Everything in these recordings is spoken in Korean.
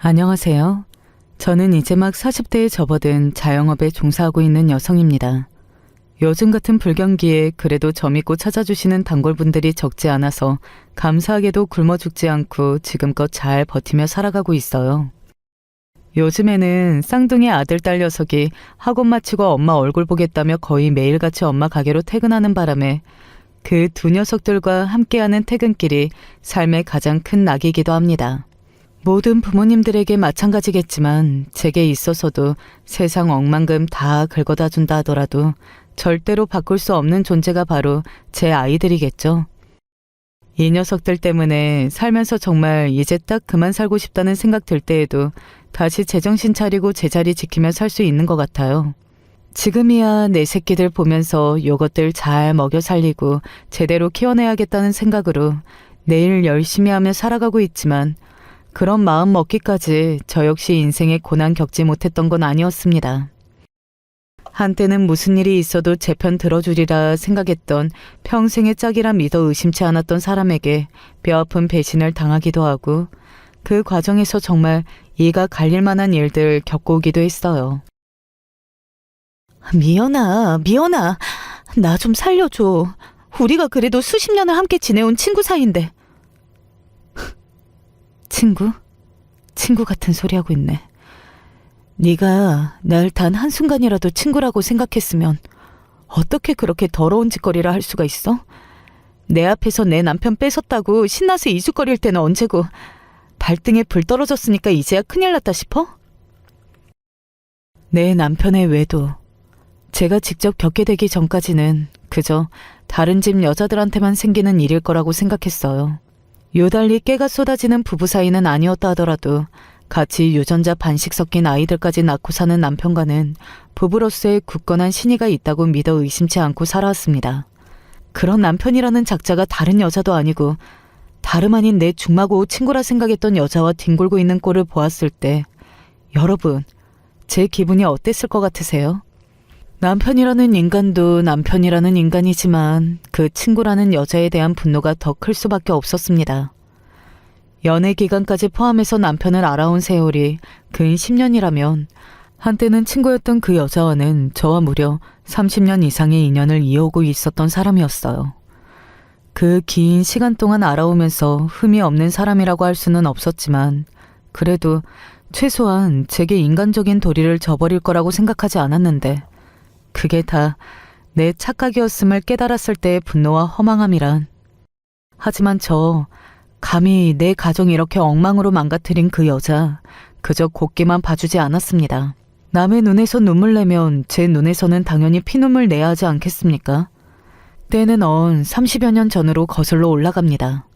안녕하세요. 저는 이제 막 40대에 접어든 자영업에 종사하고 있는 여성입니다. 요즘 같은 불경기에 그래도 저 믿고 찾아주시는 단골분들이 적지 않아서 감사하게도 굶어 죽지 않고 지금껏 잘 버티며 살아가고 있어요. 요즘에는 쌍둥이 아들 딸 녀석이 학원 마치고 엄마 얼굴 보겠다며 거의 매일같이 엄마 가게로 퇴근하는 바람에 그 두 녀석들과 함께하는 퇴근길이 삶의 가장 큰 낙이기도 합니다. 모든 부모님들에게 마찬가지겠지만 제게 있어서도 세상 억만금 다 긁어다 준다 하더라도 절대로 바꿀 수 없는 존재가 바로 제 아이들이겠죠. 이 녀석들 때문에 살면서 정말 이제 딱 그만 살고 싶다는 생각 들 때에도 다시 제정신 차리고 제자리 지키며 살 수 있는 것 같아요. 지금이야 내 새끼들 보면서 요것들 잘 먹여 살리고 제대로 키워내야겠다는 생각으로 내일 열심히 하며 살아가고 있지만 그런 마음 먹기까지 저 역시 인생에 고난 겪지 못했던 건 아니었습니다. 한때는 무슨 일이 있어도 제 편 들어주리라 생각했던 평생의 짝이라 믿어 의심치 않았던 사람에게 뼈아픈 배신을 당하기도 하고 그 과정에서 정말 이가 갈릴 만한 일들 겪어오기도 했어요. 미연아, 나 좀 살려줘. 우리가 그래도 수십 년을 함께 지내온 친구 사이인데. 친구 같은 소리 하고 있네. 네가 날 단 한순간이라도 친구라고 생각했으면 어떻게 그렇게 더러운 짓거리를 할 수가 있어? 내 앞에서 내 남편 뺏었다고 신나서 이죽거릴 때는 언제고 발등에 불 떨어졌으니까 이제야 큰일 났다 싶어? 내 남편의 외도 제가 직접 겪게 되기 전까지는 그저 다른 집 여자들한테만 생기는 일일 거라고 생각했어요. 요달리 깨가 쏟아지는 부부 사이는 아니었다 하더라도 같이 유전자 반씩 섞인 아이들까지 낳고 사는 남편과는 부부로서의 굳건한 신의가 있다고 믿어 의심치 않고 살아왔습니다. 그런 남편이라는 작자가 다른 여자도 아니고 다름 아닌 내 중마고 친구라 생각했던 여자와 뒹굴고 있는 꼴을 보았을 때 여러분, 제 기분이 어땠을 것 같으세요? 남편이라는 인간도 남편이라는 인간이지만 그 친구라는 여자에 대한 분노가 더 클 수밖에 없었습니다. 연애 기간까지 포함해서 남편을 알아온 세월이 근 10년이라면 한때는 친구였던 그 여자와는 저와 무려 30년 이상의 인연을 이어오고 있었던 사람이었어요. 그 긴 시간 동안 알아오면서 흠이 없는 사람이라고 할 수는 없었지만 그래도 최소한 제게 인간적인 도리를 저버릴 거라고 생각하지 않았는데 그게 다 내 착각이었음을 깨달았을 때의 분노와 허망함이란. 하지만 저 감히 내 가정 이렇게 엉망으로 망가뜨린 그 여자 그저 곱게만 봐주지 않았습니다. 남의 눈에서 눈물 내면 제 눈에서는 당연히 피눈물 내야 하지 않겠습니까? 때는 언 30여 년 전으로 거슬러 올라갑니다.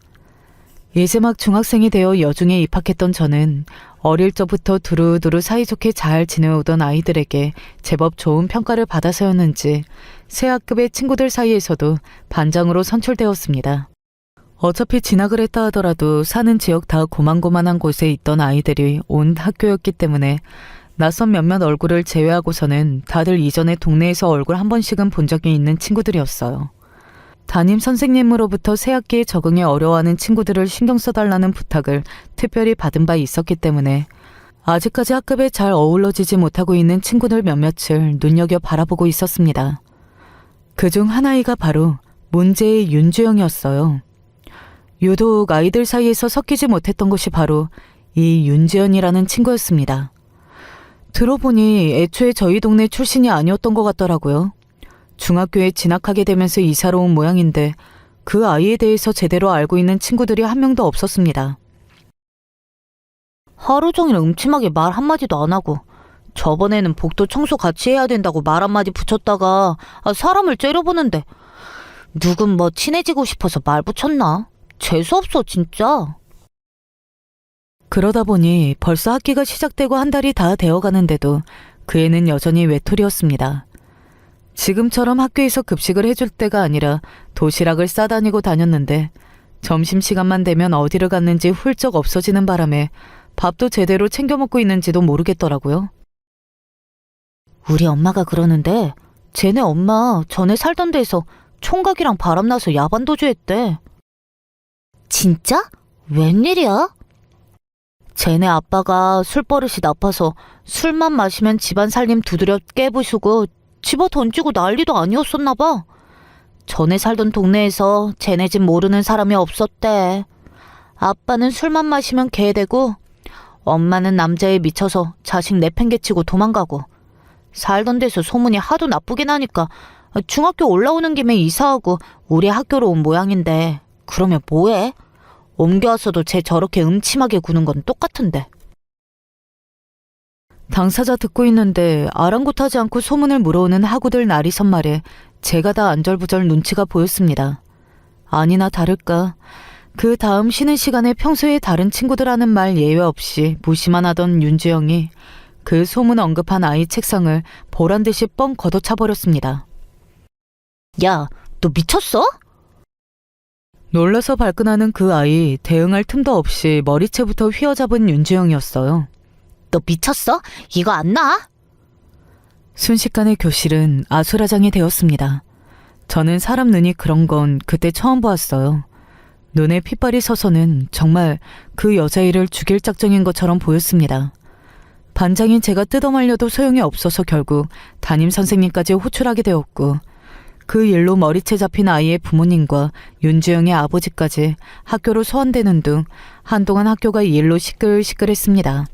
이제 막 중학생이 되어 여중에 입학했던 저는 어릴 적부터 두루두루 사이좋게 잘 지내오던 아이들에게 제법 좋은 평가를 받아서였는지 새 학급의 친구들 사이에서도 반장으로 선출되었습니다. 어차피 진학을 했다 하더라도 사는 지역 다 고만고만한 곳에 있던 아이들이 온 학교였기 때문에 낯선 몇몇 얼굴을 제외하고서는 다들 이전에 동네에서 얼굴 한 번씩은 본 적이 있는 친구들이었어요. 담임 선생님으로부터 새 학기에 적응에 어려워하는 친구들을 신경 써달라는 부탁을 특별히 받은 바 있었기 때문에 아직까지 학급에 잘 어우러지지 못하고 있는 친구들 몇몇을 눈여겨 바라보고 있었습니다. 그중 하나이가 바로 문제의 윤주영이었어요. 유독 아이들 사이에서 섞이지 못했던 것이 바로 이 윤지연이라는 친구였습니다. 들어보니 애초에 저희 동네 출신이 아니었던 것 같더라고요. 중학교에 진학하게 되면서 이사를 온 모양인데 그 아이에 대해서 제대로 알고 있는 친구들이 한 명도 없었습니다. 하루 종일 음침하게 말 한마디도 안 하고 저번에는 복도 청소 같이 해야 된다고 말 한마디 붙였다가 사람을 째려보는데 누군 뭐 친해지고 싶어서 말 붙였나? 재수없어 진짜. 그러다 보니 벌써 학기가 시작되고 한 달이 다 되어가는데도 그 애는 여전히 외톨이였습니다. 지금처럼 학교에서 급식을 해줄 때가 아니라 도시락을 싸다니고 다녔는데 점심시간만 되면 어디를 갔는지 훌쩍 없어지는 바람에 밥도 제대로 챙겨 먹고 있는지도 모르겠더라고요. 우리 엄마가 그러는데 쟤네 엄마 전에 살던 데에서 총각이랑 바람나서 야반도주했대. 진짜? 웬일이야? 쟤네 아빠가 술버릇이 나빠서 술만 마시면 집안 살림 두드려 깨부수고 집어 던지고 난리도 아니었었나 봐. 전에 살던 동네에서 쟤네 집 모르는 사람이 없었대. 아빠는 술만 마시면 개되고 엄마는 남자에 미쳐서 자식 내팽개치고 도망가고 살던 데서 소문이 하도 나쁘게 나니까 중학교 올라오는 김에 이사하고 우리 학교로 온 모양인데 그러면 뭐해? 옮겨와서도 쟤 저렇게 음침하게 구는 건 똑같은데. 당사자 듣고 있는데 아랑곳하지 않고 소문을 물어오는 하구들 나리선 말에 제가 다 안절부절 눈치가 보였습니다. 아니나 다를까 그 다음 쉬는 시간에 평소에 다른 친구들 하는 말 예외 없이 무시만 하던 윤주영이 그 소문 언급한 아이 책상을 보란듯이 뻥 걷어차버렸습니다. 야, 너 미쳤어? 놀라서 발끈하는 그 아이 대응할 틈도 없이 머리채부터 휘어잡은 윤주영이었어요. 너 미쳤어? 이거 안 나? 순식간에 교실은 아수라장이 되었습니다. 저는 사람 눈이 그런 건 그때 처음 보았어요. 눈에 핏발이 서서는 정말 그 여자애를 죽일 작정인 것처럼 보였습니다. 반장인 제가 뜯어말려도 소용이 없어서 결국 담임선생님까지 호출하게 되었고 그 일로 머리채 잡힌 아이의 부모님과 윤주영의 아버지까지 학교로 소환되는 등 한동안 학교가 이 일로 시끌시끌했습니다.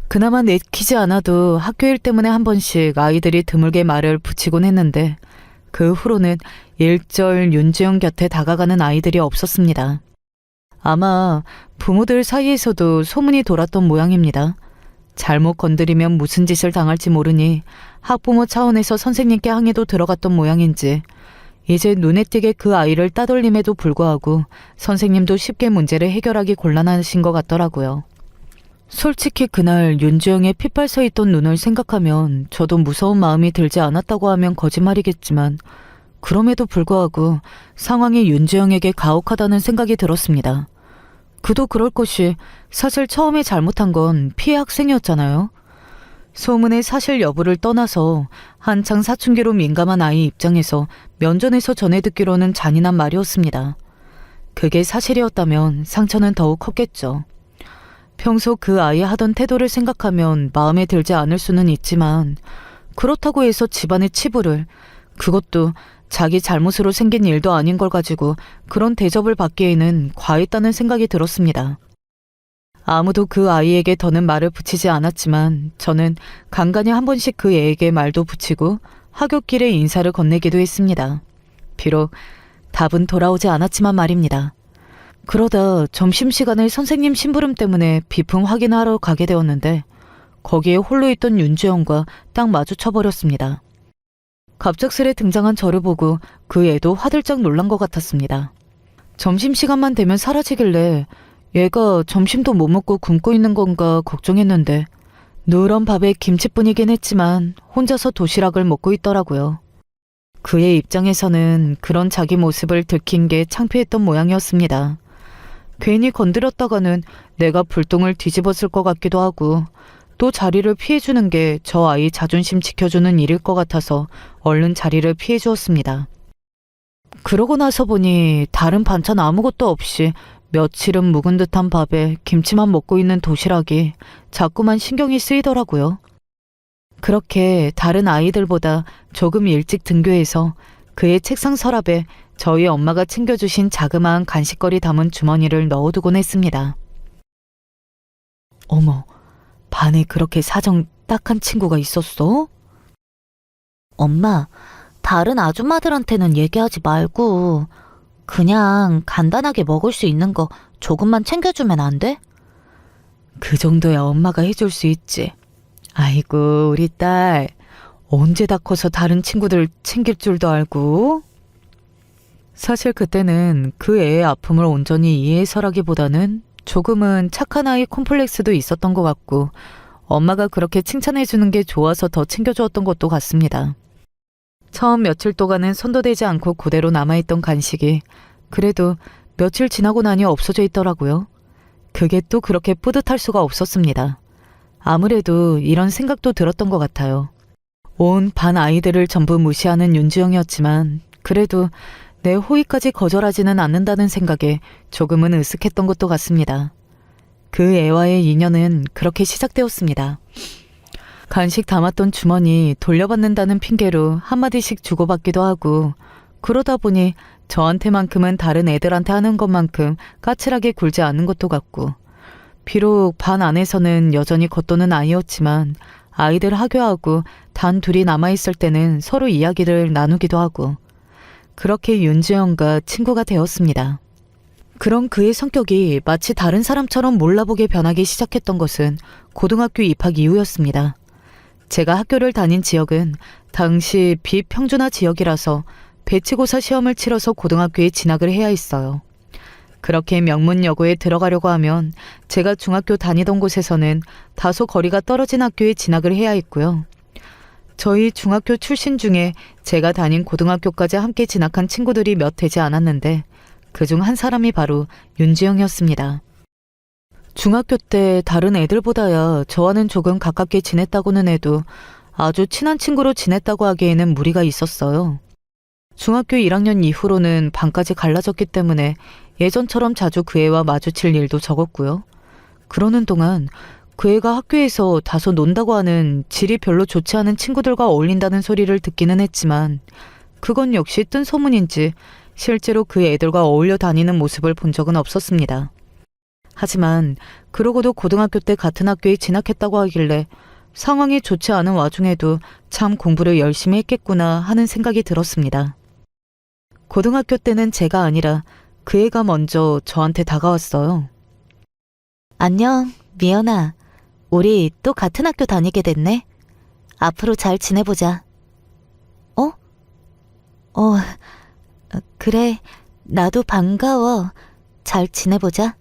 그나마 내키지 않아도 학교 일 때문에 한 번씩 아이들이 드물게 말을 붙이곤 했는데 그 후로는 일절 윤주영 곁에 다가가는 아이들이 없었습니다. 아마 부모들 사이에서도 소문이 돌았던 모양입니다. 잘못 건드리면 무슨 짓을 당할지 모르니 학부모 차원에서 선생님께 항의도 들어갔던 모양인지 이제 눈에 띄게 그 아이를 따돌림에도 불구하고 선생님도 쉽게 문제를 해결하기 곤란하신 것 같더라고요. 솔직히 그날 윤주영의 핏발 서 있던 눈을 생각하면 저도 무서운 마음이 들지 않았다고 하면 거짓말이겠지만 그럼에도 불구하고 상황이 윤주영에게 가혹하다는 생각이 들었습니다. 그도 그럴 것이 사실 처음에 잘못한 건 피해 학생이었잖아요. 소문의 사실 여부를 떠나서 한창 사춘기로 민감한 아이 입장에서 면전에서 전해 듣기로는 잔인한 말이었습니다. 그게 사실이었다면 상처는 더욱 컸겠죠. 평소 그 아이 하던 태도를 생각하면 마음에 들지 않을 수는 있지만 그렇다고 해서 집안의 치부를, 그것도 자기 잘못으로 생긴 일도 아닌 걸 가지고 그런 대접을 받기에는 과했다는 생각이 들었습니다. 아무도 그 아이에게 더는 말을 붙이지 않았지만 저는 간간히 한 번씩 그 애에게 말도 붙이고 하굣길에 인사를 건네기도 했습니다. 비록 답은 돌아오지 않았지만 말입니다. 그러다 점심시간에 선생님 심부름 때문에 비품 확인하러 가게 되었는데 거기에 홀로 있던 윤주영과 딱 마주쳐버렸습니다. 갑작스레 등장한 저를 보고 그 애도 화들짝 놀란 것 같았습니다. 점심시간만 되면 사라지길래 얘가 점심도 못 먹고 굶고 있는 건가 걱정했는데 누런 밥에 김치뿐이긴 했지만 혼자서 도시락을 먹고 있더라고요. 그의 입장에서는 그런 자기 모습을 들킨 게 창피했던 모양이었습니다. 괜히 건드렸다가는 내가 불똥을 뒤집었을 것 같기도 하고 또 자리를 피해주는 게 저 아이 자존심 지켜주는 일일 것 같아서 얼른 자리를 피해주었습니다. 그러고 나서 보니 다른 반찬 아무것도 없이 며칠은 묵은 듯한 밥에 김치만 먹고 있는 도시락이 자꾸만 신경이 쓰이더라고요. 그렇게 다른 아이들보다 조금 일찍 등교해서 그의 책상 서랍에 저희 엄마가 챙겨주신 자그마한 간식거리 담은 주머니를 넣어두곤 했습니다. 어머, 반에 그렇게 사정 딱한 친구가 있었어? 엄마, 다른 아줌마들한테는 얘기하지 말고 그냥 간단하게 먹을 수 있는 거 조금만 챙겨주면 안 돼? 그 정도야 엄마가 해줄 수 있지. 아이고, 우리 딸. 언제 다 커서 다른 친구들 챙길 줄도 알고? 사실 그때는 그 애의 아픔을 온전히 이해해서라기보다는 조금은 착한 아이 콤플렉스도 있었던 것 같고 엄마가 그렇게 칭찬해주는 게 좋아서 더 챙겨주었던 것도 같습니다. 처음 며칠 동안은 손도 대지 않고 그대로 남아있던 간식이 그래도 며칠 지나고 나니 없어져 있더라고요. 그게 또 그렇게 뿌듯할 수가 없었습니다. 아무래도 이런 생각도 들었던 것 같아요. 온 반 아이들을 전부 무시하는 윤주영이었지만 그래도 내 호의까지 거절하지는 않는다는 생각에 조금은 으쓱했던 것도 같습니다. 그 애와의 인연은 그렇게 시작되었습니다. 간식 담았던 주머니 돌려받는다는 핑계로 한마디씩 주고받기도 하고, 그러다 보니 저한테만큼은 다른 애들한테 하는 것만큼 까칠하게 굴지 않는 것도 같고, 비록 반 안에서는 여전히 겉도는 아이였지만 아이들 하교하고 단 둘이 남아있을 때는 서로 이야기를 나누기도 하고, 그렇게 윤주영과 친구가 되었습니다. 그런 그의 성격이 마치 다른 사람처럼 몰라보게 변하기 시작했던 것은 고등학교 입학 이후였습니다. 제가 학교를 다닌 지역은 당시 비평준화 지역이라서 배치고사 시험을 치러서 고등학교에 진학을 해야 했어요. 그렇게 명문여고에 들어가려고 하면 제가 중학교 다니던 곳에서는 다소 거리가 떨어진 학교에 진학을 해야 했고요. 저희 중학교 출신 중에 제가 다닌 고등학교까지 함께 진학한 친구들이 몇 되지 않았는데 그중 한 사람이 바로 윤지영이었습니다. 중학교 때 다른 애들보다야 저와는 조금 가깝게 지냈다고는 해도 아주 친한 친구로 지냈다고 하기에는 무리가 있었어요. 중학교 1학년 이후로는 반까지 갈라졌기 때문에 예전처럼 자주 그 애와 마주칠 일도 적었고요. 그러는 동안 그 애가 학교에서 다소 논다고 하는 질이 별로 좋지 않은 친구들과 어울린다는 소리를 듣기는 했지만 그건 역시 뜬 소문인지 실제로 그 애들과 어울려 다니는 모습을 본 적은 없었습니다. 하지만 그러고도 고등학교 때 같은 학교에 진학했다고 하길래 상황이 좋지 않은 와중에도 참 공부를 열심히 했겠구나 하는 생각이 들었습니다. 고등학교 때는 제가 아니라 그 애가 먼저 저한테 다가왔어요. 안녕, 미연아. 우리 또 같은 학교 다니게 됐네. 앞으로 잘 지내보자. 어? 그래. 나도 반가워. 잘 지내보자.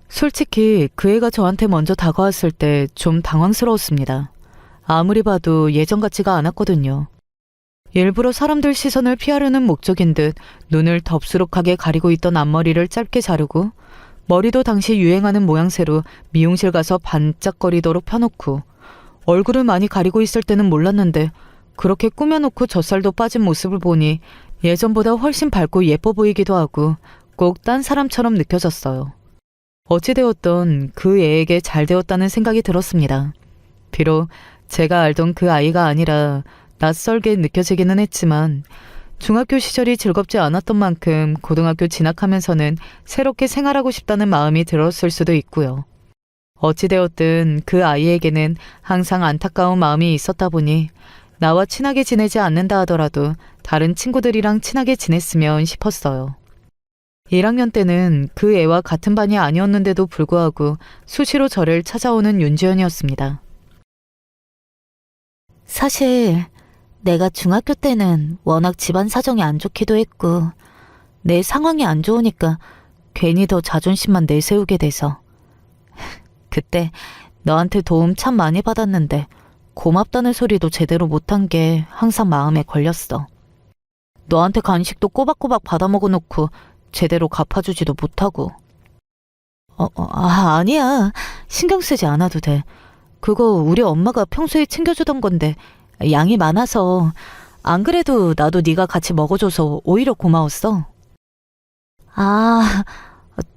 솔직히 그 애가 저한테 먼저 다가왔을 때 좀 당황스러웠습니다. 아무리 봐도 예전 같지가 않았거든요. 일부러 사람들 시선을 피하려는 목적인 듯 눈을 덥수룩하게 가리고 있던 앞머리를 짧게 자르고 머리도 당시 유행하는 모양새로 미용실 가서 반짝거리도록 펴놓고 얼굴을 많이 가리고 있을 때는 몰랐는데 그렇게 꾸며놓고 젖살도 빠진 모습을 보니 예전보다 훨씬 밝고 예뻐 보이기도 하고 꼭 딴 사람처럼 느껴졌어요. 어찌되었던 그 애에게 잘 되었다는 생각이 들었습니다. 비록 제가 알던 그 아이가 아니라 낯설게 느껴지기는 했지만 중학교 시절이 즐겁지 않았던 만큼 고등학교 진학하면서는 새롭게 생활하고 싶다는 마음이 들었을 수도 있고요. 어찌되었든 그 아이에게는 항상 안타까운 마음이 있었다 보니 나와 친하게 지내지 않는다 하더라도 다른 친구들이랑 친하게 지냈으면 싶었어요. 1학년 때는 그 애와 같은 반이 아니었는데도 불구하고 수시로 저를 찾아오는 윤지연이었습니다. 사실 내가 중학교 때는 워낙 집안 사정이 안 좋기도 했고 내 상황이 안 좋으니까 괜히 더 자존심만 내세우게 돼서 그때 너한테 도움 참 많이 받았는데 고맙다는 소리도 제대로 못한 게 항상 마음에 걸렸어. 너한테 간식도 꼬박꼬박 받아먹어 놓고 제대로 갚아주지도 못하고. 아니야. 신경 쓰지 않아도 돼. 그거 우리 엄마가 평소에 챙겨주던 건데 양이 많아서 안 그래도 나도 네가 같이 먹어줘서 오히려 고마웠어. 아,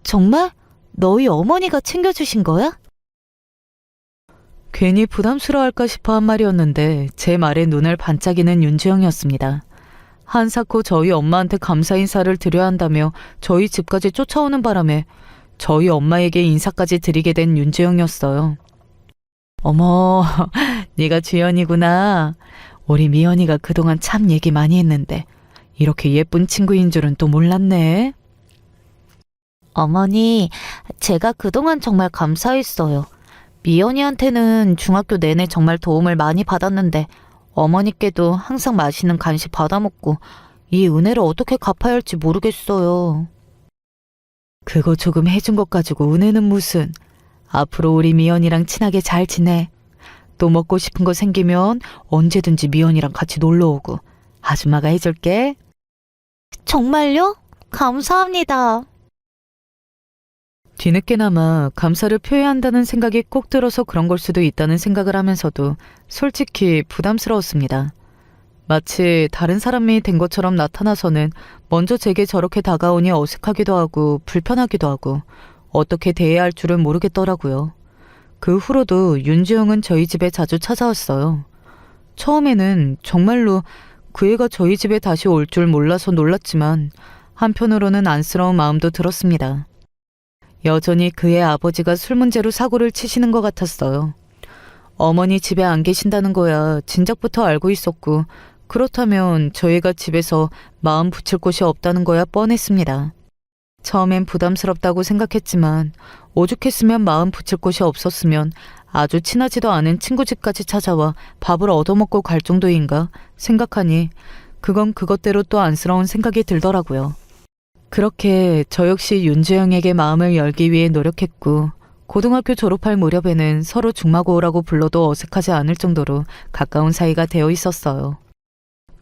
정말? 너희 어머니가 챙겨주신 거야? 괜히 부담스러워할까 싶어 한 말이었는데 제 말에 눈을 반짝이는 윤주영이었습니다. 한사코 저희 엄마한테 감사 인사를 드려야 한다며 저희 집까지 쫓아오는 바람에 저희 엄마에게 인사까지 드리게 된 윤주영이었어요. 어머, 네가 주연이구나. 우리 미연이가 그동안 참 얘기 많이 했는데 이렇게 예쁜 친구인 줄은 또 몰랐네. 어머니, 제가 그동안 정말 감사했어요. 미연이한테는 중학교 내내 정말 도움을 많이 받았는데 어머니께도 항상 맛있는 간식 받아먹고 이 은혜를 어떻게 갚아야 할지 모르겠어요. 그거 조금 해준 것 가지고 은혜는 무슨. 앞으로 우리 미연이랑 친하게 잘 지내. 또 먹고 싶은 거 생기면 언제든지 미연이랑 같이 놀러 오고 아줌마가 해줄게. 정말요? 감사합니다. 뒤늦게나마 감사를 표해야 한다는 생각이 꼭 들어서 그런 걸 수도 있다는 생각을 하면서도 솔직히 부담스러웠습니다. 마치 다른 사람이 된 것처럼 나타나서는 먼저 제게 저렇게 다가오니 어색하기도 하고 불편하기도 하고 어떻게 대해야 할 줄을 모르겠더라고요. 그 후로도 윤주영은 저희 집에 자주 찾아왔어요. 처음에는 정말로 그 애가 저희 집에 다시 올 줄 몰라서 놀랐지만 한편으로는 안쓰러운 마음도 들었습니다. 여전히 그의 아버지가 술 문제로 사고를 치시는 것 같았어요. 어머니 집에 안 계신다는 거야 진작부터 알고 있었고, 그렇다면 저희가 집에서 마음 붙일 곳이 없다는 거야 뻔했습니다. 처음엔 부담스럽다고 생각했지만 오죽했으면 마음 붙일 곳이 없었으면 아주 친하지도 않은 친구 집까지 찾아와 밥을 얻어먹고 갈 정도인가 생각하니 그건 그것대로 또 안쓰러운 생각이 들더라고요. 그렇게 저 역시 윤주영에게 마음을 열기 위해 노력했고, 고등학교 졸업할 무렵에는 서로 중마고우라고 불러도 어색하지 않을 정도로 가까운 사이가 되어 있었어요.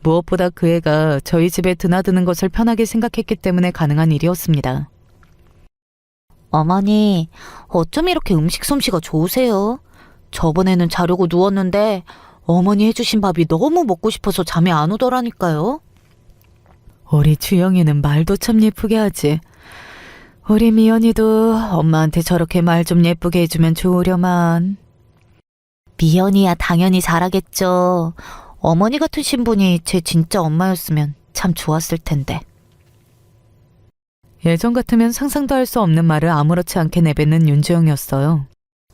무엇보다 그 애가 저희 집에 드나드는 것을 편하게 생각했기 때문에 가능한 일이었습니다. 어머니, 어쩜 이렇게 음식 솜씨가 좋으세요? 저번에는 자려고 누웠는데 어머니 해주신 밥이 너무 먹고 싶어서 잠이 안 오더라니까요. 우리 주영이는 말도 참 예쁘게 하지. 우리 미연이도 엄마한테 저렇게 말 좀 예쁘게 해주면 좋으려만. 미연이야 당연히 잘하겠죠. 어머니 같은 신분이 제 진짜 엄마였으면 참 좋았을 텐데. 예전 같으면 상상도 할 수 없는 말을 아무렇지 않게 내뱉는 윤주영이었어요.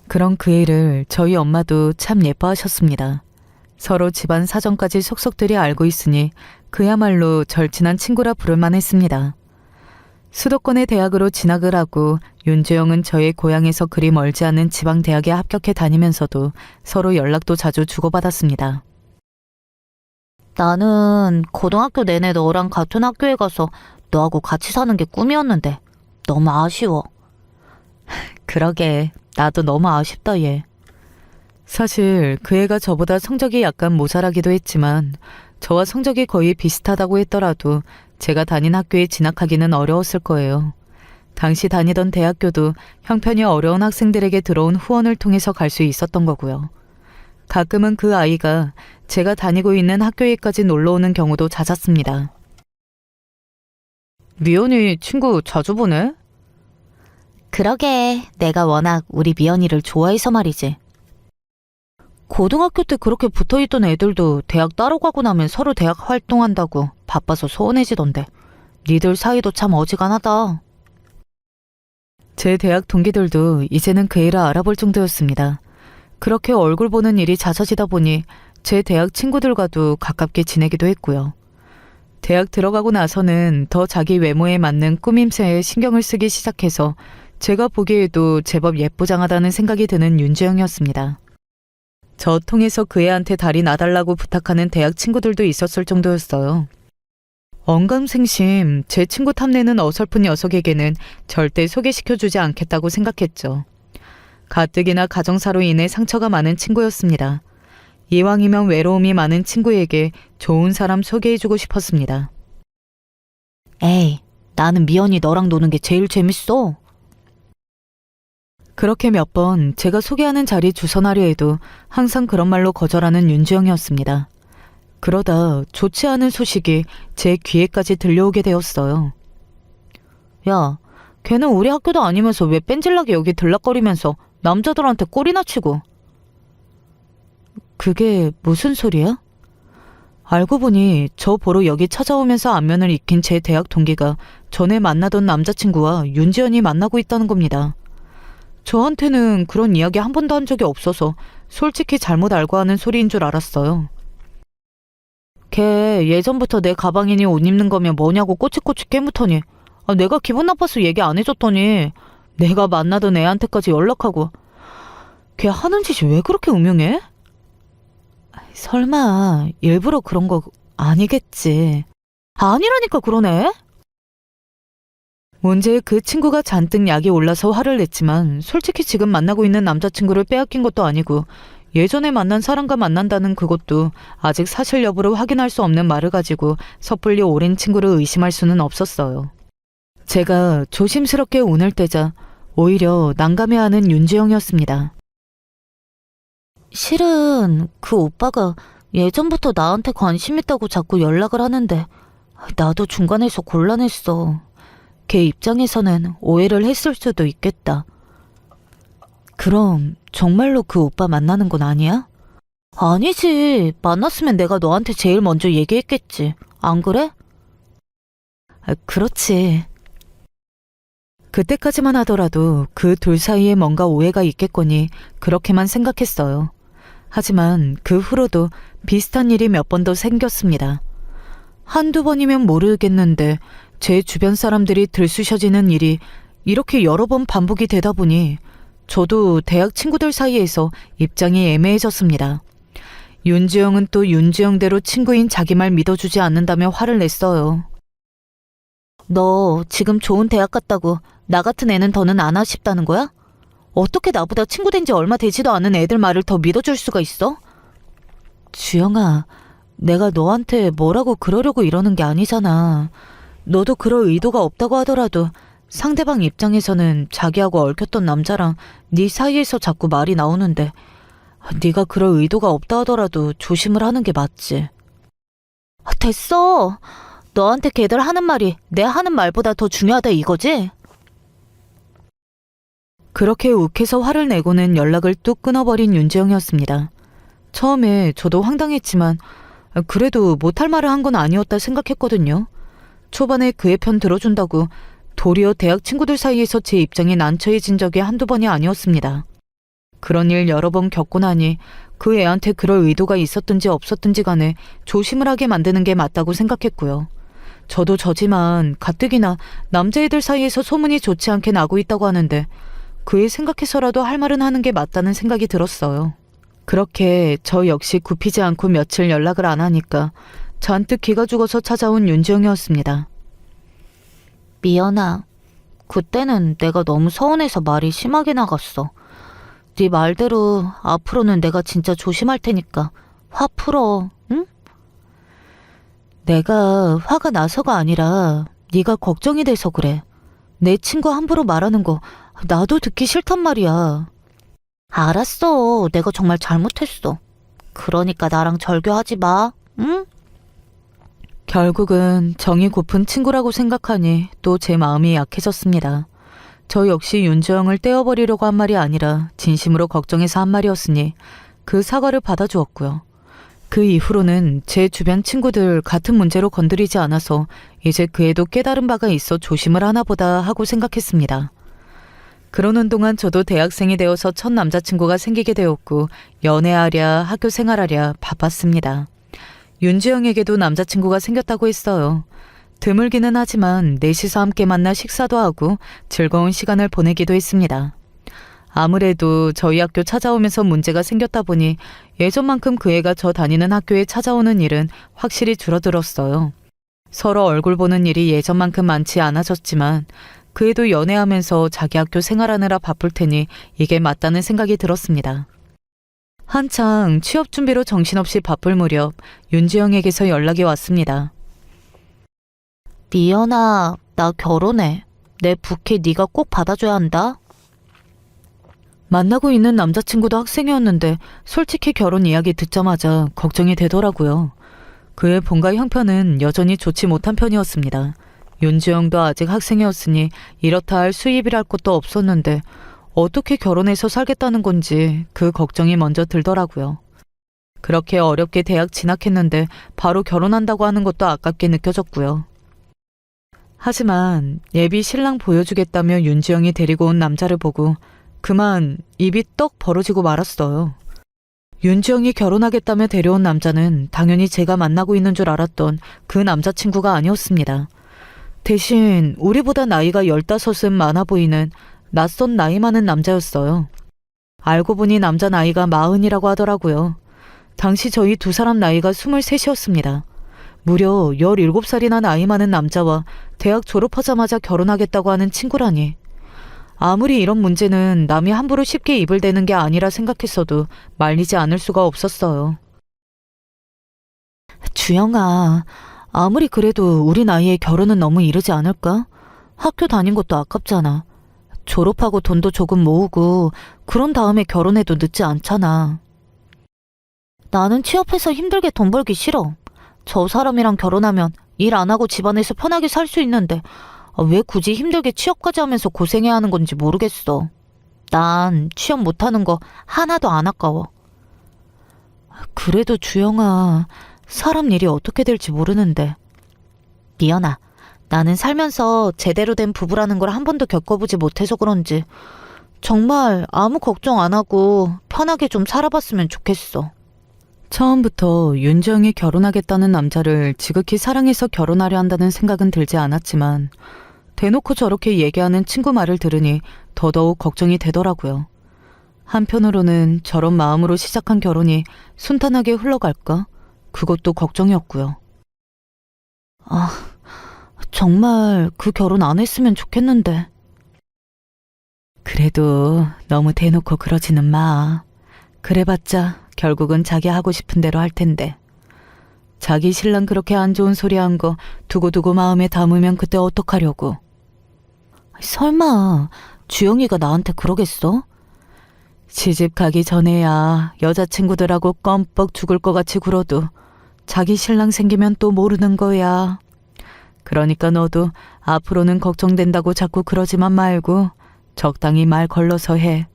그런 그 애를 저희 엄마도 참 예뻐하셨습니다. 서로 집안 사정까지 속속들이 알고 있으니 그야말로 절친한 친구라 부를만 했습니다. 수도권의 대학으로 진학을 하고 윤주영은 저희 고향에서 그리 멀지 않은 지방 대학에 합격해 다니면서도 서로 연락도 자주 주고받았습니다. 나는 고등학교 내내 너랑 같은 학교에 가서 너하고 같이 사는 게 꿈이었는데 너무 아쉬워. 그러게, 나도 너무 아쉽다 얘. 사실 그 애가 저보다 성적이 약간 모자라기도 했지만 저와 성적이 거의 비슷하다고 했더라도 제가 다닌 학교에 진학하기는 어려웠을 거예요. 당시 다니던 대학교도 형편이 어려운 학생들에게 들어온 후원을 통해서 갈 수 있었던 거고요. 가끔은 그 아이가 제가 다니고 있는 학교에까지 놀러 오는 경우도 잦았습니다. 미연이 친구 자주 보네? 그러게, 내가 워낙 우리 미연이를 좋아해서 말이지. 고등학교 때 그렇게 붙어있던 애들도 대학 따로 가고 나면 서로 대학 활동한다고 바빠서 소원해지던데. 니들 사이도 참 어지간하다. 제 대학 동기들도 이제는 그 애를 알아볼 정도였습니다. 그렇게 얼굴 보는 일이 잦아지다 보니 제 대학 친구들과도 가깝게 지내기도 했고요. 대학 들어가고 나서는 더 자기 외모에 맞는 꾸밈새에 신경을 쓰기 시작해서 제가 보기에도 제법 예쁘장하다는 생각이 드는 윤주영이었습니다. 저 통해서 그 애한테 다리 놔달라고 부탁하는 대학 친구들도 있었을 정도였어요. 언감생심 제 친구 탐내는 어설픈 녀석에게는 절대 소개시켜주지 않겠다고 생각했죠. 가뜩이나 가정사로 인해 상처가 많은 친구였습니다. 이왕이면 외로움이 많은 친구에게 좋은 사람 소개해주고 싶었습니다. 에이, 나는 미연이 너랑 노는 게 제일 재밌어. 그렇게 몇 번 제가 소개하는 자리 주선하려 해도 항상 그런 말로 거절하는 윤주영이었습니다. 그러다 좋지 않은 소식이 제 귀에까지 들려오게 되었어요. 야, 걔는 우리 학교도 아니면서 왜 뺀질나게 여기 들락거리면서 남자들한테 꼴이나 치고. 그게 무슨 소리야? 알고 보니 저 보러 여기 찾아오면서 안면을 익힌 제 대학 동기가 전에 만나던 남자친구와 윤지연이 만나고 있다는 겁니다. 저한테는 그런 이야기 한 번도 한 적이 없어서 솔직히 잘못 알고 하는 소리인 줄 알았어요. 걔 예전부터 내 가방이니 옷 입는 거면 뭐냐고 꼬치꼬치 깨무더니 내가 기분 나빠서 얘기 안 해줬더니 내가 만나던 애한테까지 연락하고. 걔 하는 짓이 왜 그렇게 음흉해? 설마 일부러 그런 거 아니겠지. 아니라니까 그러네. 문제의 그 친구가 잔뜩 약이 올라서 화를 냈지만 솔직히 지금 만나고 있는 남자친구를 빼앗긴 것도 아니고 예전에 만난 사람과 만난다는 그것도 아직 사실 여부를 확인할 수 없는 말을 가지고 섣불리 오랜 친구를 의심할 수는 없었어요. 제가 조심스럽게 운을 떼자 오히려 난감해하는 윤지영이었습니다. 실은 그 오빠가 예전부터 나한테 관심 있다고 자꾸 연락을 하는데 나도 중간에서 곤란했어. 걔 입장에서는 오해를 했을 수도 있겠다. 그럼 정말로 그 오빠 만나는 건 아니야? 아니지. 만났으면 내가 너한테 제일 먼저 얘기했겠지. 안 그래? 그렇지. 그때까지만 하더라도 그 둘 사이에 뭔가 오해가 있겠거니 그렇게만 생각했어요. 하지만 그 후로도 비슷한 일이 몇 번 더 생겼습니다. 한두 번이면 모르겠는데 제 주변 사람들이 들쑤셔지는 일이 이렇게 여러 번 반복이 되다 보니 저도 대학 친구들 사이에서 입장이 애매해졌습니다. 윤주영은 또 윤주영대로 친구인 자기 말 믿어주지 않는다며 화를 냈어요. 너 지금 좋은 대학 갔다고 나 같은 애는 더는 안 하십다는 거야? 어떻게 나보다 친구 된 지 얼마 되지도 않은 애들 말을 더 믿어줄 수가 있어? 주영아, 내가 너한테 뭐라고 그러려고 이러는 게 아니잖아. 너도 그럴 의도가 없다고 하더라도 상대방 입장에서는 자기하고 얽혔던 남자랑 네 사이에서 자꾸 말이 나오는데 네가 그럴 의도가 없다 하더라도 조심을 하는 게 맞지. 됐어. 너한테 걔들 하는 말이 내 하는 말보다 더 중요하다 이거지? 그렇게 욱해서 화를 내고는 연락을 뚝 끊어버린 윤지영이었습니다. 처음에 저도 황당했지만 그래도 못할 말을 한 건 아니었다 생각했거든요. 초반에 그의 편 들어준다고 도리어 대학 친구들 사이에서 제 입장이 난처해진 적이 한두 번이 아니었습니다. 그런 일 여러 번 겪고 나니 그 애한테 그럴 의도가 있었든지 없었든지 간에 조심을 하게 만드는 게 맞다고 생각했고요. 저도 저지만 가뜩이나 남자애들 사이에서 소문이 좋지 않게 나고 있다고 하는데 그애 생각해서라도 할 말은 하는 게 맞다는 생각이 들었어요. 그렇게 저 역시 굽히지 않고 며칠 연락을 안 하니까 잔뜩 기가 죽어서 찾아온 윤지영이었습니다. 미연아, 그때는 내가 너무 서운해서 말이 심하게 나갔어. 네 말대로 앞으로는 내가 진짜 조심할 테니까 화 풀어, 응? 내가 화가 나서가 아니라 네가 걱정이 돼서 그래. 내 친구 함부로 말하는 거 나도 듣기 싫단 말이야. 알았어. 내가 정말 잘못했어. 그러니까 나랑 절교하지 마, 응? 결국은 정이 고픈 친구라고 생각하니 또 제 마음이 약해졌습니다. 저 역시 윤주영을 떼어버리려고 한 말이 아니라 진심으로 걱정해서 한 말이었으니 그 사과를 받아주었고요. 그 이후로는 제 주변 친구들 같은 문제로 건드리지 않아서 이제 그 애도 깨달은 바가 있어 조심을 하나보다 하고 생각했습니다. 그러는 동안 저도 대학생이 되어서 첫 남자친구가 생기게 되었고 연애하랴 학교 생활하랴 바빴습니다. 윤주영에게도 남자친구가 생겼다고 했어요. 드물기는 하지만 넷이서 함께 만나 식사도 하고 즐거운 시간을 보내기도 했습니다. 아무래도 저희 학교 찾아오면서 문제가 생겼다 보니 예전만큼 그 애가 저 다니는 학교에 찾아오는 일은 확실히 줄어들었어요. 서로 얼굴 보는 일이 예전만큼 많지 않아졌지만 그 애도 연애하면서 자기 학교 생활하느라 바쁠 테니 이게 맞다는 생각이 들었습니다. 한창 취업 준비로 정신없이 바쁠 무렵 윤지영에게서 연락이 왔습니다. 미연아, 나 결혼해. 내 부케 네가 꼭 받아줘야 한다. 만나고 있는 남자친구도 학생이었는데 솔직히 결혼 이야기 듣자마자 걱정이 되더라고요. 그의 본가 형편은 여전히 좋지 못한 편이었습니다. 윤주영도 아직 학생이었으니 이렇다 할 수입이랄 것도 없었는데 어떻게 결혼해서 살겠다는 건지 그 걱정이 먼저 들더라고요. 그렇게 어렵게 대학 진학했는데 바로 결혼한다고 하는 것도 아깝게 느껴졌고요. 하지만 예비 신랑 보여주겠다며 윤주영이 데리고 온 남자를 보고 그만 입이 떡 벌어지고 말았어요. 윤주영이 결혼하겠다며 데려온 남자는 당연히 제가 만나고 있는 줄 알았던 그 남자친구가 아니었습니다. 대신 우리보다 나이가 15은 많아 보이는 낯선 나이 많은 남자였어요. 알고 보니 남자 나이가 40이라고 하더라고요. 당시 저희 두 사람 나이가 23이었습니다. 무려 17살이나 나이 많은 남자와 대학 졸업하자마자 결혼하겠다고 하는 친구라니. 아무리 이런 문제는 남이 함부로 쉽게 입을 대는 게 아니라 생각했어도 말리지 않을 수가 없었어요. 주영아, 아무리 그래도 우리 나이에 결혼은 너무 이르지 않을까? 학교 다닌 것도 아깝잖아. 졸업하고 돈도 조금 모으고 그런 다음에 결혼해도 늦지 않잖아. 나는 취업해서 힘들게 돈 벌기 싫어. 저 사람이랑 결혼하면 일 안 하고 집안에서 편하게 살 수 있는데 왜 굳이 힘들게 취업까지 하면서 고생해야 하는 건지 모르겠어. 난 취업 못하는 거 하나도 안 아까워. 그래도 주영아, 사람 일이 어떻게 될지 모르는데. 미연아, 나는 살면서 제대로 된 부부라는 걸 한 번도 겪어보지 못해서 그런지 정말 아무 걱정 안 하고 편하게 좀 살아봤으면 좋겠어. 처음부터 윤주영이 결혼하겠다는 남자를 지극히 사랑해서 결혼하려 한다는 생각은 들지 않았지만 대놓고 저렇게 얘기하는 친구 말을 들으니 더더욱 걱정이 되더라고요. 한편으로는 저런 마음으로 시작한 결혼이 순탄하게 흘러갈까? 그것도 걱정이었고요. 아, 정말 그 결혼 안 했으면 좋겠는데. 그래도 너무 대놓고 그러지는 마. 그래봤자 결국은 자기 하고 싶은 대로 할 텐데. 자기 신랑 그렇게 안 좋은 소리 한 거 두고두고 마음에 담으면 그때 어떡하려고. 설마 주영이가 나한테 그러겠어? 시집 가기 전에야 여자친구들하고 껌뻑 죽을 것 같이 굴어도 자기 신랑 생기면 또 모르는 거야. 그러니까 너도 앞으로는 걱정된다고 자꾸 그러지만 말고 적당히 말 걸러서 해.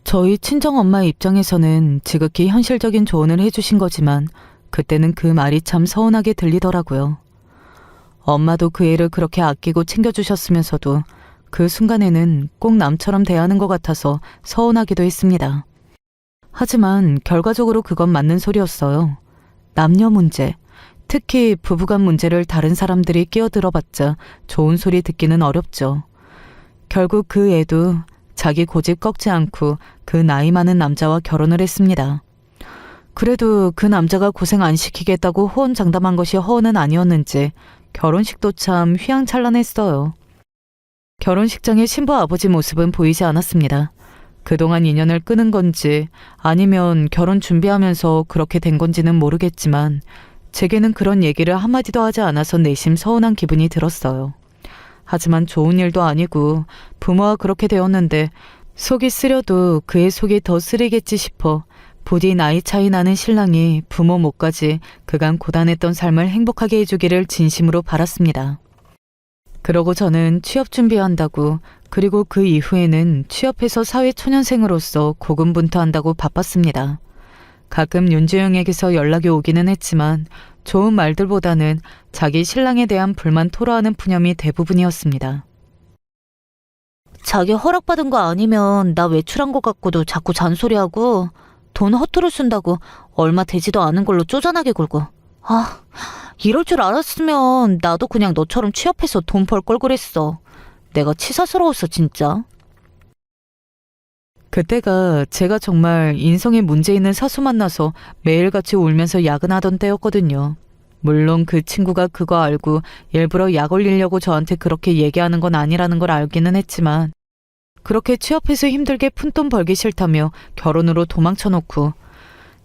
저희 친정엄마 입장에서는 지극히 현실적인 조언을 해주신 거지만 그때는 그 말이 참 서운하게 들리더라고요. 엄마도 그 애를 그렇게 아끼고 챙겨주셨으면서도 그 순간에는 꼭 남처럼 대하는 것 같아서 서운하기도 했습니다. 하지만 결과적으로 그건 맞는 소리였어요. 남녀 문제, 특히 부부간 문제를 다른 사람들이 끼어들어봤자 좋은 소리 듣기는 어렵죠. 결국 그 애도 자기 고집 꺾지 않고 그 나이 많은 남자와 결혼을 했습니다. 그래도 그 남자가 고생 안 시키겠다고 호언장담한 것이 허언은 아니었는지 결혼식도 참 휘황찬란했어요. 결혼식장의 신부 아버지 모습은 보이지 않았습니다. 그동안 인연을 끊은 건지 아니면 결혼 준비하면서 그렇게 된 건지는 모르겠지만 제게는 그런 얘기를 한마디도 하지 않아서 내심 서운한 기분이 들었어요. 하지만 좋은 일도 아니고 부모와 그렇게 되었는데 속이 쓰려도 그의 속이 더 쓰리겠지 싶어 부디 나이 차이 나는 신랑이 부모 몫까지 그간 고단했던 삶을 행복하게 해주기를 진심으로 바랐습니다. 그러고 저는 취업 준비한다고 그리고 그 이후에는 취업해서 사회초년생으로서 고군분투한다고 바빴습니다. 가끔 윤주영에게서 연락이 오기는 했지만 좋은 말들보다는 자기 신랑에 대한 불만 토로하는 푸념이 대부분이었습니다. 자기 허락받은 거 아니면 나 외출한 것 같고도 자꾸 잔소리하고 돈 허투루 쓴다고 얼마 되지도 않은 걸로 쪼잔하게 굴고. 아, 이럴 줄 알았으면 나도 그냥 너처럼 취업해서 돈 벌 걸 그랬어. 내가 치사스러웠어 진짜. 그때가 제가 정말 인성에 문제 있는 사수 만나서 매일같이 울면서 야근하던 때였거든요. 물론 그 친구가 그거 알고 일부러 약 올리려고 저한테 그렇게 얘기하는 건 아니라는 걸 알기는 했지만 그렇게 취업해서 힘들게 푼돈 벌기 싫다며 결혼으로 도망쳐놓고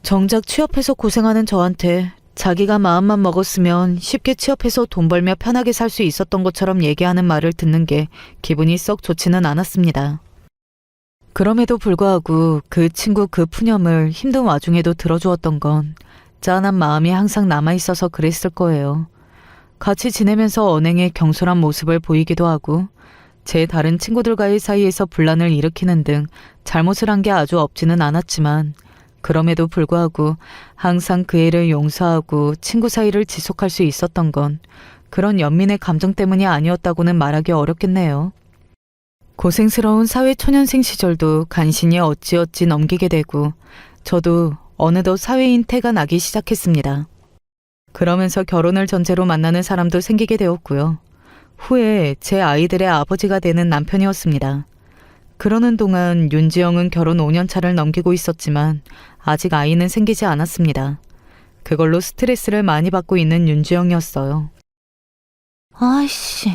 정작 취업해서 고생하는 저한테 자기가 마음만 먹었으면 쉽게 취업해서 돈 벌며 편하게 살 수 있었던 것처럼 얘기하는 말을 듣는 게 기분이 썩 좋지는 않았습니다. 그럼에도 불구하고 그 친구 그 푸념을 힘든 와중에도 들어주었던 건 짠한 마음이 항상 남아있어서 그랬을 거예요. 같이 지내면서 언행에 경솔한 모습을 보이기도 하고 제 다른 친구들과의 사이에서 분란을 일으키는 등 잘못을 한 게 아주 없지는 않았지만 그럼에도 불구하고 항상 그 애를 용서하고 친구 사이를 지속할 수 있었던 건 그런 연민의 감정 때문이 아니었다고는 말하기 어렵겠네요. 고생스러운 사회초년생 시절도 간신히 어찌어찌 넘기게 되고 저도 어느덧 사회인 태가 나기 시작했습니다. 그러면서 결혼을 전제로 만나는 사람도 생기게 되었고요. 후에 제 아이들의 아버지가 되는 남편이었습니다. 그러는 동안 윤지영은 결혼 5년 차를 넘기고 있었지만 아직 아이는 생기지 않았습니다. 그걸로 스트레스를 많이 받고 있는 윤지영이었어요. 아이씨,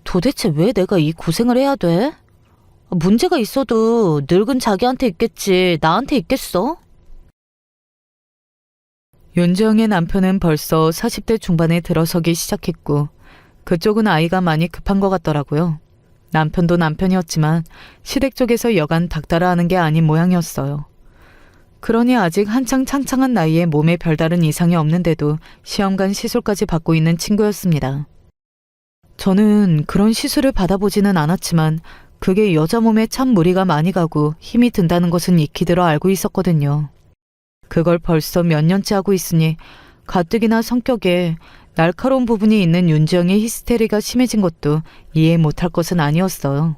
도대체 왜 내가 이 고생을 해야 돼? 문제가 있어도 늙은 자기한테 있겠지 나한테 있겠어? 윤지영의 남편은 벌써 40대 중반에 들어서기 시작했고 그쪽은 아이가 많이 급한 것 같더라고요. 남편도 남편이었지만 시댁 쪽에서 여간 닥달하는 게 아닌 모양이었어요. 그러니 아직 한창 창창한 나이에 몸에 별다른 이상이 없는데도 시험관 시술까지 받고 있는 친구였습니다. 저는 그런 시술을 받아보지는 않았지만 그게 여자 몸에 참 무리가 많이 가고 힘이 든다는 것은 익히 들어 알고 있었거든요. 그걸 벌써 몇 년째 하고 있으니 가뜩이나 성격에 날카로운 부분이 있는 윤지영의 히스테리가 심해진 것도 이해 못할 것은 아니었어요.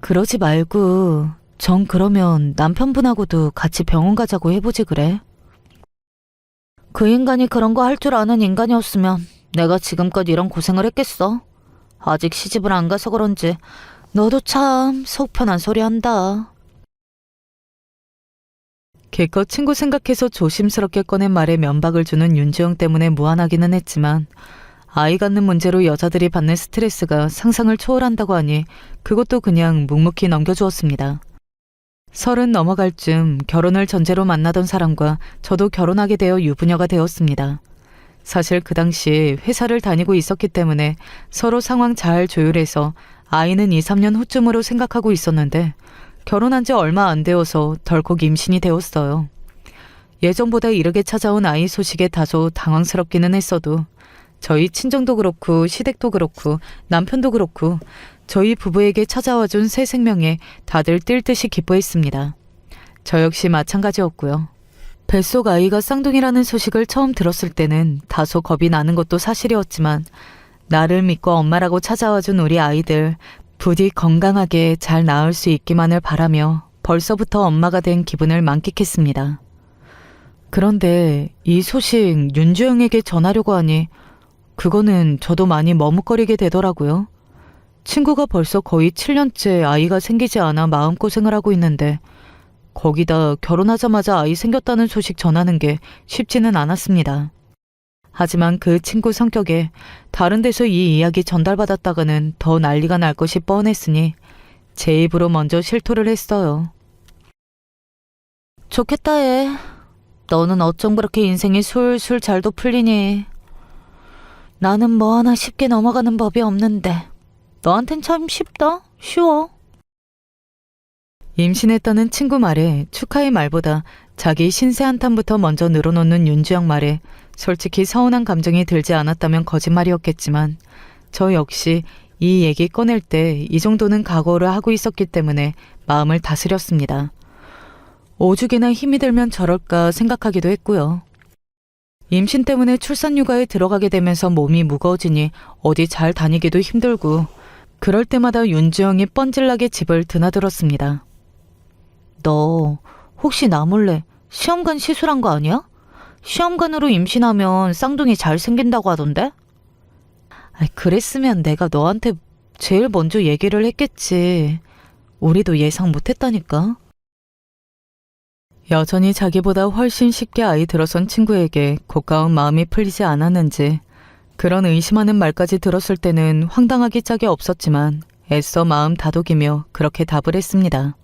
그러지 말고 정 그러면 남편분하고도 같이 병원 가자고 해보지 그래? 그 인간이 그런 거 할 줄 아는 인간이었으면 내가 지금껏 이런 고생을 했겠어? 아직 시집을 안 가서 그런지 너도 참 속 편한 소리 한다. 개껏 친구 생각해서 조심스럽게 꺼낸 말에 면박을 주는 윤지영 때문에 무안하기는 했지만 아이 갖는 문제로 여자들이 받는 스트레스가 상상을 초월한다고 하니 그것도 그냥 묵묵히 넘겨주었습니다. 30 넘어갈 쯤 결혼을 전제로 만나던 사람과 저도 결혼하게 되어 유부녀가 되었습니다. 사실 그 당시 회사를 다니고 있었기 때문에 서로 상황 잘 조율해서 아이는 2, 3년 후쯤으로 생각하고 있었는데 결혼한 지 얼마 안 되어서 덜컥 임신이 되었어요. 예정보다 이르게 찾아온 아이 소식에 다소 당황스럽기는 했어도 저희 친정도 그렇고 시댁도 그렇고 남편도 그렇고 저희 부부에게 찾아와준 새 생명에 다들 뛸 듯이 기뻐했습니다. 저 역시 마찬가지였고요. 뱃속 아이가 쌍둥이라는 소식을 처음 들었을 때는 다소 겁이 나는 것도 사실이었지만 나를 믿고 엄마라고 찾아와준 우리 아이들 부디 건강하게 잘 나을 수 있기만을 바라며 벌써부터 엄마가 된 기분을 만끽했습니다. 그런데 이 소식 윤주영에게 전하려고 하니 그거는 저도 많이 머뭇거리게 되더라고요. 친구가 벌써 거의 7년째 아이가 생기지 않아 마음고생을 하고 있는데 거기다 결혼하자마자 아이 생겼다는 소식 전하는 게 쉽지는 않았습니다. 하지만 그 친구 성격에 다른 데서 이 이야기 전달받았다가는 더 난리가 날 것이 뻔했으니 제 입으로 먼저 실토를 했어요. 좋겠다 해. 너는 어쩜 그렇게 인생이 술술 잘도 풀리니. 나는 뭐 하나 쉽게 넘어가는 법이 없는데 너한텐 참 쉽다. 쉬워. 임신했다는 친구 말에 축하의 말보다 자기 신세 한탄부터 먼저 늘어놓는 윤주영 말에 솔직히 서운한 감정이 들지 않았다면 거짓말이었겠지만 저 역시 이 얘기 꺼낼 때 이 정도는 각오를 하고 있었기 때문에 마음을 다스렸습니다. 오죽이나 힘이 들면 저럴까 생각하기도 했고요. 임신 때문에 출산휴가에 들어가게 되면서 몸이 무거워지니 어디 잘 다니기도 힘들고 그럴 때마다 윤주영이 뻔질나게 집을 드나들었습니다. 너 혹시 나 몰래 시험관 시술한 거 아니야? 시험관으로 임신하면 쌍둥이 잘 생긴다고 하던데? 그랬으면 내가 너한테 제일 먼저 얘기를 했겠지. 우리도 예상 못했다니까. 여전히 자기보다 훨씬 쉽게 아이 들어선 친구에게 고가운 마음이 풀리지 않았는지 그런 의심하는 말까지 들었을 때는 황당하기 짝이 없었지만 애써 마음 다독이며 그렇게 답을 했습니다.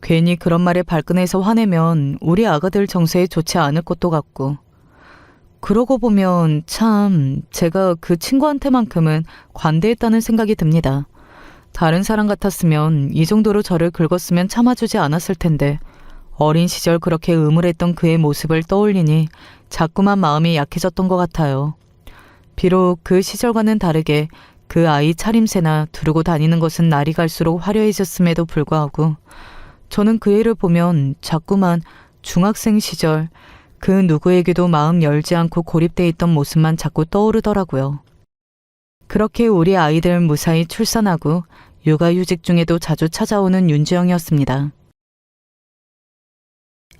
괜히 그런 말에 발끈해서 화내면 우리 아가들 정서에 좋지 않을 것도 같고 그러고 보면 참 제가 그 친구한테만큼은 관대했다는 생각이 듭니다. 다른 사람 같았으면 이 정도로 저를 긁었으면 참아주지 않았을 텐데 어린 시절 그렇게 음울했던 그의 모습을 떠올리니 자꾸만 마음이 약해졌던 것 같아요. 비록 그 시절과는 다르게 그 아이 차림새나 두르고 다니는 것은 날이 갈수록 화려해졌음에도 불구하고 저는 그 애를 보면 자꾸만 중학생 시절 그 누구에게도 마음 열지 않고 고립돼 있던 모습만 자꾸 떠오르더라고요. 그렇게 우리 아이들 무사히 출산하고 육아휴직 중에도 자주 찾아오는 윤주영이었습니다.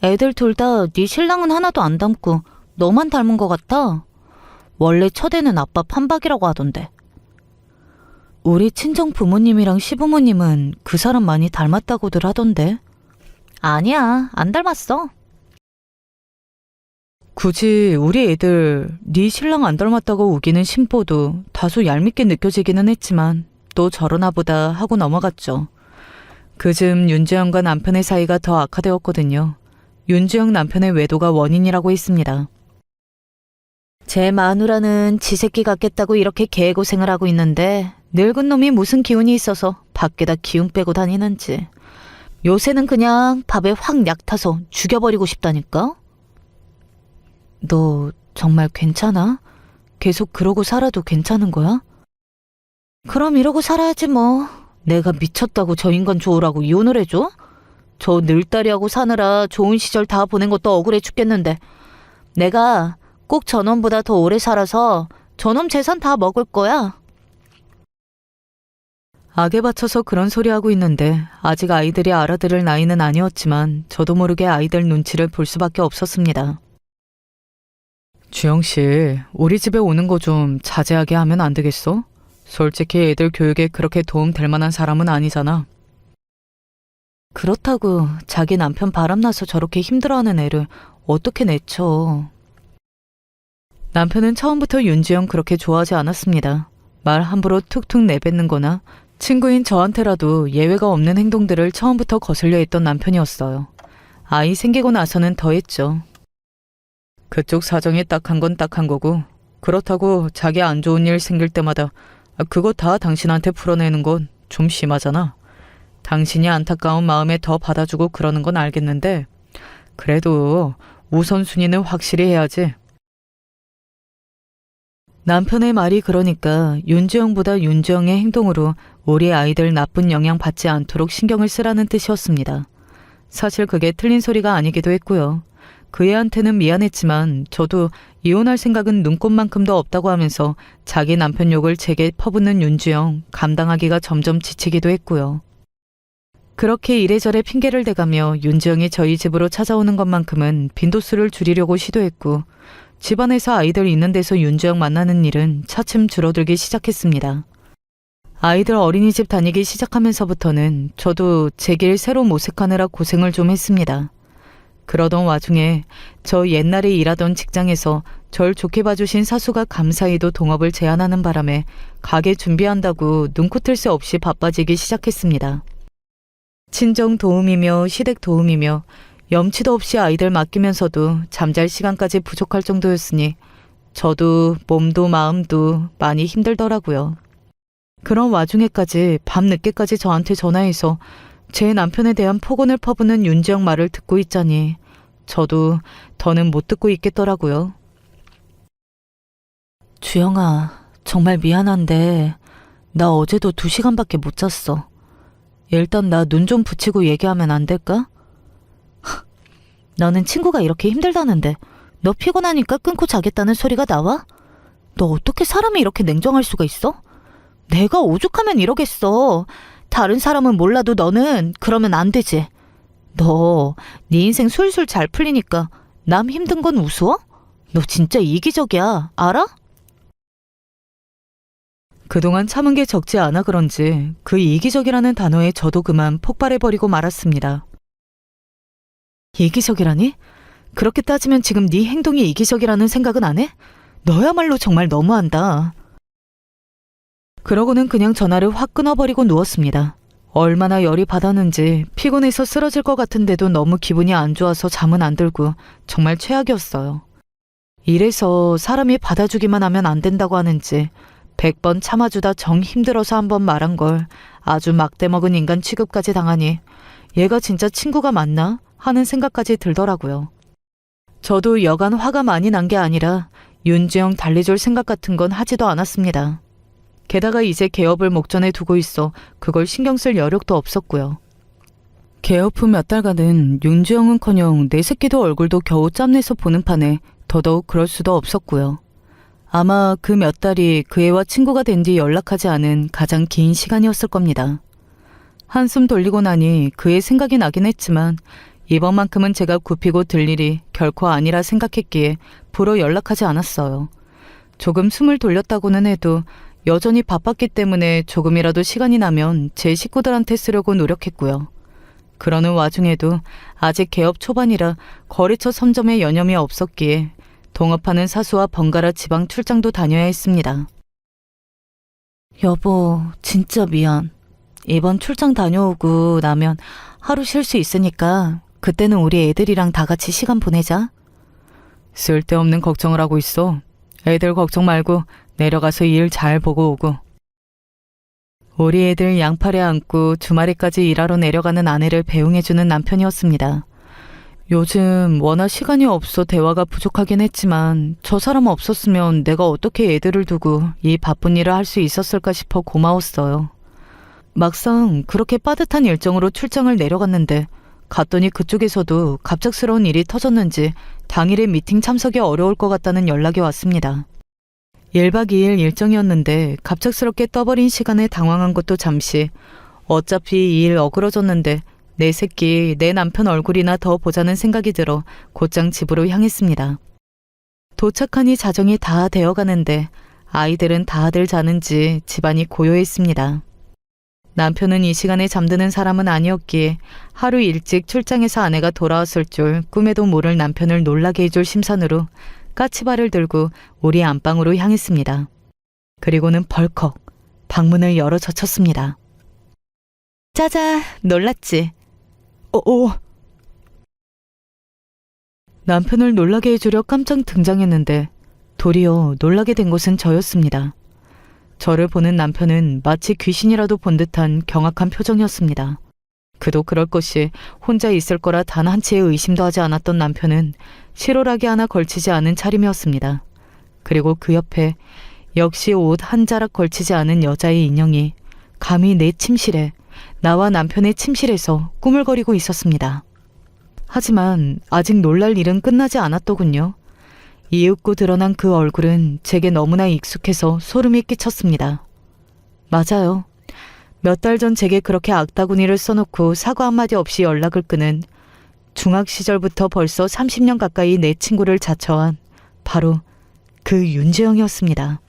애들 둘 다 네 신랑은 하나도 안 닮고 너만 닮은 것 같아. 원래 첫애는 아빠 판박이라고 하던데. 우리 친정 부모님이랑 시부모님은 그 사람 많이 닮았다고들 하던데. 아니야, 안 닮았어. 굳이 우리 애들 네 신랑 안 닮았다고 우기는 심보도 다소 얄밉게 느껴지기는 했지만 또 저러나 보다 하고 넘어갔죠. 그즘 윤주영과 남편의 사이가 더 악화되었거든요. 윤주영 남편의 외도가 원인이라고 했습니다. 제 마누라는 지 새끼 같겠다고 이렇게 개고생을 하고 있는데 늙은 놈이 무슨 기운이 있어서 밖에다 기운 빼고 다니는지. 요새는 그냥 밥에 확 약타서 죽여버리고 싶다니까? 너 정말 괜찮아? 계속 그러고 살아도 괜찮은 거야? 그럼 이러고 살아야지 뭐. 내가 미쳤다고 저 인간 좋으라고 이혼을 해줘? 저 늘다리하고 사느라 좋은 시절 다 보낸 것도 억울해 죽겠는데 내가 꼭 저놈보다 더 오래 살아서 저놈 재산 다 먹을 거야. 악에 받쳐서 그런 소리 하고 있는데 아직 아이들이 알아들을 나이는 아니었지만 저도 모르게 아이들 눈치를 볼 수밖에 없었습니다. 주영 씨, 우리 집에 오는 거 좀 자제하게 하면 안 되겠어? 솔직히 애들 교육에 그렇게 도움 될 만한 사람은 아니잖아. 그렇다고 자기 남편 바람나서 저렇게 힘들어하는 애를 어떻게 내쳐. 남편은 처음부터 윤지영 그렇게 좋아하지 않았습니다. 말 함부로 툭툭 내뱉는 거나 친구인 저한테라도 예외가 없는 행동들을 처음부터 거슬려 했던 남편이었어요. 아이 생기고 나서는 더했죠. 그쪽 사정이 딱한 건 딱한 거고 그렇다고 자기 안 좋은 일 생길 때마다 그거 다 당신한테 풀어내는 건 좀 심하잖아. 당신이 안타까운 마음에 더 받아주고 그러는 건 알겠는데 그래도 우선순위는 확실히 해야지. 남편의 말이 그러니까 윤지영보다 윤지영의 행동으로 우리 아이들 나쁜 영향 받지 않도록 신경을 쓰라는 뜻이었습니다. 사실 그게 틀린 소리가 아니기도 했고요. 그 애한테는 미안했지만 저도 이혼할 생각은 눈꼽만큼도 없다고 하면서 자기 남편 욕을 제게 퍼붓는 윤지영 감당하기가 점점 지치기도 했고요. 그렇게 이래저래 핑계를 대가며 윤지영이 저희 집으로 찾아오는 것만큼은 빈도수를 줄이려고 시도했고 집안에서 아이들 있는 데서 윤지영 만나는 일은 차츰 줄어들기 시작했습니다. 아이들 어린이집 다니기 시작하면서부터는 저도 제 길 새로 모색하느라 고생을 좀 했습니다. 그러던 와중에 저 옛날에 일하던 직장에서 절 좋게 봐주신 사수가 감사히도 동업을 제안하는 바람에 가게 준비한다고 눈코뜰 새 없이 바빠지기 시작했습니다. 친정 도움이며 시댁 도움이며 염치도 없이 아이들 맡기면서도 잠잘 시간까지 부족할 정도였으니 저도 몸도 마음도 많이 힘들더라고요. 그런 와중에까지 밤늦게까지 저한테 전화해서 제 남편에 대한 폭언을 퍼붓는 윤지영 말을 듣고 있자니 저도 더는 못 듣고 있겠더라고요. 주영아, 정말 미안한데 나 어제도 2시간밖에 못 잤어. 일단 나 눈 좀 붙이고 얘기하면 안 될까? 너는 친구가 이렇게 힘들다는데 너 피곤하니까 끊고 자겠다는 소리가 나와? 너 어떻게 사람이 이렇게 냉정할 수가 있어? 내가 오죽하면 이러겠어. 다른 사람은 몰라도 너는 그러면 안 되지. 너 네 인생 술술 잘 풀리니까 남 힘든 건 우스워? 너 진짜 이기적이야. 알아? 그동안 참은 게 적지 않아 그런지 그 이기적이라는 단어에 저도 그만 폭발해버리고 말았습니다. 이기적이라니? 그렇게 따지면 지금 네 행동이 이기적이라는 생각은 안 해? 너야말로 정말 너무한다. 그러고는 그냥 전화를 확 끊어버리고 누웠습니다. 얼마나 열이 받았는지 피곤해서 쓰러질 것 같은데도 너무 기분이 안 좋아서 잠은 안 들고 정말 최악이었어요. 이래서 사람이 받아주기만 하면 안 된다고 하는지 100번 참아주다 정 힘들어서 한번 말한 걸 아주 막대먹은 인간 취급까지 당하니 얘가 진짜 친구가 맞나 하는 생각까지 들더라고요. 저도 여간 화가 많이 난 게 아니라 윤지영 달래줄 생각 같은 건 하지도 않았습니다. 게다가 이제 개업을 목전에 두고 있어 그걸 신경 쓸 여력도 없었고요. 개업 후 몇 달간은 윤지영은커녕 내 새끼도 얼굴도 겨우 짬내서 보는 판에 더더욱 그럴 수도 없었고요. 아마 그 몇 달이 그 애와 친구가 된 뒤 연락하지 않은 가장 긴 시간이었을 겁니다. 한숨 돌리고 나니 그의 생각이 나긴 했지만 이번만큼은 제가 굽히고 들 일이 결코 아니라 생각했기에 불어 연락하지 않았어요. 조금 숨을 돌렸다고는 해도 여전히 바빴기 때문에 조금이라도 시간이 나면 제 식구들한테 쓰려고 노력했고요. 그러는 와중에도 아직 개업 초반이라 거래처 선점에 여념이 없었기에 동업하는 사수와 번갈아 지방 출장도 다녀야 했습니다. 여보, 진짜 미안. 이번 출장 다녀오고 나면 하루 쉴 수 있으니까 그때는 우리 애들이랑 다 같이 시간 보내자. 쓸데없는 걱정을 하고 있어. 애들 걱정 말고 내려가서 일 잘 보고 오고. 우리 애들 양팔에 안고 주말에까지 일하러 내려가는 아내를 배웅해주는 남편이었습니다. 요즘 워낙 시간이 없어 대화가 부족하긴 했지만 저 사람 없었으면 내가 어떻게 애들을 두고 이 바쁜 일을 할 수 있었을까 싶어 고마웠어요. 막상 그렇게 빠듯한 일정으로 출장을 내려갔는데 갔더니 그쪽에서도 갑작스러운 일이 터졌는지 당일에 미팅 참석이 어려울 것 같다는 연락이 왔습니다. 1박 2일 일정이었는데 갑작스럽게 떠버린 시간에 당황한 것도 잠시, 어차피 이 일 어그러졌는데 내 새끼, 내 남편 얼굴이나 더 보자는 생각이 들어 곧장 집으로 향했습니다. 도착하니 자정이 다 되어가는데 아이들은 다들 자는지 집안이 고요했습니다. 남편은 이 시간에 잠드는 사람은 아니었기에 하루 일찍 출장에서 아내가 돌아왔을 줄 꿈에도 모를 남편을 놀라게 해줄 심산으로 까치발을 들고 우리 안방으로 향했습니다. 그리고는 벌컥 방문을 열어 젖혔습니다. 짜자, 놀랐지? 남편을 놀라게 해주려 깜짝 등장했는데 도리어 놀라게 된 것은 저였습니다. 저를 보는 남편은 마치 귀신이라도 본 듯한 경악한 표정이었습니다. 그도 그럴 것이 혼자 있을 거라 단 한 채의 의심도 하지 않았던 남편은 실오라기 하나 걸치지 않은 차림이었습니다. 그리고 그 옆에 역시 옷 한 자락 걸치지 않은 여자의 인형이 감히 내 침실에, 나와 남편의 침실에서 꾸물거리고 있었습니다. 하지만 아직 놀랄 일은 끝나지 않았더군요. 이윽고 드러난 그 얼굴은 제게 너무나 익숙해서 소름이 끼쳤습니다. 맞아요. 몇 달 전 제게 그렇게 악다구니를 써놓고 사과 한마디 없이 연락을 끄는, 중학 시절부터 벌써 30년 가까이 내 친구를 자처한 바로 그 윤주영이었습니다.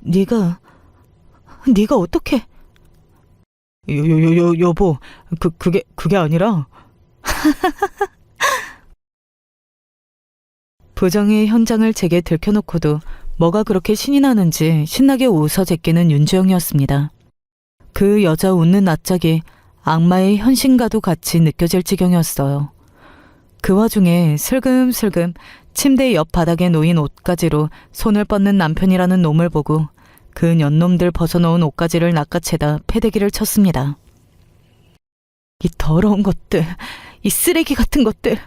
네가 어떻게? 여보, 그게 아니라. 부정의 현장을 제게 들켜놓고도 뭐가 그렇게 신이 나는지 신나게 웃어 제끼는 윤주영이었습니다. 그 여자 웃는 낯짝이 악마의 현신과도 같이 느껴질 지경이었어요. 그 와중에 슬금슬금 침대 옆 바닥에 놓인 옷가지로 손을 뻗는 남편이라는 놈을 보고 그 년놈들 벗어놓은 옷가지를 낚아채다 패대기를 쳤습니다. 이 더러운 것들, 이 쓰레기 같은 것들.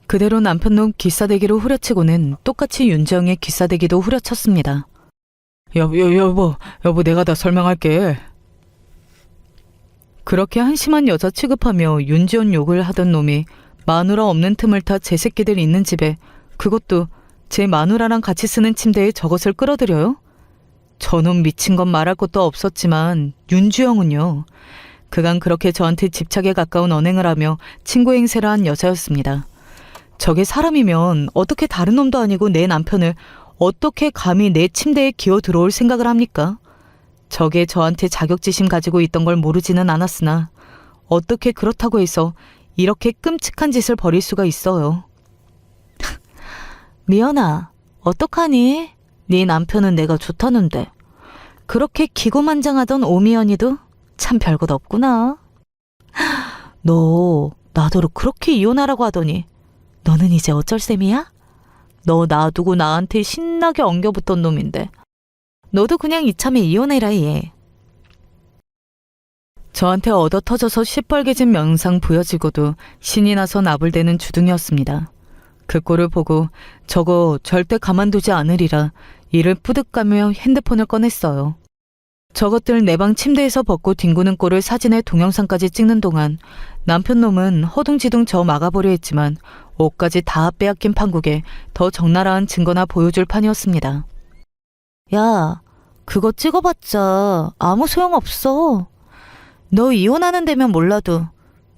그대로 남편놈 귀싸대기로 후려치고는 똑같이 윤지영의 귀싸대기도 후려쳤습니다. 여보, 내가 다 설명할게. 그렇게 한심한 여자 취급하며 윤지원 욕을 하던 놈이 마누라 없는 틈을 타 제 새끼들 있는 집에, 그것도 제 마누라랑 같이 쓰는 침대에 저것을 끌어들여요? 저놈 미친 건 말할 것도 없었지만 윤주영은요. 그간 그렇게 저한테 집착에 가까운 언행을 하며 친구 행세를 한 여자였습니다. 저게 사람이면 어떻게 다른 놈도 아니고 내 남편을 어떻게 감히 내 침대에 기어 들어올 생각을 합니까? 저게 저한테 자격지심 가지고 있던 걸 모르지는 않았으나 어떻게 그렇다고 해서 이렇게 끔찍한 짓을 벌일 수가 있어요. 미연아, 어떡하니? 네 남편은 내가 좋다는데. 그렇게 기고만장하던 오미연이도 참 별것 없구나. 너 나더러 그렇게 이혼하라고 하더니 너는 이제 어쩔 셈이야? 너 놔두고 나한테 신나게 엉겨붙던 놈인데 너도 그냥 이참에 이혼해라 얘. 저한테 얻어터져서 시뻘개진 명상 보여지고도 신이 나서 나불대는 주둥이었습니다. 그 꼴을 보고 저거 절대 가만두지 않으리라 이를 뿌듯가며 핸드폰을 꺼냈어요. 저것들 내 방 침대에서 벗고 뒹구는 꼴을 사진에 동영상까지 찍는 동안 남편 놈은 허둥지둥 저 막아보려 했지만 옷까지 다 빼앗긴 판국에 더 적나라한 증거나 보여줄 판이었습니다. 야, 그거 찍어봤자 아무 소용없어. 너 이혼하는 데면 몰라도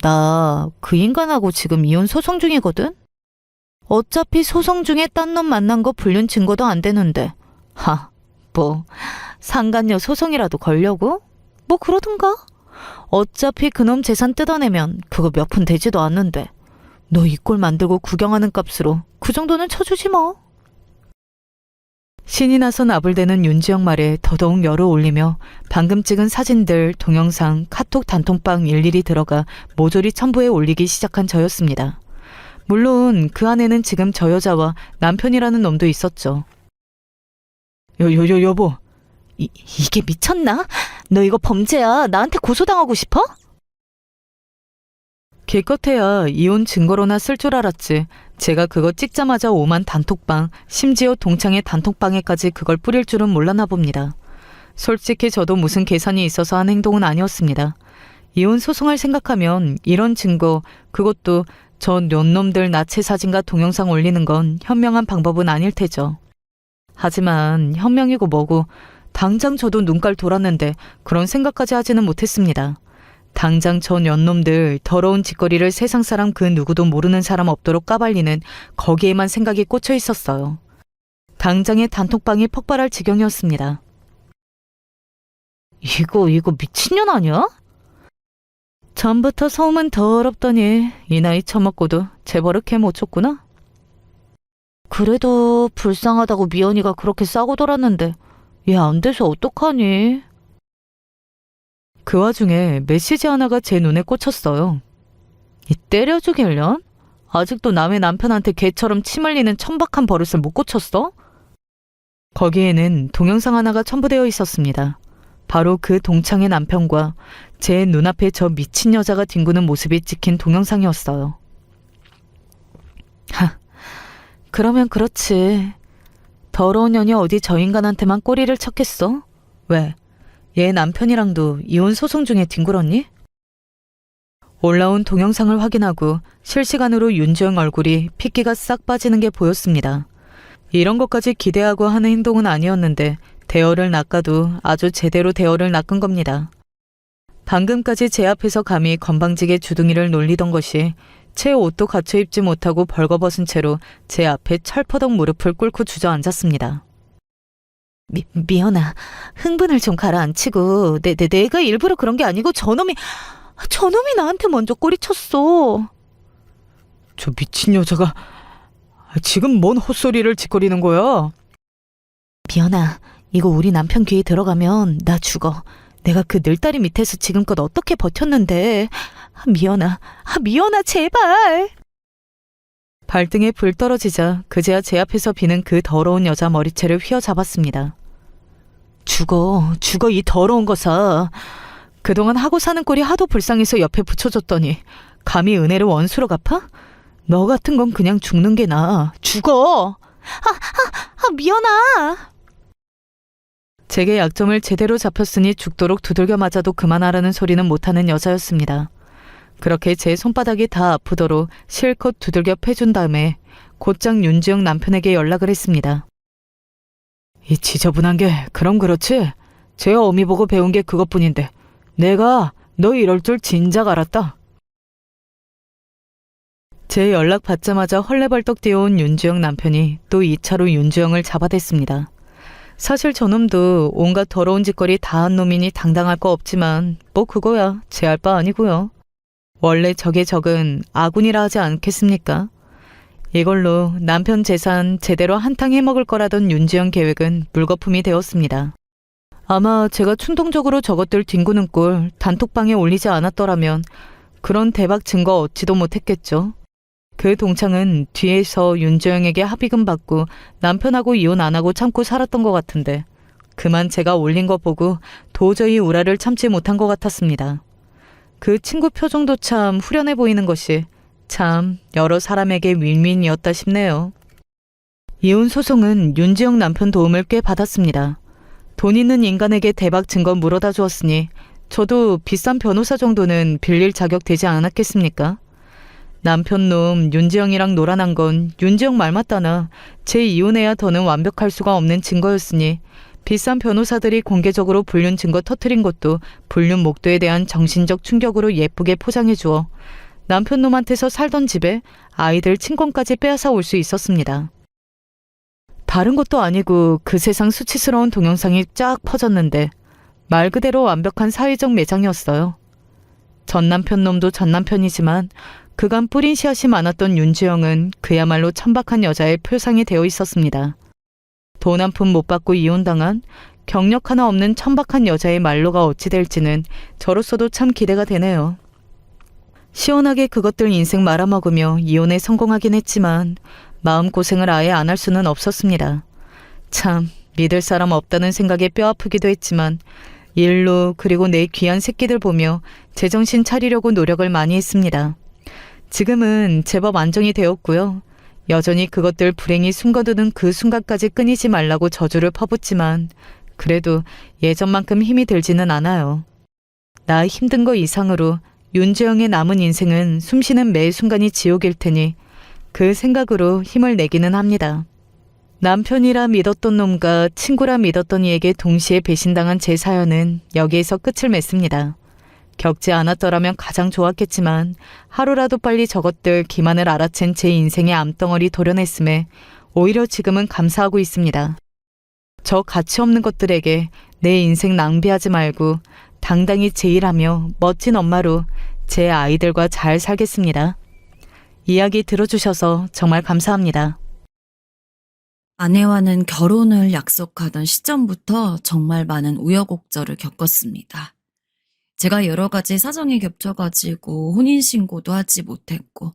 나 그 인간하고 지금 이혼 소송 중이거든? 어차피 소송 중에 딴 놈 만난 거 불륜 증거도 안 되는데. 뭐 상간녀 소송이라도 걸려고? 뭐 그러든가? 어차피 그놈 재산 뜯어내면 그거 몇 푼 되지도 않는데 너 이 꼴 만들고 구경하는 값으로 그 정도는 쳐주지 뭐. 신이 나서 나불대는 윤지영 말에 더더욱 열을 올리며 방금 찍은 사진들, 동영상, 카톡 단톡방 일일이 들어가 모조리 첨부해 올리기 시작한 저였습니다. 물론 그 안에는 지금 저 여자와 남편이라는 놈도 있었죠. 여보. 이게 미쳤나? 너 이거 범죄야. 나한테 고소당하고 싶어? 기껏해야 이혼 증거로나 쓸 줄 알았지. 제가 그거 찍자마자 오만 단톡방, 심지어 동창의 단톡방에까지 그걸 뿌릴 줄은 몰랐나 봅니다. 솔직히 저도 무슨 계산이 있어서 한 행동은 아니었습니다. 이혼 소송을 생각하면 이런 증거, 그것도 저 놈들 나체 사진과 동영상 올리는 건 현명한 방법은 아닐 테죠. 하지만 현명이고 뭐고 당장 저도 눈깔 돌았는데 그런 생각까지 하지는 못했습니다. 당장 저 년놈들 더러운 짓거리를 세상 사람 그 누구도 모르는 사람 없도록 까발리는 거기에만 생각이 꽂혀 있었어요. 당장의 단톡방이 폭발할 지경이었습니다. 이거 미친년 아니야? 전부터 소문 더럽더니 이 나이 처먹고도 재버릇해 못 쳤구나. 그래도 불쌍하다고 미연이가 그렇게 싸고 돌았는데 얘 안 돼서 어떡하니? 그 와중에 메시지 하나가 제 눈에 꽂혔어요. 이 때려 죽일련? 아직도 남의 남편한테 개처럼 침 흘리는 천박한 버릇을 못 고쳤어? 거기에는 동영상 하나가 첨부되어 있었습니다. 바로 그 동창의 남편과 제 눈앞에 저 미친 여자가 뒹구는 모습이 찍힌 동영상이었어요. 하, 그러면 그렇지. 더러운 년이 어디 저 인간한테만 꼬리를 쳤겠어? 왜? 얘 남편이랑도 이혼 소송 중에 뒹굴었니? 올라온 동영상을 확인하고 실시간으로 윤주영 얼굴이 핏기가 싹 빠지는 게 보였습니다. 이런 것까지 기대하고 하는 행동은 아니었는데 대어를 낚아도 아주 제대로 대어를 낚은 겁니다. 방금까지 제 앞에서 감히 건방지게 주둥이를 놀리던 것이 채 옷도 갖춰 입지 못하고 벌거벗은 채로 제 앞에 철퍼덕 무릎을 꿇고 주저앉았습니다. 미연아, 흥분을 좀 가라앉히고 내가 일부러 그런 게 아니고 저놈이 나한테 먼저 꼬리쳤어. 저 미친 여자가 지금 뭔 헛소리를 짓거리는 거야? 미연아, 이거 우리 남편 귀에 들어가면 나 죽어. 내가 그 늘다리 밑에서 지금껏 어떻게 버텼는데. 미연아 제발. 발등에 불 떨어지자 그제야 제 앞에서 비는 그 더러운 여자 머리채를 휘어잡았습니다. 죽어 이 더러운 거사. 그동안 하고 사는 꼴이 하도 불쌍해서 옆에 붙여줬더니 감히 은혜를 원수로 갚아? 너 같은 건 그냥 죽는 게 나아. 죽어! 미연아. 제게 약점을 제대로 잡혔으니 죽도록 두들겨 맞아도 그만하라는 소리는 못하는 여자였습니다. 그렇게 제 손바닥이 다 아프도록 실컷 두들겨 패준 다음에 곧장 윤주영 남편에게 연락을 했습니다. 이 지저분한 게 그럼 그렇지? 제 어미 보고 배운 게 그것뿐인데 내가 너 이럴 줄 진작 알았다. 제 연락 받자마자 헐레벌떡 뛰어온 윤주영 남편이 또 2차로 윤주영을 잡아댔습니다. 사실 저놈도 온갖 더러운 짓거리 다 한 놈이니 당당할 거 없지만 뭐 그거야 제 할 바 아니고요. 원래 적의 적은 아군이라 하지 않겠습니까? 이걸로 남편 재산 제대로 한탕 해먹을 거라던 윤지영 계획은 물거품이 되었습니다. 아마 제가 충동적으로 저것들 뒹구는 꼴 단톡방에 올리지 않았더라면 그런 대박 증거 얻지도 못했겠죠. 그 동창은 뒤에서 윤지영에게 합의금 받고 남편하고 이혼 안 하고 참고 살았던 것 같은데 그만 제가 올린 거 보고 도저히 우라를 참지 못한 것 같았습니다. 그 친구 표정도 참 후련해 보이는 것이 참 여러 사람에게 윈윈이었다 싶네요. 이혼 소송은 윤지영 남편 도움을 꽤 받았습니다. 돈 있는 인간에게 대박 증거 물어다 주었으니 저도 비싼 변호사 정도는 빌릴 자격 되지 않았겠습니까? 남편 놈 윤지영이랑 놀아난 건 윤지영 말 맞다나 제 이혼해야 더는 완벽할 수가 없는 증거였으니 비싼 변호사들이 공개적으로 불륜 증거 터트린 것도 불륜 목도에 대한 정신적 충격으로 예쁘게 포장해 주어 남편 놈한테서 살던 집에 아이들 친권까지 빼앗아 올 수 있었습니다. 다른 것도 아니고 그 세상 수치스러운 동영상이 쫙 퍼졌는데 말 그대로 완벽한 사회적 매장이었어요. 전 남편 놈도 전 남편이지만 그간 뿌린 씨앗이 많았던 윤주영은 그야말로 천박한 여자의 표상이 되어 있었습니다. 돈 한 푼 못 받고 이혼당한 경력 하나 없는 천박한 여자의 말로가 어찌 될지는 저로서도 참 기대가 되네요. 시원하게 그것들 인생 말아먹으며 이혼에 성공하긴 했지만 마음고생을 아예 안 할 수는 없었습니다. 참 믿을 사람 없다는 생각에 뼈아프기도 했지만 일로 그리고 내 귀한 새끼들 보며 제정신 차리려고 노력을 많이 했습니다. 지금은 제법 안정이 되었고요. 여전히 그것들 불행히 숨겨두는 그 순간까지 끊이지 말라고 저주를 퍼붓지만 그래도 예전만큼 힘이 들지는 않아요. 나 힘든 거 이상으로 윤주영의 남은 인생은 숨쉬는 매 순간이 지옥일 테니 그 생각으로 힘을 내기는 합니다. 남편이라 믿었던 놈과 친구라 믿었던 이에게 동시에 배신당한 제 사연은 여기에서 끝을 맺습니다. 겪지 않았더라면 가장 좋았겠지만 하루라도 빨리 저것들 기만을 알아챈 제 인생의 암덩어리 도려냈음에 오히려 지금은 감사하고 있습니다. 저 가치 없는 것들에게 내 인생 낭비하지 말고 당당히 제일하며 멋진 엄마로 제 아이들과 잘 살겠습니다. 이야기 들어주셔서 정말 감사합니다. 아내와는 결혼을 약속하던 시점부터 정말 많은 우여곡절을 겪었습니다. 제가 여러 가지 사정이 겹쳐가지고 혼인신고도 하지 못했고,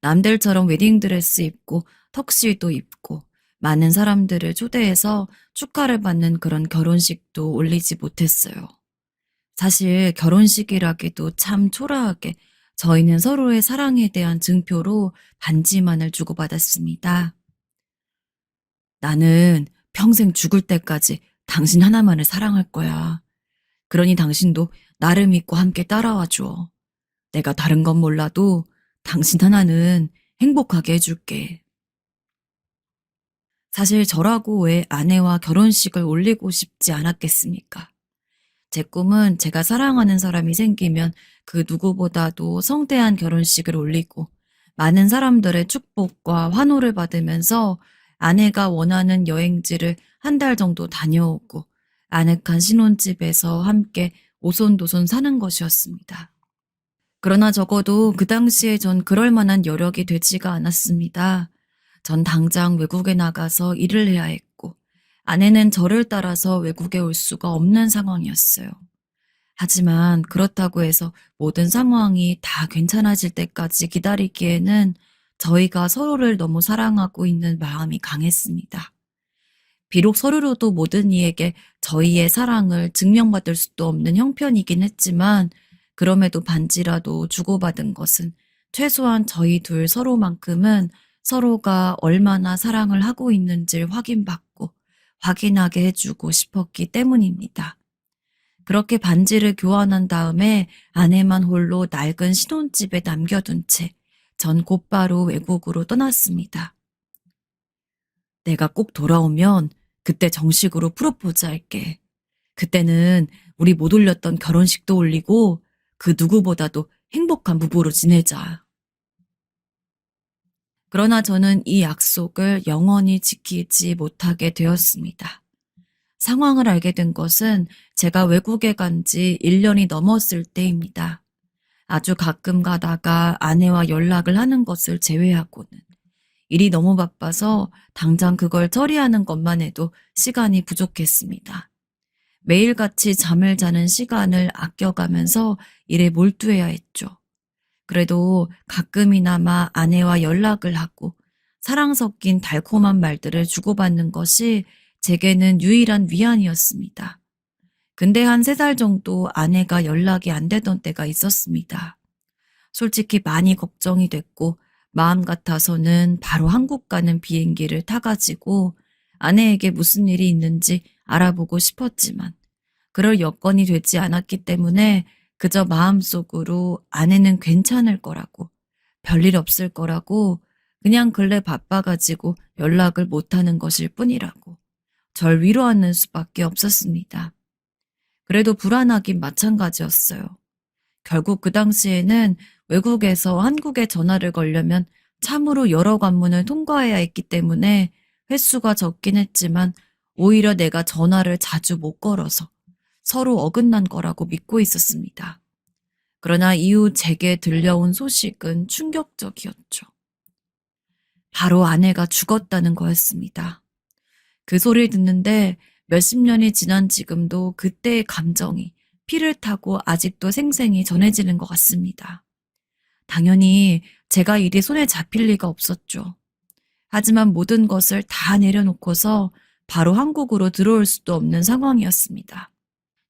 남들처럼 웨딩드레스 입고 턱시도 입고 많은 사람들을 초대해서 축하를 받는 그런 결혼식도 올리지 못했어요. 사실 결혼식이라기도 참 초라하게 저희는 서로의 사랑에 대한 증표로 반지만을 주고받았습니다. 나는 평생 죽을 때까지 당신 하나만을 사랑할 거야. 그러니 당신도 나를 믿고 함께 따라와 줘. 내가 다른 건 몰라도 당신 하나는 행복하게 해줄게. 사실 저라고 왜 아내와 결혼식을 올리고 싶지 않았겠습니까? 제 꿈은 제가 사랑하는 사람이 생기면 그 누구보다도 성대한 결혼식을 올리고 많은 사람들의 축복과 환호를 받으면서 아내가 원하는 여행지를 한 달 정도 다녀오고 아늑한 신혼집에서 함께 오손도손 사는 것이었습니다. 그러나 적어도 그 당시에 전 그럴 만한 여력이 되지가 않았습니다. 전 당장 외국에 나가서 일을 해야 했고 아내는 저를 따라서 외국에 올 수가 없는 상황이었어요. 하지만 그렇다고 해서 모든 상황이 다 괜찮아질 때까지 기다리기에는 저희가 서로를 너무 사랑하고 있는 마음이 강했습니다. 비록 서로로도 모든 이에게 저희의 사랑을 증명받을 수도 없는 형편이긴 했지만 그럼에도 반지라도 주고받은 것은 최소한 저희 둘 서로만큼은 서로가 얼마나 사랑을 하고 있는지를 확인받고 확인하게 해주고 싶었기 때문입니다. 그렇게 반지를 교환한 다음에 아내만 홀로 낡은 신혼집에 남겨둔 채 전 곧바로 외국으로 떠났습니다. 내가 꼭 돌아오면 그때 정식으로 프로포즈 할게. 그때는 우리 못 올렸던 결혼식도 올리고 그 누구보다도 행복한 부부로 지내자. 그러나 저는 이 약속을 영원히 지키지 못하게 되었습니다. 상황을 알게 된 것은 제가 외국에 간 지 1년이 넘었을 때입니다. 아주 가끔 가다가 아내와 연락을 하는 것을 제외하고는 일이 너무 바빠서 당장 그걸 처리하는 것만 해도 시간이 부족했습니다. 매일같이 잠을 자는 시간을 아껴가면서 일에 몰두해야 했죠. 그래도 가끔이나마 아내와 연락을 하고 사랑 섞인 달콤한 말들을 주고받는 것이 제게는 유일한 위안이었습니다. 근데 한 3달 정도 아내가 연락이 안 되던 때가 있었습니다. 솔직히 많이 걱정이 됐고 마음 같아서는 바로 한국 가는 비행기를 타가지고 아내에게 무슨 일이 있는지 알아보고 싶었지만 그럴 여건이 되지 않았기 때문에 그저 마음속으로 아내는 괜찮을 거라고 별일 없을 거라고 그냥 근래 바빠가지고 연락을 못하는 것일 뿐이라고 절 위로하는 수밖에 없었습니다. 그래도 불안하긴 마찬가지였어요. 결국 그 당시에는 외국에서 한국에 전화를 걸려면 참으로 여러 관문을 통과해야 했기 때문에 횟수가 적긴 했지만 오히려 내가 전화를 자주 못 걸어서 서로 어긋난 거라고 믿고 있었습니다. 그러나 이후 제게 들려온 소식은 충격적이었죠. 바로 아내가 죽었다는 거였습니다. 그 소리를 듣는데 몇십 년이 지난 지금도 그때의 감정이 피를 타고 아직도 생생히 전해지는 것 같습니다. 당연히 제가 일이 손에 잡힐 리가 없었죠. 하지만 모든 것을 다 내려놓고서 바로 한국으로 들어올 수도 없는 상황이었습니다.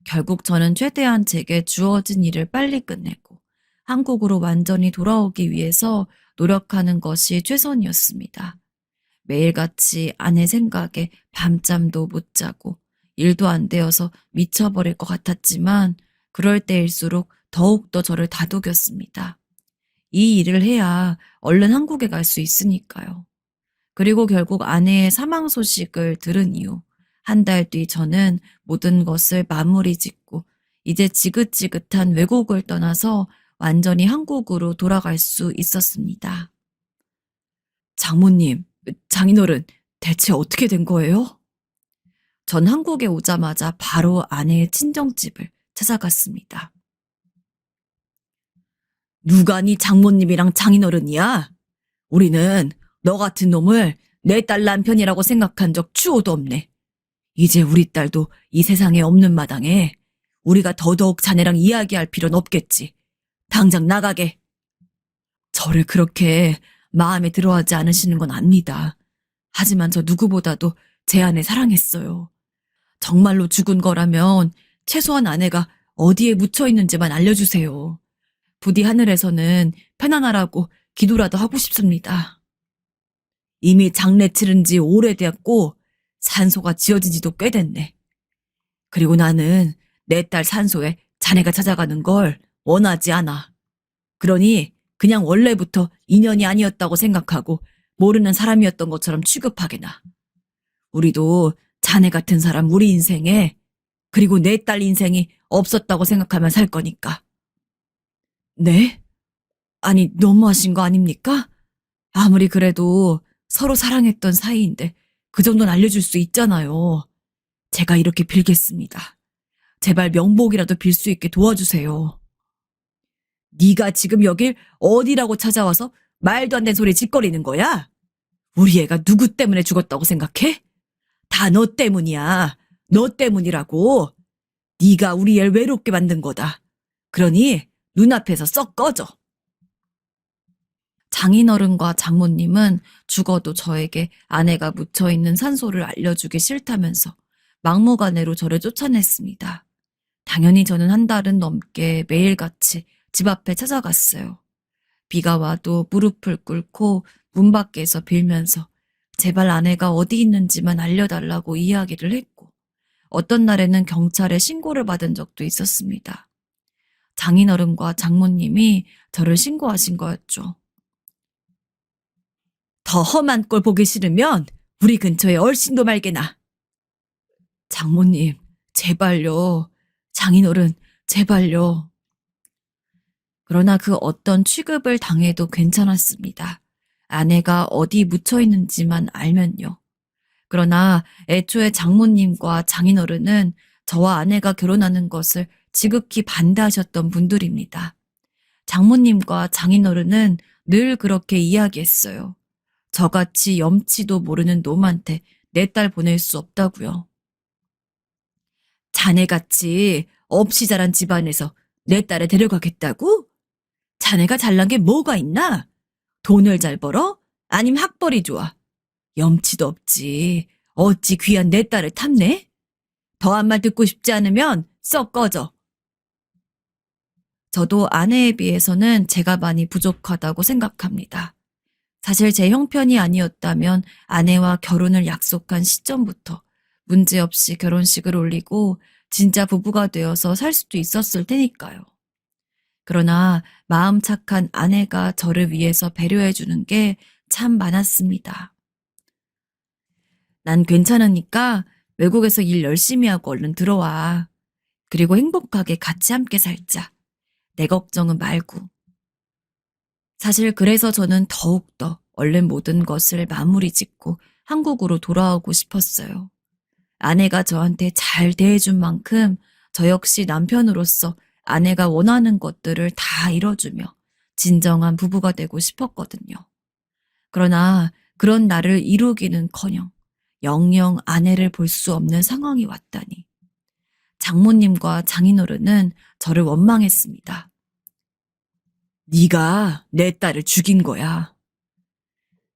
결국 저는 최대한 제게 주어진 일을 빨리 끝내고 한국으로 완전히 돌아오기 위해서 노력하는 것이 최선이었습니다. 매일같이 아내 생각에 밤잠도 못 자고 일도 안 되어서 미쳐버릴 것 같았지만 그럴 때일수록 더욱더 저를 다독였습니다. 이 일을 해야 얼른 한국에 갈 수 있으니까요. 그리고 결국 아내의 사망 소식을 들은 이후 한 달 뒤 저는 모든 것을 마무리 짓고 이제 지긋지긋한 외국을 떠나서 완전히 한국으로 돌아갈 수 있었습니다. 장모님, 장인어른, 대체 어떻게 된 거예요? 전 한국에 오자마자 바로 아내의 친정집을 찾아갔습니다. 누가 네 장모님이랑 장인어른이야? 우리는 너 같은 놈을 내 딸 남편이라고 생각한 적 추호도 없네. 이제 우리 딸도 이 세상에 없는 마당에 우리가 더더욱 자네랑 이야기할 필요는 없겠지. 당장 나가게. 저를 그렇게 마음에 들어하지 않으시는 건 압니다. 하지만 저 누구보다도 제 아내 사랑했어요. 정말로 죽은 거라면 최소한 아내가 어디에 묻혀 있는지만 알려주세요. 부디 하늘에서는 편안하라고 기도라도 하고 싶습니다. 이미 장례 치른 지 오래되었고 산소가 지어진 지도 꽤 됐네. 그리고 나는 내 딸 산소에 자네가 찾아가는 걸 원하지 않아. 그러니 그냥 원래부터 인연이 아니었다고 생각하고 모르는 사람이었던 것처럼 취급하게나. 우리도 자네 같은 사람 우리 인생에 그리고 내 딸 인생이 없었다고 생각하면 살 거니까. 네? 아니 너무하신 거 아닙니까? 아무리 그래도 서로 사랑했던 사이인데 그 정도는 알려줄 수 있잖아요. 제가 이렇게 빌겠습니다. 제발 명복이라도 빌 수 있게 도와주세요. 네가 지금 여길 어디라고 찾아와서 말도 안 되는 소리 짓거리는 거야? 우리 애가 누구 때문에 죽었다고 생각해? 다 너 때문이야. 너 때문이라고. 네가 우리 애를 외롭게 만든 거다. 그러니 눈앞에서 썩 꺼져. 장인어른과 장모님은 죽어도 저에게 아내가 묻혀있는 산소를 알려주기 싫다면서 막무가내로 저를 쫓아냈습니다. 당연히 저는 한 달은 넘게 매일같이 집 앞에 찾아갔어요. 비가 와도 무릎을 꿇고 문 밖에서 빌면서 제발 아내가 어디 있는지만 알려달라고 이야기를 했고 어떤 날에는 경찰에 신고를 받은 적도 있었습니다. 장인어른과 장모님이 저를 신고하신 거였죠. 더 험한 꼴 보기 싫으면 우리 근처에 얼씬도 말게나. 장모님, 제발요. 장인어른, 제발요. 그러나 그 어떤 취급을 당해도 괜찮았습니다. 아내가 어디 묻혀 있는지만 알면요. 그러나 애초에 장모님과 장인어른은 저와 아내가 결혼하는 것을 지극히 반대하셨던 분들입니다. 장모님과 장인어른은 늘 그렇게 이야기했어요. 저같이 염치도 모르는 놈한테 내 딸 보낼 수 없다고요. 자네같이 없이 자란 집안에서 내 딸을 데려가겠다고? 자네가 잘난 게 뭐가 있나? 돈을 잘 벌어? 아님 학벌이 좋아? 염치도 없지. 어찌 귀한 내 딸을 탐내? 더한 말 듣고 싶지 않으면 썩 꺼져. 저도 아내에 비해서는 제가 많이 부족하다고 생각합니다. 사실 제 형편이 아니었다면 아내와 결혼을 약속한 시점부터 문제없이 결혼식을 올리고 진짜 부부가 되어서 살 수도 있었을 테니까요. 그러나 마음 착한 아내가 저를 위해서 배려해주는 게 참 많았습니다. 난 괜찮으니까 외국에서 일 열심히 하고 얼른 들어와. 그리고 행복하게 같이 함께 살자. 내 걱정은 말고. 사실 그래서 저는 더욱더 얼른 모든 것을 마무리 짓고 한국으로 돌아오고 싶었어요. 아내가 저한테 잘 대해준 만큼 저 역시 남편으로서 아내가 원하는 것들을 다 이뤄주며 진정한 부부가 되고 싶었거든요. 그러나 그런 나를 이루기는커녕 영영 아내를 볼 수 없는 상황이 왔다니. 장모님과 장인어른은 저를 원망했습니다. 네가 내 딸을 죽인 거야.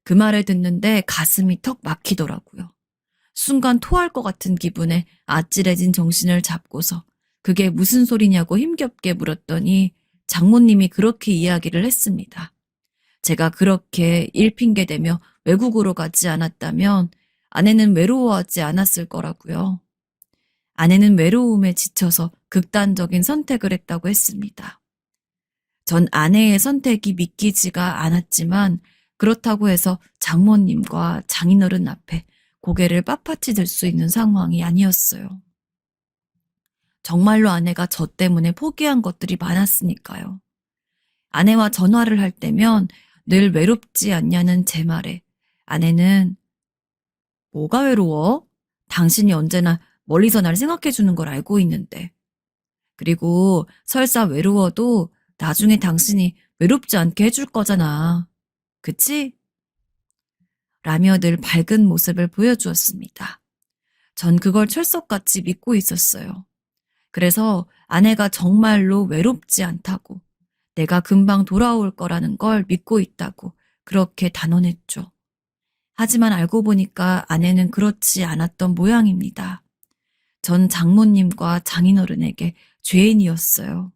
그 말을 듣는데 가슴이 턱 막히더라고요. 순간 토할 것 같은 기분에 아찔해진 정신을 잡고서 그게 무슨 소리냐고 힘겹게 물었더니 장모님이 그렇게 이야기를 했습니다. 제가 그렇게 일 핑계대며 외국으로 가지 않았다면 아내는 외로워하지 않았을 거라고요. 아내는 외로움에 지쳐서 극단적인 선택을 했다고 했습니다. 전 아내의 선택이 믿기지가 않았지만 그렇다고 해서 장모님과 장인어른 앞에 고개를 빳빳이 들 수 있는 상황이 아니었어요. 정말로 아내가 저 때문에 포기한 것들이 많았으니까요. 아내와 전화를 할 때면 늘 외롭지 않냐는 제 말에 아내는 뭐가 외로워? 당신이 언제나 멀리서 날 생각해 주는 걸 알고 있는데. 그리고 설사 외로워도 나중에 당신이 외롭지 않게 해줄 거잖아. 그치? 라며 늘 밝은 모습을 보여주었습니다. 전 그걸 철석같이 믿고 있었어요. 그래서 아내가 정말로 외롭지 않다고, 내가 금방 돌아올 거라는 걸 믿고 있다고 그렇게 단언했죠. 하지만 알고 보니까 아내는 그렇지 않았던 모양입니다. 전 장모님과 장인어른에게 죄인이었어요.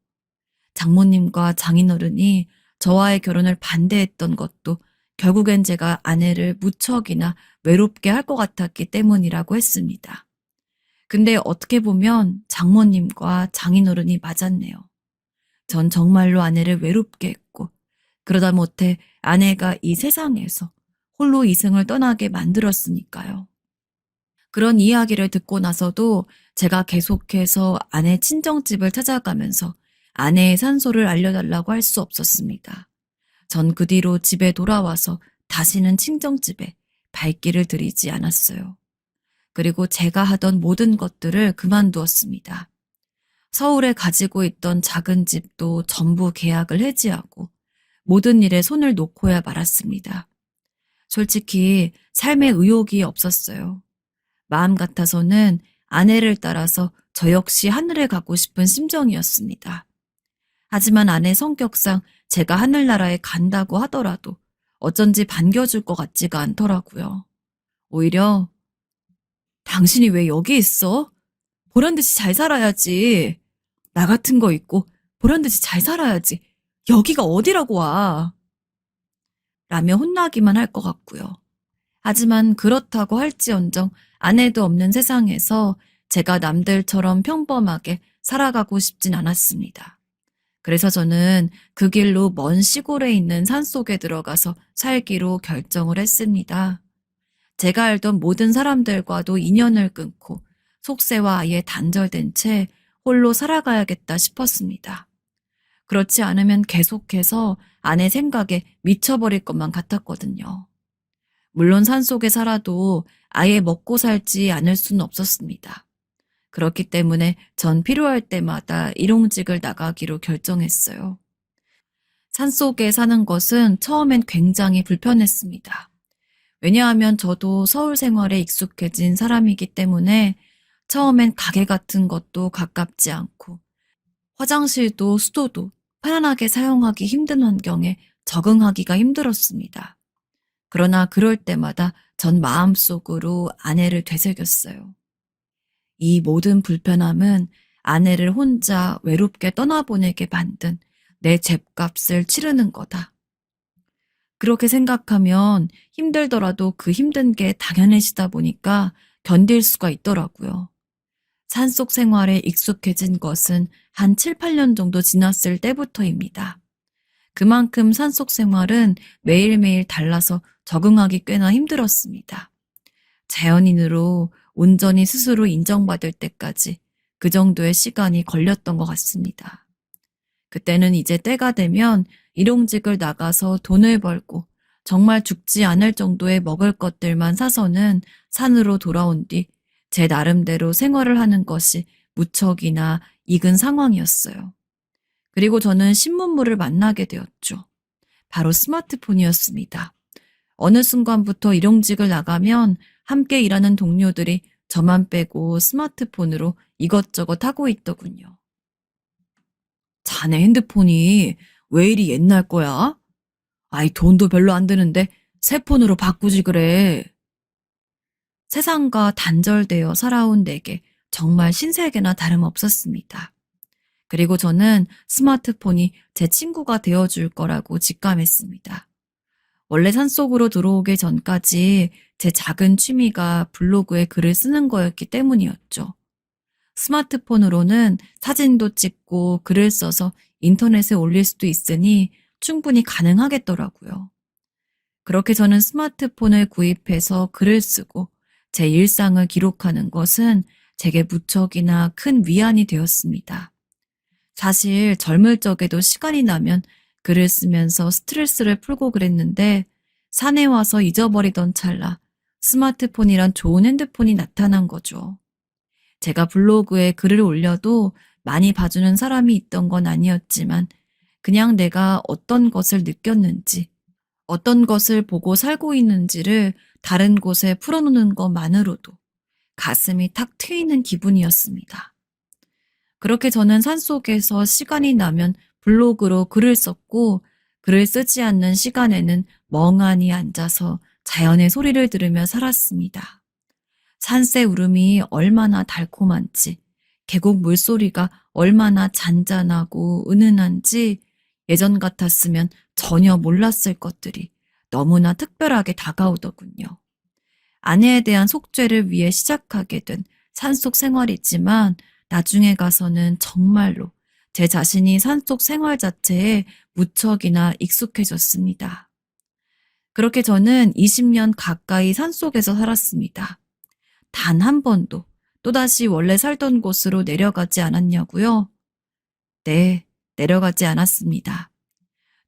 장모님과 장인어른이 저와의 결혼을 반대했던 것도 결국엔 제가 아내를 무척이나 외롭게 할 것 같았기 때문이라고 했습니다. 근데 어떻게 보면 장모님과 장인어른이 맞았네요. 전 정말로 아내를 외롭게 했고, 그러다 못해 아내가 이 세상에서 홀로 이승을 떠나게 만들었으니까요. 그런 이야기를 듣고 나서도 제가 계속해서 아내 친정집을 찾아가면서 아내의 산소를 알려달라고 할 수 없었습니다. 전 그 뒤로 집에 돌아와서 다시는 친정집에 발길을 들이지 않았어요. 그리고 제가 하던 모든 것들을 그만두었습니다. 서울에 가지고 있던 작은 집도 전부 계약을 해지하고 모든 일에 손을 놓고야 말았습니다. 솔직히 삶에 의욕이 없었어요. 마음 같아서는 아내를 따라서 저 역시 하늘에 가고 싶은 심정이었습니다. 하지만 아내 성격상 제가 하늘나라에 간다고 하더라도 어쩐지 반겨줄 것 같지가 않더라고요. 오히려 당신이 왜 여기 있어? 보란 듯이 잘 살아야지. 나 같은 거 있고 보란 듯이 잘 살아야지. 여기가 어디라고 와. 라며 혼나기만 할 것 같고요. 하지만 그렇다고 할지언정 아내도 없는 세상에서 제가 남들처럼 평범하게 살아가고 싶진 않았습니다. 그래서 저는 그 길로 먼 시골에 있는 산속에 들어가서 살기로 결정을 했습니다. 제가 알던 모든 사람들과도 인연을 끊고 속세와 아예 단절된 채 홀로 살아가야겠다 싶었습니다. 그렇지 않으면 계속해서 아내 생각에 미쳐버릴 것만 같았거든요. 물론 산속에 살아도 아예 먹고 살지 않을 수는 없었습니다. 그렇기 때문에 전 필요할 때마다 일용직을 나가기로 결정했어요. 산속에 사는 것은 처음엔 굉장히 불편했습니다. 왜냐하면 저도 서울 생활에 익숙해진 사람이기 때문에 처음엔 가게 같은 것도 가깝지 않고 화장실도 수도도 편안하게 사용하기 힘든 환경에 적응하기가 힘들었습니다. 그러나 그럴 때마다 전 마음속으로 아내를 되새겼어요. 이 모든 불편함은 아내를 혼자 외롭게 떠나보내게 만든 내 죗값을 치르는 거다. 그렇게 생각하면 힘들더라도 그 힘든 게 당연해지다 보니까 견딜 수가 있더라고요. 산속 생활에 익숙해진 것은 한 7, 8년 정도 지났을 때부터입니다. 그만큼 산속 생활은 매일매일 달라서 적응하기 꽤나 힘들었습니다. 자연인으로 온전히 스스로 인정받을 때까지 그 정도의 시간이 걸렸던 것 같습니다. 그때는 이제 때가 되면 일용직을 나가서 돈을 벌고 정말 죽지 않을 정도의 먹을 것들만 사서는 산으로 돌아온 뒤 제 나름대로 생활을 하는 것이 무척이나 익은 상황이었어요. 그리고 저는 신문물을 만나게 되었죠. 바로 스마트폰이었습니다. 어느 순간부터 일용직을 나가면 함께 일하는 동료들이 저만 빼고 스마트폰으로 이것저것 하고 있더군요. 자네 핸드폰이 왜 이리 옛날 거야? 아이, 돈도 별로 안 드는데 새 폰으로 바꾸지 그래. 세상과 단절되어 살아온 내게 정말 신세계나 다름없었습니다. 그리고 저는 스마트폰이 제 친구가 되어줄 거라고 직감했습니다. 원래 산속으로 들어오기 전까지 제 작은 취미가 블로그에 글을 쓰는 거였기 때문이었죠. 스마트폰으로는 사진도 찍고 글을 써서 인터넷에 올릴 수도 있으니 충분히 가능하겠더라고요. 그렇게 저는 스마트폰을 구입해서 글을 쓰고 제 일상을 기록하는 것은 제게 무척이나 큰 위안이 되었습니다. 사실 젊을 적에도 시간이 나면 글을 쓰면서 스트레스를 풀고 그랬는데 산에 와서 잊어버리던 찰나 스마트폰이란 좋은 핸드폰이 나타난 거죠. 제가 블로그에 글을 올려도 많이 봐주는 사람이 있던 건 아니었지만 그냥 내가 어떤 것을 느꼈는지, 어떤 것을 보고 살고 있는지를 다른 곳에 풀어놓는 것만으로도 가슴이 탁 트이는 기분이었습니다. 그렇게 저는 산속에서 시간이 나면 블로그로 글을 썼고 글을 쓰지 않는 시간에는 멍하니 앉아서 자연의 소리를 들으며 살았습니다. 산새 울음이 얼마나 달콤한지, 계곡 물소리가 얼마나 잔잔하고 은은한지 예전 같았으면 전혀 몰랐을 것들이 너무나 특별하게 다가오더군요. 아내에 대한 속죄를 위해 시작하게 된 산속 생활이지만 나중에 가서는 정말로 제 자신이 산속 생활 자체에 무척이나 익숙해졌습니다. 그렇게 저는 20년 가까이 산속에서 살았습니다. 단 한 번도 또다시 원래 살던 곳으로 내려가지 않았냐고요? 네, 내려가지 않았습니다.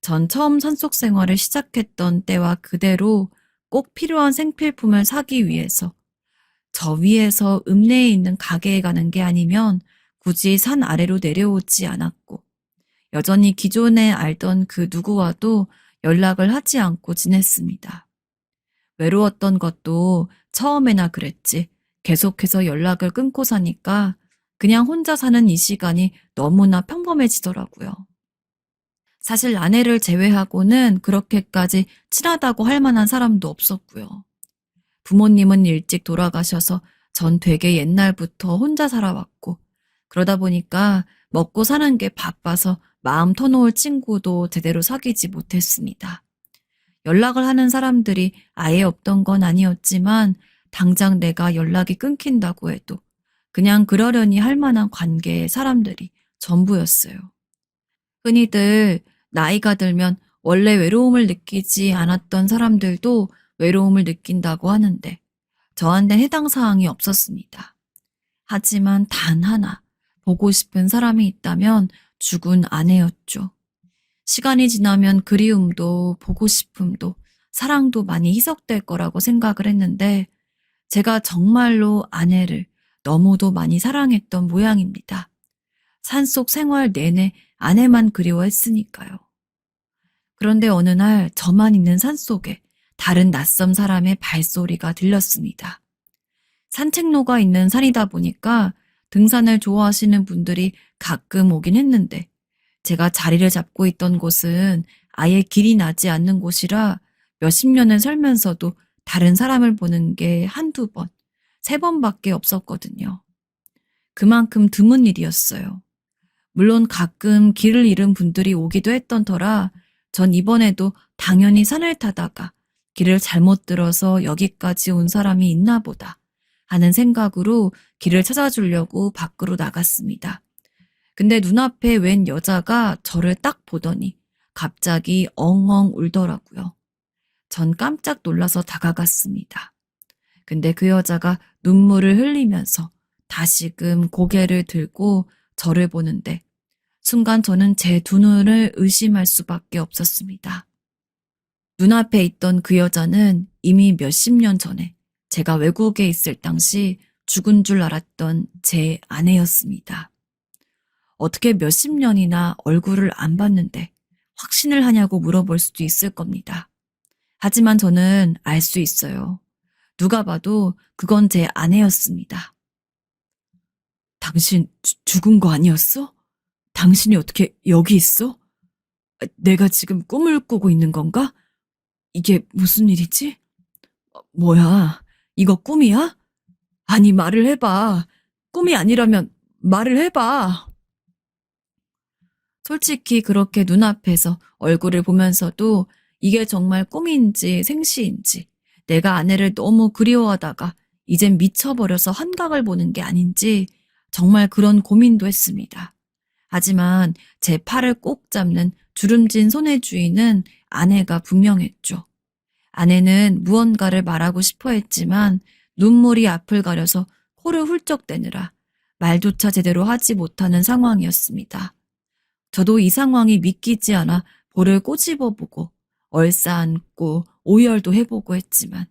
전 처음 산속 생활을 시작했던 때와 그대로 꼭 필요한 생필품을 사기 위해서 저 위에서 읍내에 있는 가게에 가는 게 아니면 굳이 산 아래로 내려오지 않았고 여전히 기존에 알던 그 누구와도 연락을 하지 않고 지냈습니다. 외로웠던 것도 처음에나 그랬지 계속해서 연락을 끊고 사니까 그냥 혼자 사는 이 시간이 너무나 평범해지더라고요. 사실 아내를 제외하고는 그렇게까지 친하다고 할 만한 사람도 없었고요. 부모님은 일찍 돌아가셔서 전 되게 옛날부터 혼자 살아왔고 그러다 보니까 먹고 사는 게 바빠서 마음 터놓을 친구도 제대로 사귀지 못했습니다. 연락을 하는 사람들이 아예 없던 건 아니었지만 당장 내가 연락이 끊긴다고 해도 그냥 그러려니 할 만한 관계의 사람들이 전부였어요. 흔히들 나이가 들면 원래 외로움을 느끼지 않았던 사람들도 외로움을 느낀다고 하는데 저한테는 해당 사항이 없었습니다. 하지만 단 하나 보고 싶은 사람이 있다면 죽은 아내였죠. 시간이 지나면 그리움도 보고 싶음도 사랑도 많이 희석될 거라고 생각을 했는데 제가 정말로 아내를 너무도 많이 사랑했던 모양입니다. 산속 생활 내내 아내만 그리워했으니까요. 그런데 어느 날 저만 있는 산속에 다른 낯선 사람의 발소리가 들렸습니다. 산책로가 있는 산이다 보니까 등산을 좋아하시는 분들이 가끔 오긴 했는데 제가 자리를 잡고 있던 곳은 아예 길이 나지 않는 곳이라 몇십 년을 살면서도 다른 사람을 보는 게 한두 번, 세 번밖에 없었거든요. 그만큼 드문 일이었어요. 물론 가끔 길을 잃은 분들이 오기도 했던 터라 전 이번에도 당연히 산을 타다가 길을 잘못 들어서 여기까지 온 사람이 있나 보다 하는 생각으로 길을 찾아주려고 밖으로 나갔습니다. 근데 눈앞에 웬 여자가 저를 딱 보더니 갑자기 엉엉 울더라고요. 전 깜짝 놀라서 다가갔습니다. 근데 그 여자가 눈물을 흘리면서 다시금 고개를 들고 저를 보는데 순간 저는 제 두 눈을 의심할 수밖에 없었습니다. 눈앞에 있던 그 여자는 이미 몇십 년 전에 제가 외국에 있을 당시 죽은 줄 알았던 제 아내였습니다. 어떻게 몇십 년이나 얼굴을 안 봤는데 확신을 하냐고 물어볼 수도 있을 겁니다. 하지만 저는 알 수 있어요. 누가 봐도 그건 제 아내였습니다. 당신 죽은 거 아니었어? 당신이 어떻게 여기 있어? 내가 지금 꿈을 꾸고 있는 건가? 이게 무슨 일이지? 뭐야, 이거 꿈이야? 아니, 말을 해봐. 꿈이 아니라면 말을 해봐. 솔직히 그렇게 눈앞에서 얼굴을 보면서도 이게 정말 꿈인지 생시인지, 내가 아내를 너무 그리워하다가 이젠 미쳐버려서 환각을 보는 게 아닌지 정말 그런 고민도 했습니다. 하지만 제 팔을 꼭 잡는 주름진 손의 주인은 아내가 분명했죠. 아내는 무언가를 말하고 싶어 했지만 눈물이 앞을 가려서 코를 훌쩍대느라 말조차 제대로 하지 못하는 상황이었습니다. 저도 이 상황이 믿기지 않아 볼을 꼬집어보고 얼싸안고 오열도 해보고 했지만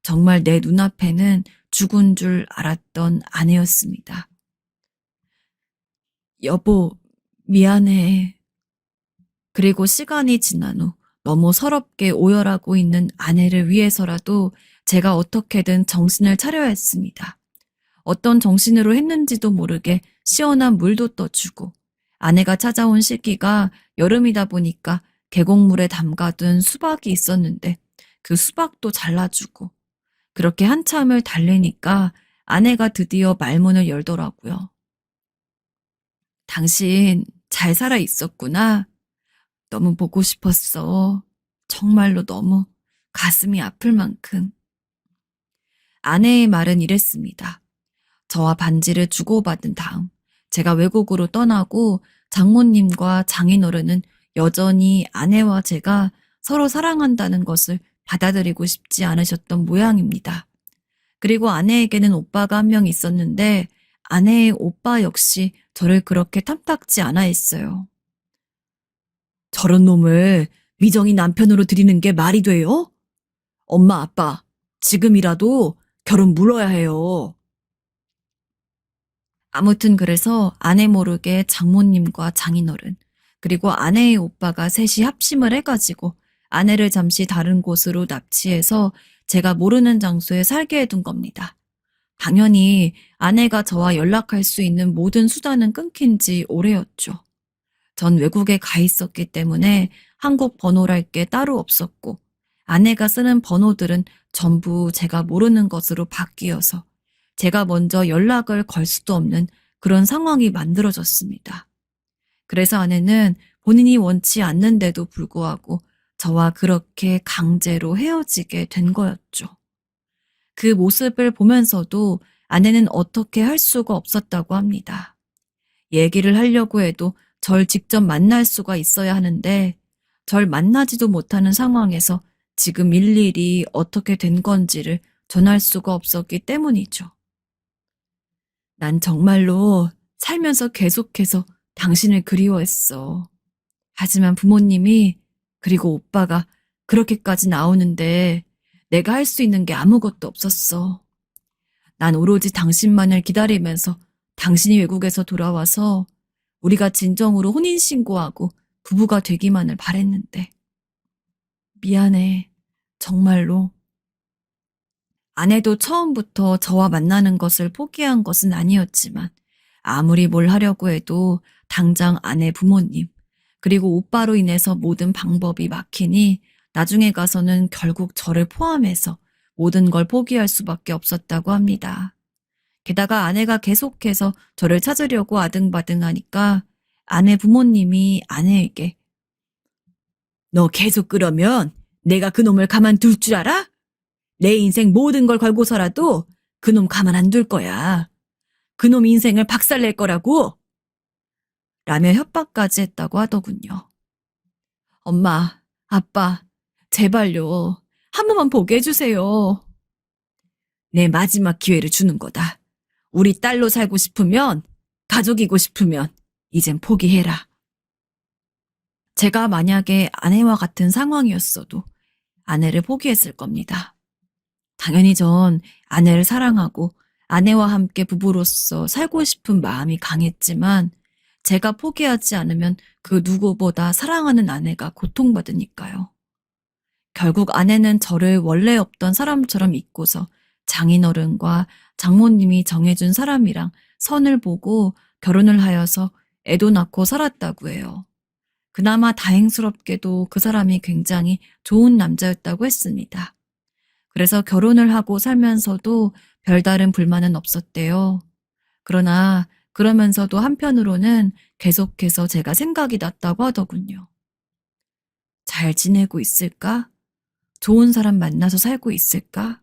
정말 내 눈앞에는 죽은 줄 알았던 아내였습니다. 여보, 미안해. 그리고 시간이 지난 후 너무 서럽게 오열하고 있는 아내를 위해서라도 제가 어떻게든 정신을 차려야 했습니다. 어떤 정신으로 했는지도 모르게 시원한 물도 떠주고 아내가 찾아온 시기가 여름이다 보니까 계곡물에 담가둔 수박이 있었는데 그 수박도 잘라주고 그렇게 한참을 달래니까 아내가 드디어 말문을 열더라고요. 당신 잘 살아 있었구나. 너무 보고 싶었어. 정말로 너무 가슴이 아플 만큼. 아내의 말은 이랬습니다. 저와 반지를 주고받은 다음 제가 외국으로 떠나고 장모님과 장인어른은 여전히 아내와 제가 서로 사랑한다는 것을 받아들이고 싶지 않으셨던 모양입니다. 그리고 아내에게는 오빠가 한 명 있었는데 아내의 오빠 역시 저를 그렇게 탐탁지 않아 했어요. 저런 놈을 미정이 남편으로 들이는 게 말이 돼요? 엄마, 아빠, 지금이라도 결혼 물어야 해요. 아무튼 그래서 아내 모르게 장모님과 장인어른, 그리고 아내의 오빠가 셋이 합심을 해가지고 아내를 잠시 다른 곳으로 납치해서 제가 모르는 장소에 살게 해둔 겁니다. 당연히 아내가 저와 연락할 수 있는 모든 수단은 끊긴 지 오래였죠. 전 외국에 가 있었기 때문에 한국 번호랄 게 따로 없었고 아내가 쓰는 번호들은 전부 제가 모르는 것으로 바뀌어서 제가 먼저 연락을 걸 수도 없는 그런 상황이 만들어졌습니다. 그래서 아내는 본인이 원치 않는데도 불구하고 저와 그렇게 강제로 헤어지게 된 거였죠. 그 모습을 보면서도 아내는 어떻게 할 수가 없었다고 합니다. 얘기를 하려고 해도 절 직접 만날 수가 있어야 하는데 절 만나지도 못하는 상황에서 지금 일일이 어떻게 된 건지를 전할 수가 없었기 때문이죠. 난 정말로 살면서 계속해서 당신을 그리워했어. 하지만 부모님이 그리고 오빠가 그렇게까지 나오는데 내가 할 수 있는 게 아무것도 없었어. 난 오로지 당신만을 기다리면서 당신이 외국에서 돌아와서 우리가 진정으로 혼인신고하고 부부가 되기만을 바랬는데. 미안해. 정말로. 아내도 처음부터 저와 만나는 것을 포기한 것은 아니었지만 아무리 뭘 하려고 해도 당장 아내 부모님 그리고 오빠로 인해서 모든 방법이 막히니 나중에 가서는 결국 저를 포함해서 모든 걸 포기할 수밖에 없었다고 합니다. 게다가 아내가 계속해서 저를 찾으려고 아등바등하니까 아내 부모님이 아내에게 너 계속 그러면 내가 그놈을 가만둘 줄 알아? 내 인생 모든 걸 걸고서라도 그놈 가만 안 둘 거야. 그놈 인생을 박살낼 거라고. 라며 협박까지 했다고 하더군요. 엄마, 아빠, 제발요. 한 번만 보게 해주세요. 내 마지막 기회를 주는 거다. 우리 딸로 살고 싶으면, 가족이고 싶으면 이젠 포기해라. 제가 만약에 아내와 같은 상황이었어도 아내를 포기했을 겁니다. 당연히 전 아내를 사랑하고 아내와 함께 부부로서 살고 싶은 마음이 강했지만 제가 포기하지 않으면 그 누구보다 사랑하는 아내가 고통받으니까요. 결국 아내는 저를 원래 없던 사람처럼 잊고서 장인어른과 장모님이 정해준 사람이랑 선을 보고 결혼을 하여서 애도 낳고 살았다고 해요. 그나마 다행스럽게도 그 사람이 굉장히 좋은 남자였다고 했습니다. 그래서 결혼을 하고 살면서도 별다른 불만은 없었대요. 그러나 그러면서도 한편으로는 계속해서 제가 생각이 났다고 하더군요. 잘 지내고 있을까? 좋은 사람 만나서 살고 있을까?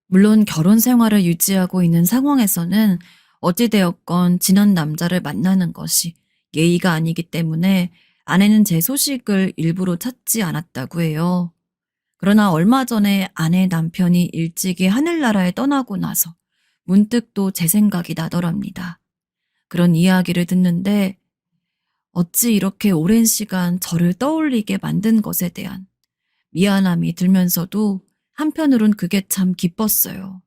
물론 결혼 생활을 유지하고 있는 상황에서는 어찌되었건 지난 남자를 만나는 것이 예의가 아니기 때문에 아내는 제 소식을 일부러 찾지 않았다고 해요. 그러나 얼마 전에 아내 남편이 일찍이 하늘나라에 떠나고 나서 문득 또 제 생각이 나더랍니다. 그런 이야기를 듣는데 어찌 이렇게 오랜 시간 저를 떠올리게 만든 것에 대한 미안함이 들면서도 한편으론 그게 참 기뻤어요.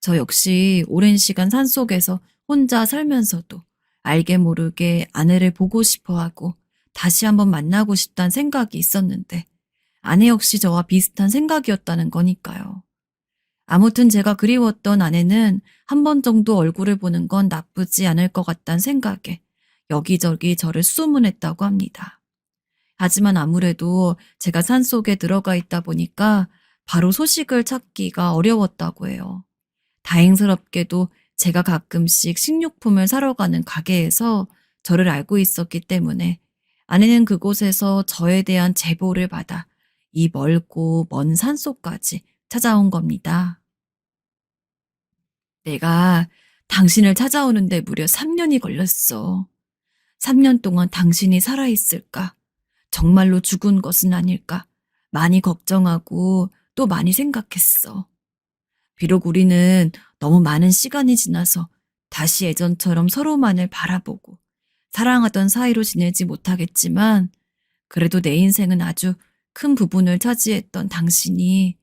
저 역시 오랜 시간 산속에서 혼자 살면서도 알게 모르게 아내를 보고 싶어 하고 다시 한번 만나고 싶다는 생각이 있었는데 아내 역시 저와 비슷한 생각이었다는 거니까요. 아무튼 제가 그리웠던 아내는 한 번 정도 얼굴을 보는 건 나쁘지 않을 것 같다는 생각에 여기저기 저를 수소문했다고 합니다. 하지만 아무래도 제가 산속에 들어가 있다 보니까 바로 소식을 찾기가 어려웠다고 해요. 다행스럽게도 제가 가끔씩 식료품을 사러 가는 가게에서 저를 알고 있었기 때문에 아내는 그곳에서 저에 대한 제보를 받아 이 멀고 먼 산속까지 찾아온 겁니다. 내가 당신을 찾아오는데 무려 3년이 걸렸어. 3년 동안 당신이 살아있을까? 정말로 죽은 것은 아닐까? 많이 걱정하고 또 많이 생각했어. 비록 우리는 너무 많은 시간이 지나서 다시 예전처럼 서로만을 바라보고 사랑하던 사이로 지내지 못하겠지만 그래도 내 인생은 아주 큰 부분을 차지했던 당신이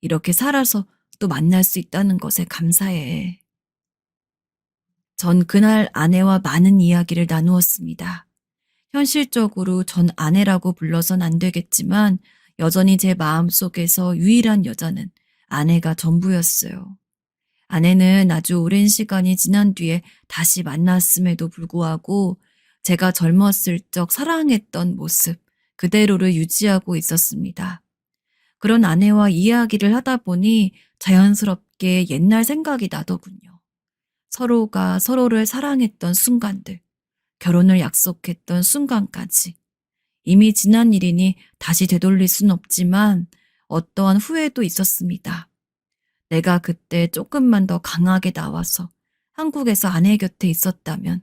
이렇게 살아서 또 만날 수 있다는 것에 감사해. 전 그날 아내와 많은 이야기를 나누었습니다. 현실적으로 전 아내라고 불러선 안 되겠지만 여전히 제 마음속에서 유일한 여자는 아내가 전부였어요. 아내는 아주 오랜 시간이 지난 뒤에 다시 만났음에도 불구하고 제가 젊었을 적 사랑했던 모습 그대로를 유지하고 있었습니다. 그런 아내와 이야기를 하다 보니 자연스럽게 옛날 생각이 나더군요. 서로가 서로를 사랑했던 순간들, 결혼을 약속했던 순간까지. 이미 지난 일이니 다시 되돌릴 순 없지만 어떠한 후회도 있었습니다. 내가 그때 조금만 더 강하게 나와서 한국에서 아내 곁에 있었다면,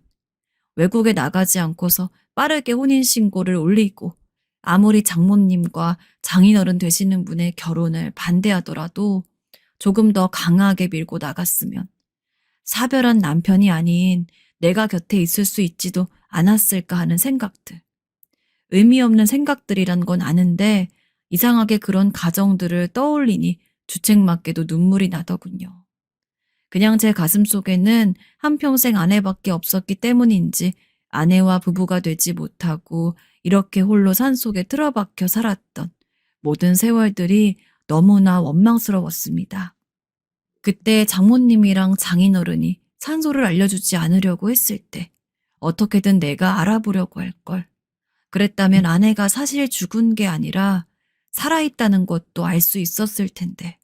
외국에 나가지 않고서 빠르게 혼인신고를 올리고 아무리 장모님과 장인어른 되시는 분의 결혼을 반대하더라도 조금 더 강하게 밀고 나갔으면 사별한 남편이 아닌 내가 곁에 있을 수 있지도 않았을까 하는 생각들. 의미 없는 생각들이란 건 아는데 이상하게 그런 가정들을 떠올리니 주책맞게도 눈물이 나더군요. 그냥 제 가슴 속에는 한평생 아내밖에 없었기 때문인지 아내와 부부가 되지 못하고 이렇게 홀로 산속에 틀어박혀 살았던 모든 세월들이 너무나 원망스러웠습니다. 그때 장모님이랑 장인어른이 산소를 알려주지 않으려고 했을 때 어떻게든 내가 알아보려고 할 걸. 그랬다면 아내가 사실 죽은 게 아니라 살아있다는 것도 알 수 있었을 텐데.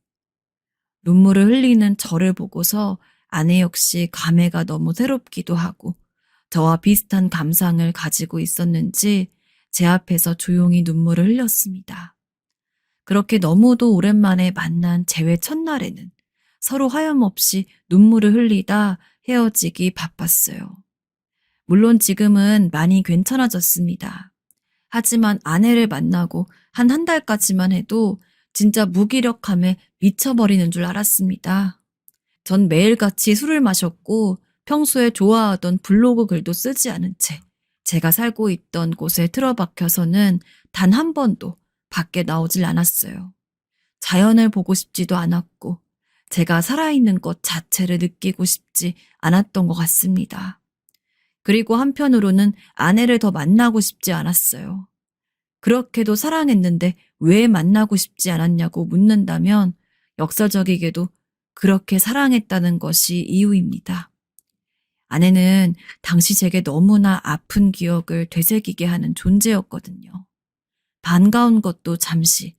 눈물을 흘리는 저를 보고서 아내 역시 감회가 너무 새롭기도 하고 저와 비슷한 감상을 가지고 있었는지 제 앞에서 조용히 눈물을 흘렸습니다. 그렇게 너무도 오랜만에 만난 재회 첫날에는 서로 하염없이 눈물을 흘리다 헤어지기 바빴어요. 물론 지금은 많이 괜찮아졌습니다. 하지만 아내를 만나고 한 달까지만 해도 진짜 무기력함에 미쳐버리는 줄 알았습니다. 전 매일같이 술을 마셨고 평소에 좋아하던 블로그 글도 쓰지 않은 채 제가 살고 있던 곳에 틀어박혀서는 단 한 번도 밖에 나오질 않았어요. 자연을 보고 싶지도 않았고 제가 살아있는 것 자체를 느끼고 싶지 않았던 것 같습니다. 그리고 한편으로는 아내를 더 만나고 싶지 않았어요. 그렇게도 사랑했는데 왜 만나고 싶지 않았냐고 묻는다면 역설적이게도 그렇게 사랑했다는 것이 이유입니다. 아내는 당시 제게 너무나 아픈 기억을 되새기게 하는 존재였거든요. 반가운 것도 잠시,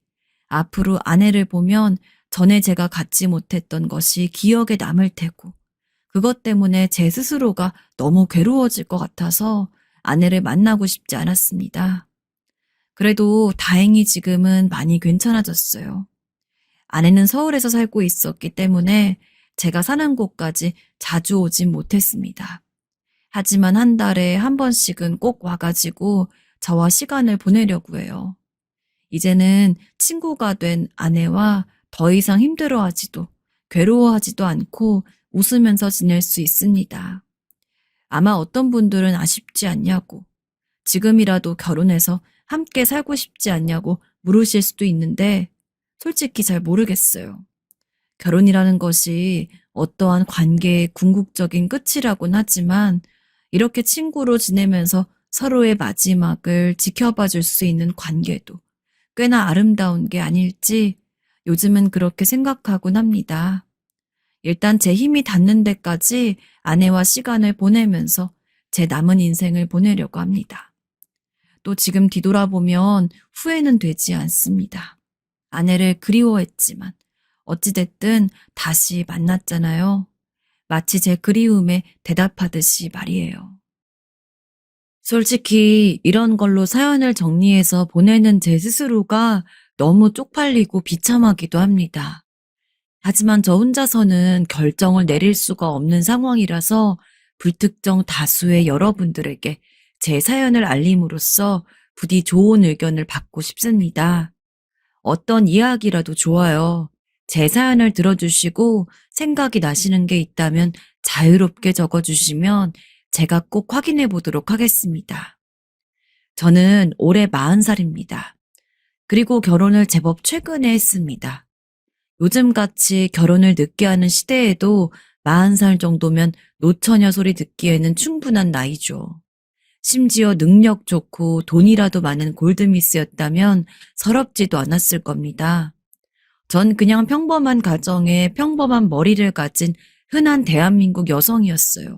앞으로 아내를 보면 전에 제가 갖지 못했던 것이 기억에 남을 테고, 그것 때문에 제 스스로가 너무 괴로워질 것 같아서 아내를 만나고 싶지 않았습니다. 그래도 다행히 지금은 많이 괜찮아졌어요. 아내는 서울에서 살고 있었기 때문에 제가 사는 곳까지 자주 오진 못했습니다. 하지만 한 달에 한 번씩은 꼭 와가지고 저와 시간을 보내려고 해요. 이제는 친구가 된 아내와 더 이상 힘들어하지도 괴로워하지도 않고 웃으면서 지낼 수 있습니다. 아마 어떤 분들은 아쉽지 않냐고, 지금이라도 결혼해서 함께 살고 싶지 않냐고 물으실 수도 있는데 솔직히 잘 모르겠어요. 결혼이라는 것이 어떠한 관계의 궁극적인 끝이라고는 하지만 이렇게 친구로 지내면서 서로의 마지막을 지켜봐 줄 수 있는 관계도 꽤나 아름다운 게 아닐지 요즘은 그렇게 생각하곤 합니다. 일단 제 힘이 닿는 데까지 아내와 시간을 보내면서 제 남은 인생을 보내려고 합니다. 또 지금 뒤돌아보면 후회는 되지 않습니다. 아내를 그리워했지만 어찌됐든 다시 만났잖아요. 마치 제 그리움에 대답하듯이 말이에요. 솔직히 이런 걸로 사연을 정리해서 보내는 제 스스로가 너무 쪽팔리고 비참하기도 합니다. 하지만 저 혼자서는 결정을 내릴 수가 없는 상황이라서 불특정 다수의 여러분들에게 제 사연을 알림으로써 부디 좋은 의견을 받고 싶습니다. 어떤 이야기라도 좋아요. 제 사연을 들어주시고 생각이 나시는 게 있다면 자유롭게 적어주시면 제가 꼭 확인해 보도록 하겠습니다. 저는 올해 40살입니다. 그리고 결혼을 제법 최근에 했습니다. 요즘같이 결혼을 늦게 하는 시대에도 40살 정도면 노처녀 소리 듣기에는 충분한 나이죠. 심지어 능력 좋고 돈이라도 많은 골드미스였다면 서럽지도 않았을 겁니다. 전 그냥 평범한 가정에 평범한 머리를 가진 흔한 대한민국 여성이었어요.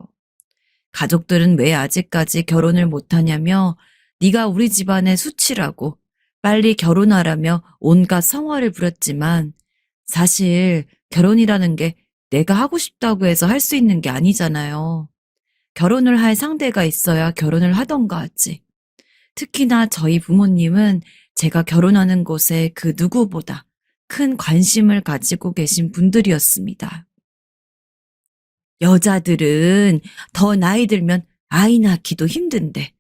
가족들은 왜 아직까지 결혼을 못하냐며 네가 우리 집안의 수치라고 빨리 결혼하라며 온갖 성화를 부렸지만 사실 결혼이라는 게 내가 하고 싶다고 해서 할 수 있는 게 아니잖아요. 결혼을 할 상대가 있어야 결혼을 하던가 하지. 특히나 저희 부모님은 제가 결혼하는 것에 그 누구보다 큰 관심을 가지고 계신 분들이었습니다. 여자들은 더 나이 들면 아이 낳기도 힘든데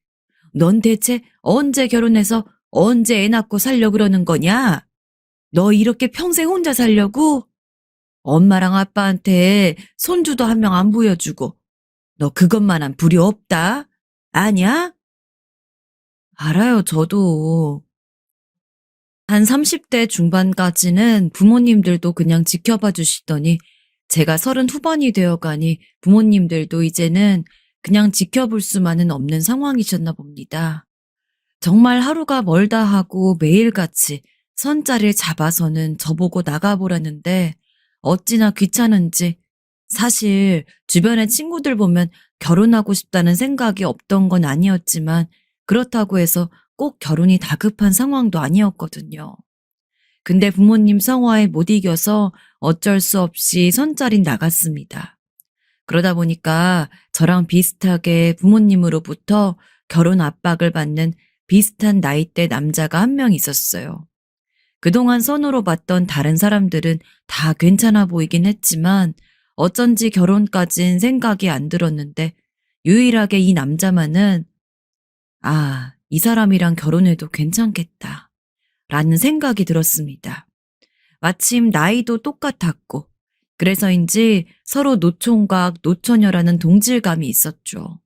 넌 대체 언제 결혼해서 언제 애 낳고 살려 그러는 거냐? 너 이렇게 평생 혼자 살려고? 엄마랑 아빠한테 손주도 한 명 안 보여주고 너 그것만한 불이 없다? 아냐? 알아요, 저도. 한 30대 중반까지는 부모님들도 그냥 지켜봐 주시더니 제가 30 후반이 되어가니 부모님들도 이제는 그냥 지켜볼 수만은 없는 상황이셨나 봅니다. 정말 하루가 멀다 하고 매일같이 선자를 잡아서는 저보고 나가보라는데 어찌나 귀찮은지 사실 주변의 친구들 보면 결혼하고 싶다는 생각이 없던 건 아니었지만 그렇다고 해서 꼭 결혼이 다급한 상황도 아니었거든요. 근데 부모님 성화에 못 이겨서 어쩔 수 없이 선자리 나갔습니다. 그러다 보니까 저랑 비슷하게 부모님으로부터 결혼 압박을 받는 비슷한 나이대 남자가 한 명 있었어요. 그동안 선으로 봤던 다른 사람들은 다 괜찮아 보이긴 했지만 어쩐지 결혼까진 생각이 안 들었는데 유일하게 이 남자만은 이 사람이랑 결혼해도 괜찮겠다 라는 생각이 들었습니다. 마침 나이도 똑같았고 그래서인지 서로 노총각, 노처녀라는 동질감이 있었죠.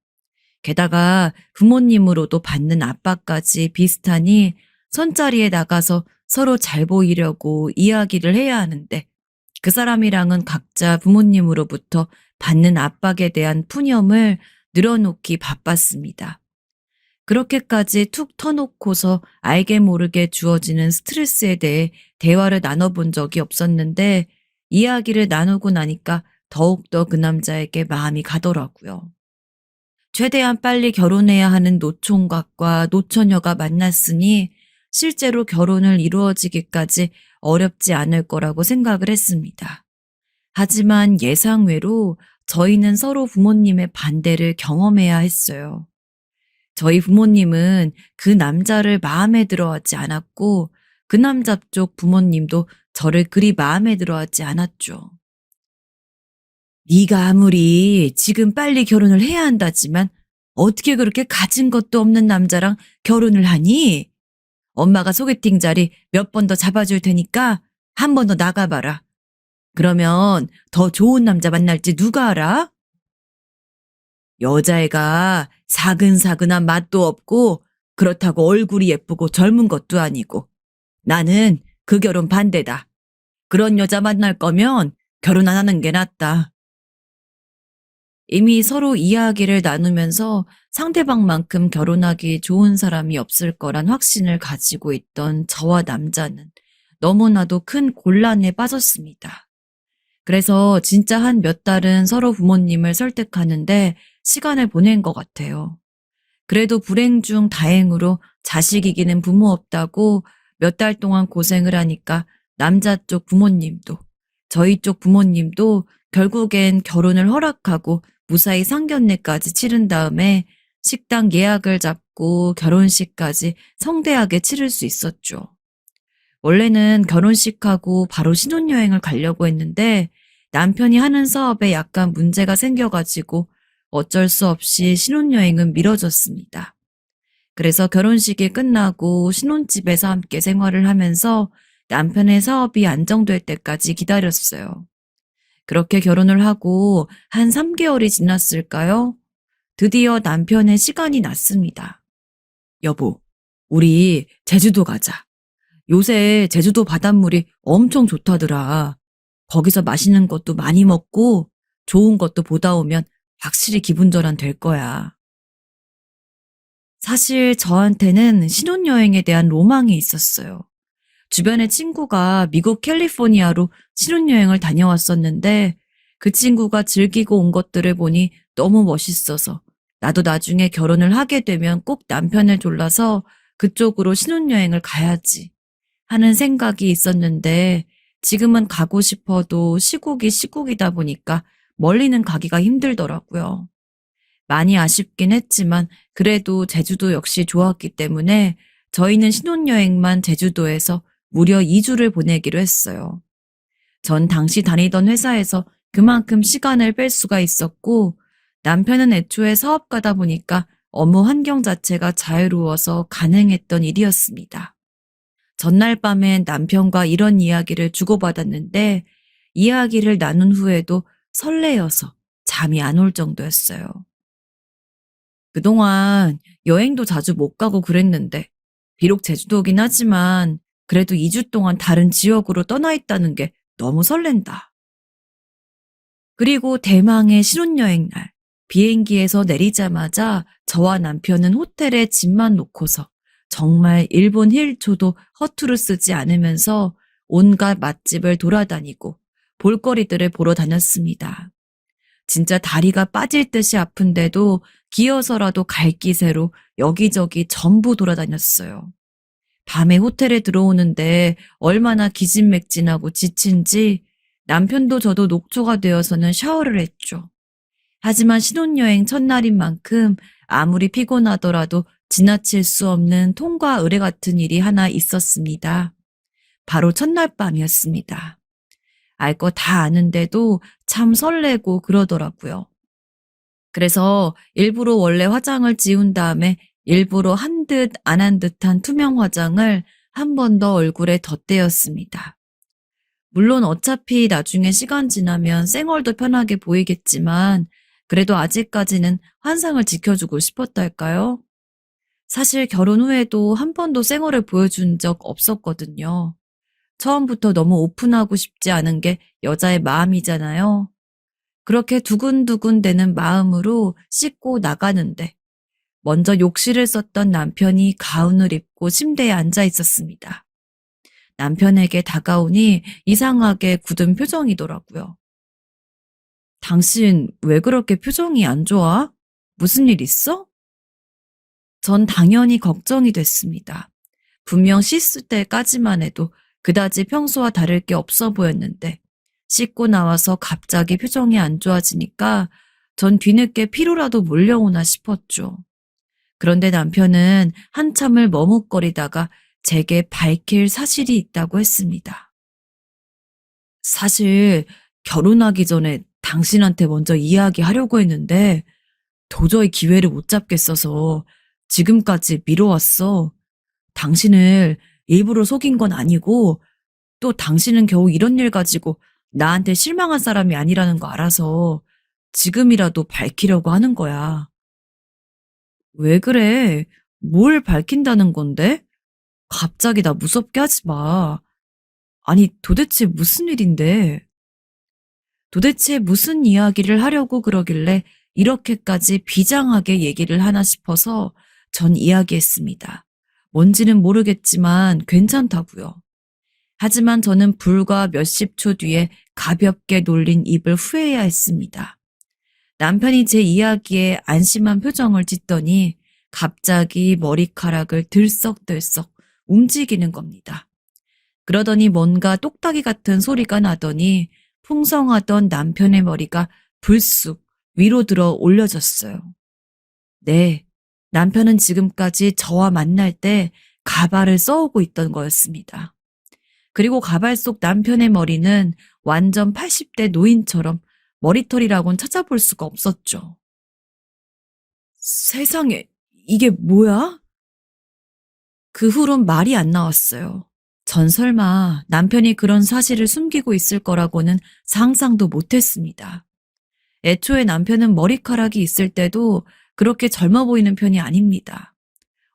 게다가 부모님으로도 받는 압박까지 비슷하니 선자리에 나가서 서로 잘 보이려고 이야기를 해야 하는데 그 사람이랑은 각자 부모님으로부터 받는 압박에 대한 푸념을 늘어놓기 바빴습니다. 그렇게까지 툭 터놓고서 알게 모르게 주어지는 스트레스에 대해 대화를 나눠본 적이 없었는데 이야기를 나누고 나니까 더욱더 그 남자에게 마음이 가더라고요. 최대한 빨리 결혼해야 하는 노총각과 노처녀가 만났으니 실제로 결혼을 이루어지기까지 어렵지 않을 거라고 생각을 했습니다. 하지만 예상외로 저희는 서로 부모님의 반대를 경험해야 했어요. 저희 부모님은 그 남자를 마음에 들어하지 않았고 그 남자 쪽 부모님도 저를 그리 마음에 들어하지 않았죠. 네가 아무리 지금 빨리 결혼을 해야 한다지만 어떻게 그렇게 가진 것도 없는 남자랑 결혼을 하니? 엄마가 소개팅 자리 몇 번 더 잡아줄 테니까 한 번 더 나가봐라. 그러면 더 좋은 남자 만날지 누가 알아? 여자애가 사근사근한 맛도 없고 그렇다고 얼굴이 예쁘고 젊은 것도 아니고 나는 그 결혼 반대다. 그런 여자 만날 거면 결혼 안 하는 게 낫다. 이미 서로 이야기를 나누면서 상대방만큼 결혼하기 좋은 사람이 없을 거란 확신을 가지고 있던 저와 남자는 너무나도 큰 곤란에 빠졌습니다. 그래서 진짜 한 몇 달은 서로 부모님을 설득하는데 시간을 보낸 것 같아요. 그래도 불행 중 다행으로 자식 이기는 부모 없다고 몇 달 동안 고생을 하니까 남자 쪽 부모님도 저희 쪽 부모님도 결국엔 결혼을 허락하고 무사히 상견례까지 치른 다음에 식당 예약을 잡고 결혼식까지 성대하게 치를 수 있었죠. 원래는 결혼식하고 바로 신혼여행을 가려고 했는데 남편이 하는 사업에 약간 문제가 생겨가지고 어쩔 수 없이 신혼여행은 미뤄졌습니다. 그래서 결혼식이 끝나고 신혼집에서 함께 생활을 하면서 남편의 사업이 안정될 때까지 기다렸어요. 그렇게 결혼을 하고 한 3개월이 지났을까요? 드디어 남편의 시간이 났습니다. 여보, 우리 제주도 가자. 요새 제주도 바닷물이 엄청 좋다더라. 거기서 맛있는 것도 많이 먹고 좋은 것도 보다 오면 확실히 기분 전환 될 거야. 사실 저한테는 신혼여행에 대한 로망이 있었어요. 주변에 친구가 미국 캘리포니아로 신혼여행을 다녀왔었는데 그 친구가 즐기고 온 것들을 보니 너무 멋있어서 나도 나중에 결혼을 하게 되면 꼭 남편을 졸라서 그쪽으로 신혼여행을 가야지 하는 생각이 있었는데 지금은 가고 싶어도 시국이 시국이다 보니까 멀리는 가기가 힘들더라고요. 많이 아쉽긴 했지만 그래도 제주도 역시 좋았기 때문에 저희는 신혼여행만 제주도에서 무려 2주를 보내기로 했어요. 전 당시 다니던 회사에서 그만큼 시간을 뺄 수가 있었고 남편은 애초에 사업가다 보니까 업무 환경 자체가 자유로워서 가능했던 일이었습니다. 전날 밤엔 남편과 이런 이야기를 주고받았는데 이야기를 나눈 후에도 설레어서 잠이 안 올 정도였어요. 그동안 여행도 자주 못 가고 그랬는데 비록 제주도긴 하지만 그래도 2주 동안 다른 지역으로 떠나 있다는 게 너무 설렌다. 그리고 대망의 신혼여행 날 비행기에서 내리자마자 저와 남편은 호텔에 짐만 놓고서 정말 1분 1초도 허투루 쓰지 않으면서 온갖 맛집을 돌아다니고 볼거리들을 보러 다녔습니다. 진짜 다리가 빠질 듯이 아픈데도 기어서라도 갈 기세로 여기저기 전부 돌아다녔어요. 밤에 호텔에 들어오는데 얼마나 기진맥진하고 지친지 남편도 저도 녹초가 되어서는 샤워를 했죠. 하지만 신혼여행 첫날인 만큼 아무리 피곤하더라도 지나칠 수 없는 통과 의례 같은 일이 하나 있었습니다. 바로 첫날 밤이었습니다. 알 거 다 아는데도 참 설레고 그러더라고요. 그래서 일부러 원래 화장을 지운 다음에 일부러 한 듯 안 한 듯한 투명 화장을 한 번 더 얼굴에 덧대었습니다. 물론 어차피 나중에 시간 지나면 쌩얼도 편하게 보이겠지만 그래도 아직까지는 환상을 지켜주고 싶었달까요? 사실 결혼 후에도 한 번도 쌩얼을 보여준 적 없었거든요. 처음부터 너무 오픈하고 싶지 않은 게 여자의 마음이잖아요. 그렇게 두근두근 되는 마음으로 씻고 나가는데 먼저 욕실을 썼던 남편이 가운을 입고 침대에 앉아 있었습니다. 남편에게 다가오니 이상하게 굳은 표정이더라고요. 당신 왜 그렇게 표정이 안 좋아? 무슨 일 있어? 전 당연히 걱정이 됐습니다. 분명 씻을 때까지만 해도 그다지 평소와 다를 게 없어 보였는데 씻고 나와서 갑자기 표정이 안 좋아지니까 전 뒤늦게 피로라도 몰려오나 싶었죠. 그런데 남편은 한참을 머뭇거리다가 제게 밝힐 사실이 있다고 했습니다. 사실 결혼하기 전에 당신한테 먼저 이야기하려고 했는데 도저히 기회를 못 잡겠어서 지금까지 미뤄왔어. 당신을 일부러 속인 건 아니고 또 당신은 겨우 이런 일 가지고 나한테 실망한 사람이 아니라는 거 알아서 지금이라도 밝히려고 하는 거야. 왜 그래? 뭘 밝힌다는 건데? 갑자기 나 무섭게 하지 마. 아니, 도대체 무슨 일인데? 도대체 무슨 이야기를 하려고 그러길래 이렇게까지 비장하게 얘기를 하나 싶어서 전 이야기했습니다. 뭔지는 모르겠지만 괜찮다고요. 하지만 저는 불과 몇십 초 뒤에 가볍게 놀린 입을 후회해야 했습니다. 남편이 제 이야기에 안심한 표정을 짓더니 갑자기 머리카락을 들썩들썩 움직이는 겁니다. 그러더니 뭔가 똑딱이 같은 소리가 나더니 풍성하던 남편의 머리가 불쑥 위로 들어 올려졌어요. 네, 남편은 지금까지 저와 만날 때 가발을 써오고 있던 거였습니다. 그리고 가발 속 남편의 머리는 완전 80대 노인처럼 머리털이라고는 찾아볼 수가 없었죠. 세상에, 이게 뭐야? 그 후론 말이 안 나왔어요. 전 설마 남편이 그런 사실을 숨기고 있을 거라고는 상상도 못했습니다. 애초에 남편은 머리카락이 있을 때도 그렇게 젊어 보이는 편이 아닙니다.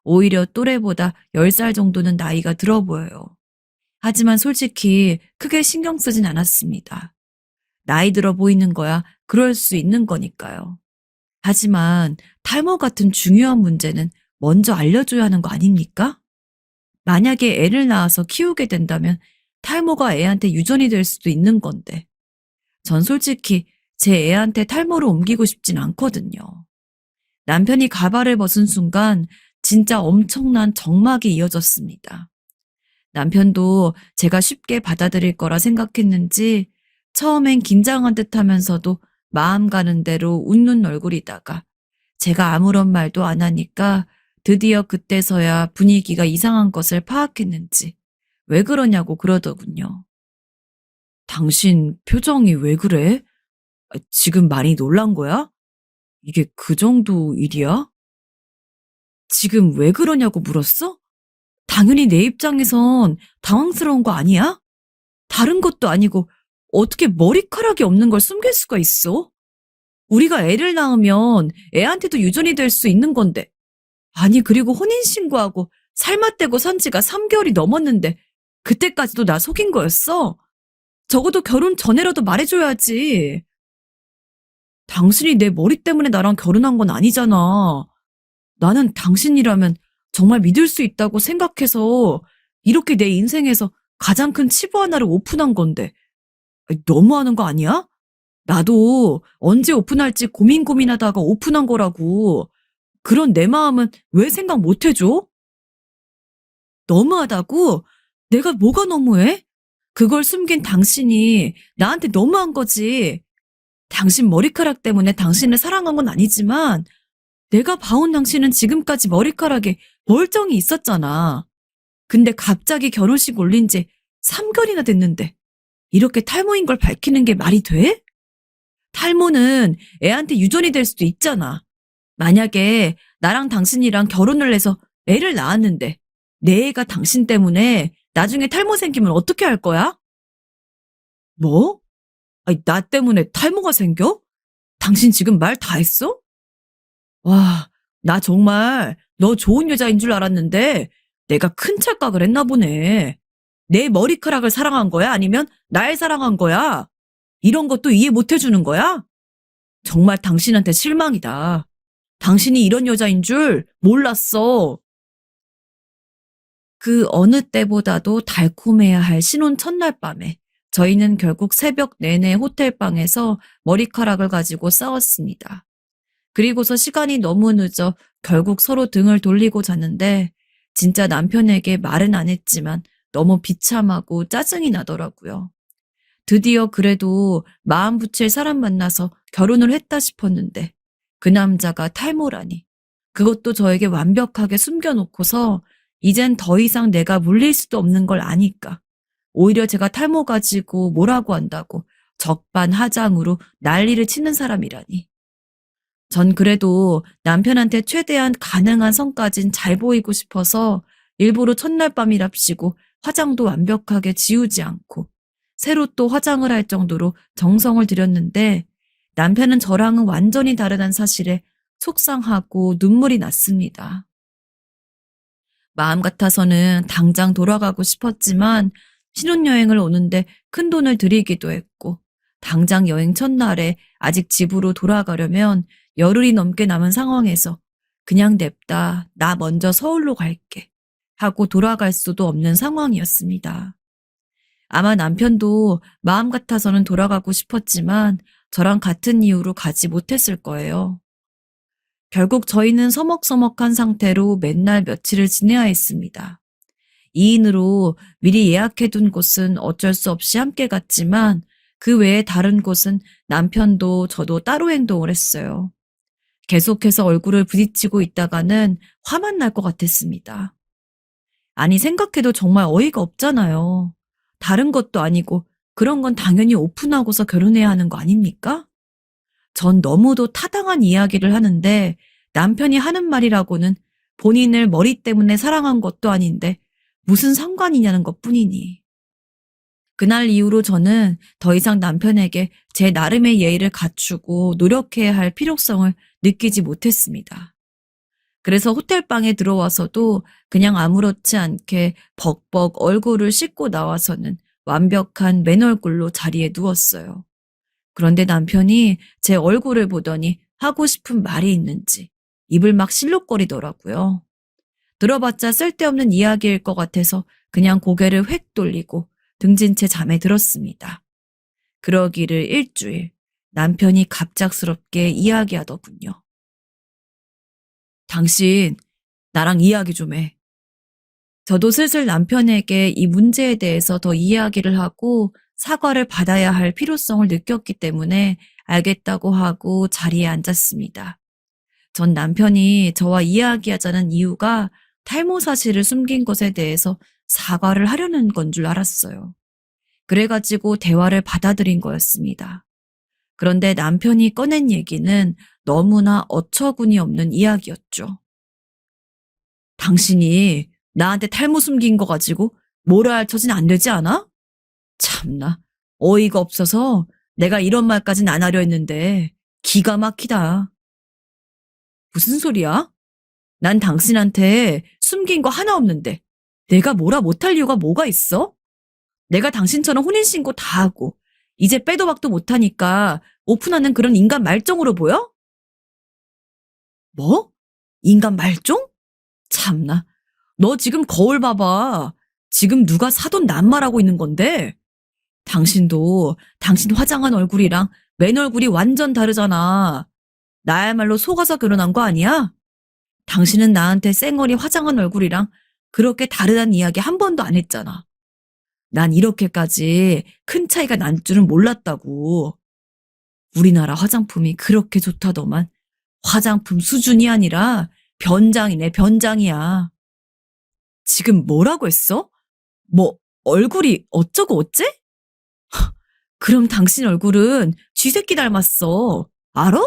오히려 또래보다 10살 정도는 나이가 들어 보여요. 하지만 솔직히 크게 신경 쓰진 않았습니다. 나이 들어 보이는 거야 그럴 수 있는 거니까요. 하지만 탈모 같은 중요한 문제는 먼저 알려줘야 하는 거 아닙니까? 만약에 애를 낳아서 키우게 된다면 탈모가 애한테 유전이 될 수도 있는 건데 전 솔직히 제 애한테 탈모를 옮기고 싶진 않거든요. 남편이 가발을 벗은 순간 진짜 엄청난 정막이 이어졌습니다. 남편도 제가 쉽게 받아들일 거라 생각했는지 처음엔 긴장한 듯 하면서도 마음 가는 대로 웃는 얼굴이다가 제가 아무런 말도 안 하니까 드디어 그때서야 분위기가 이상한 것을 파악했는지 왜 그러냐고 그러더군요. 당신 표정이 왜 그래? 지금 많이 놀란 거야? 이게 그 정도 일이야? 지금 왜 그러냐고 물었어? 당연히 내 입장에선 당황스러운 거 아니야? 다른 것도 아니고 어떻게 머리카락이 없는 걸 숨길 수가 있어? 우리가 애를 낳으면 애한테도 유전이 될 수 있는 건데. 아니, 그리고 혼인신고하고 살맛대고 산 지가 3개월이 넘었는데 그때까지도 나 속인 거였어? 적어도 결혼 전에라도 말해줘야지. 당신이 내 머리 때문에 나랑 결혼한 건 아니잖아. 나는 당신이라면 정말 믿을 수 있다고 생각해서 이렇게 내 인생에서 가장 큰 치부 하나를 오픈한 건데. 너무하는 거 아니야? 나도 언제 오픈할지 고민하다가 오픈한 거라고. 그런 내 마음은 왜 생각 못 해줘? 너무하다고? 내가 뭐가 너무해? 그걸 숨긴 당신이 나한테 너무한 거지. 당신 머리카락 때문에 당신을 사랑한 건 아니지만 내가 봐온 당신은 지금까지 머리카락에 멀쩡히 있었잖아. 근데 갑자기 결혼식 올린 지 3개월이나 됐는데 이렇게 탈모인 걸 밝히는 게 말이 돼? 탈모는 애한테 유전이 될 수도 있잖아. 만약에 나랑 당신이랑 결혼을 해서 애를 낳았는데 내 애가 당신 때문에 나중에 탈모 생기면 어떻게 할 거야? 뭐? 아니, 나 때문에 탈모가 생겨? 당신 지금 말 다 했어? 와, 나 정말 너 좋은 여자인 줄 알았는데 내가 큰 착각을 했나 보네. 내 머리카락을 사랑한 거야? 아니면 날 사랑한 거야? 이런 것도 이해 못 해주는 거야? 정말 당신한테 실망이다. 당신이 이런 여자인 줄 몰랐어. 그 어느 때보다도 달콤해야 할 신혼 첫날 밤에 저희는 결국 새벽 내내 호텔방에서 머리카락을 가지고 싸웠습니다. 그리고서 시간이 너무 늦어 결국 서로 등을 돌리고 잤는데 진짜 남편에게 말은 안 했지만 너무 비참하고 짜증이 나더라고요. 드디어 그래도 마음 붙일 사람 만나서 결혼을 했다 싶었는데 그 남자가 탈모라니. 그것도 저에게 완벽하게 숨겨놓고서 이젠 더 이상 내가 물릴 수도 없는 걸 아니까 오히려 제가 탈모 가지고 뭐라고 한다고 적반하장으로 난리를 치는 사람이라니. 전 그래도 남편한테 최대한 가능한 선까진 잘 보이고 싶어서 일부러 첫날 밤이랍시고 화장도 완벽하게 지우지 않고 새로 또 화장을 할 정도로 정성을 들였는데 남편은 저랑은 완전히 다르다는 사실에 속상하고 눈물이 났습니다. 마음 같아서는 당장 돌아가고 싶었지만 신혼여행을 오는데 큰돈을 들이기도 했고 당장 여행 첫날에 아직 집으로 돌아가려면 열흘이 넘게 남은 상황에서 그냥 냅다 나 먼저 서울로 갈게 하고 돌아갈 수도 없는 상황이었습니다. 아마 남편도 마음 같아서는 돌아가고 싶었지만 저랑 같은 이유로 가지 못했을 거예요. 결국 저희는 서먹서먹한 상태로 맨날 며칠을 지내야 했습니다. 2인으로 미리 예약해둔 곳은 어쩔 수 없이 함께 갔지만 그 외에 다른 곳은 남편도 저도 따로 행동을 했어요. 계속해서 얼굴을 부딪히고 있다가는 화만 날 것 같았습니다. 아니 생각해도 정말 어이가 없잖아요. 다른 것도 아니고 그런 건 당연히 오픈하고서 결혼해야 하는 거 아닙니까? 전 너무도 타당한 이야기를 하는데 남편이 하는 말이라고는 본인을 머리 때문에 사랑한 것도 아닌데 무슨 상관이냐는 것뿐이니. 그날 이후로 저는 더 이상 남편에게 제 나름의 예의를 갖추고 노력해야 할 필요성을 느끼지 못했습니다. 그래서 호텔방에 들어와서도 그냥 아무렇지 않게 벅벅 얼굴을 씻고 나와서는 완벽한 맨얼굴로 자리에 누웠어요. 그런데 남편이 제 얼굴을 보더니 하고 싶은 말이 있는지 입을 막 실룩거리더라고요. 들어봤자 쓸데없는 이야기일 것 같아서 그냥 고개를 획 돌리고 등진 채 잠에 들었습니다. 그러기를 일주일 남편이 갑작스럽게 이야기하더군요. 당신 나랑 이야기 좀 해. 저도 슬슬 남편에게 이 문제에 대해서 더 이야기를 하고 사과를 받아야 할 필요성을 느꼈기 때문에 알겠다고 하고 자리에 앉았습니다. 전 남편이 저와 이야기하자는 이유가 탈모 사실을 숨긴 것에 대해서 사과를 하려는 건 줄 알았어요. 그래가지고 대화를 받아들인 거였습니다. 그런데 남편이 꺼낸 얘기는 너무나 어처구니 없는 이야기였죠. 당신이 나한테 탈모 숨긴 거 가지고 뭐라 할 처지는 안 되지 않아? 참나, 어이가 없어서 내가 이런 말까진 안 하려 했는데 기가 막히다. 무슨 소리야? 난 당신한테 숨긴 거 하나 없는데 내가 뭐라 못할 이유가 뭐가 있어? 내가 당신처럼 혼인신고 다 하고 이제 빼도 박도 못하니까 오픈하는 그런 인간 말종으로 보여? 뭐? 인간 말종? 참나, 너 지금 거울 봐봐. 지금 누가 사돈 낱말하고 있는 건데? 당신도 당신 화장한 얼굴이랑 맨 얼굴이 완전 다르잖아. 나야말로 속아서 결혼한 거 아니야? 당신은 나한테 쌩얼이 화장한 얼굴이랑 그렇게 다르다는 이야기 한 번도 안 했잖아. 난 이렇게까지 큰 차이가 난 줄은 몰랐다고. 우리나라 화장품이 그렇게 좋다더만 화장품 수준이 아니라 변장이네, 변장이야. 지금 뭐라고 했어? 뭐 얼굴이 어쩌고 어째? 그럼 당신 얼굴은 쥐새끼 닮았어. 알아?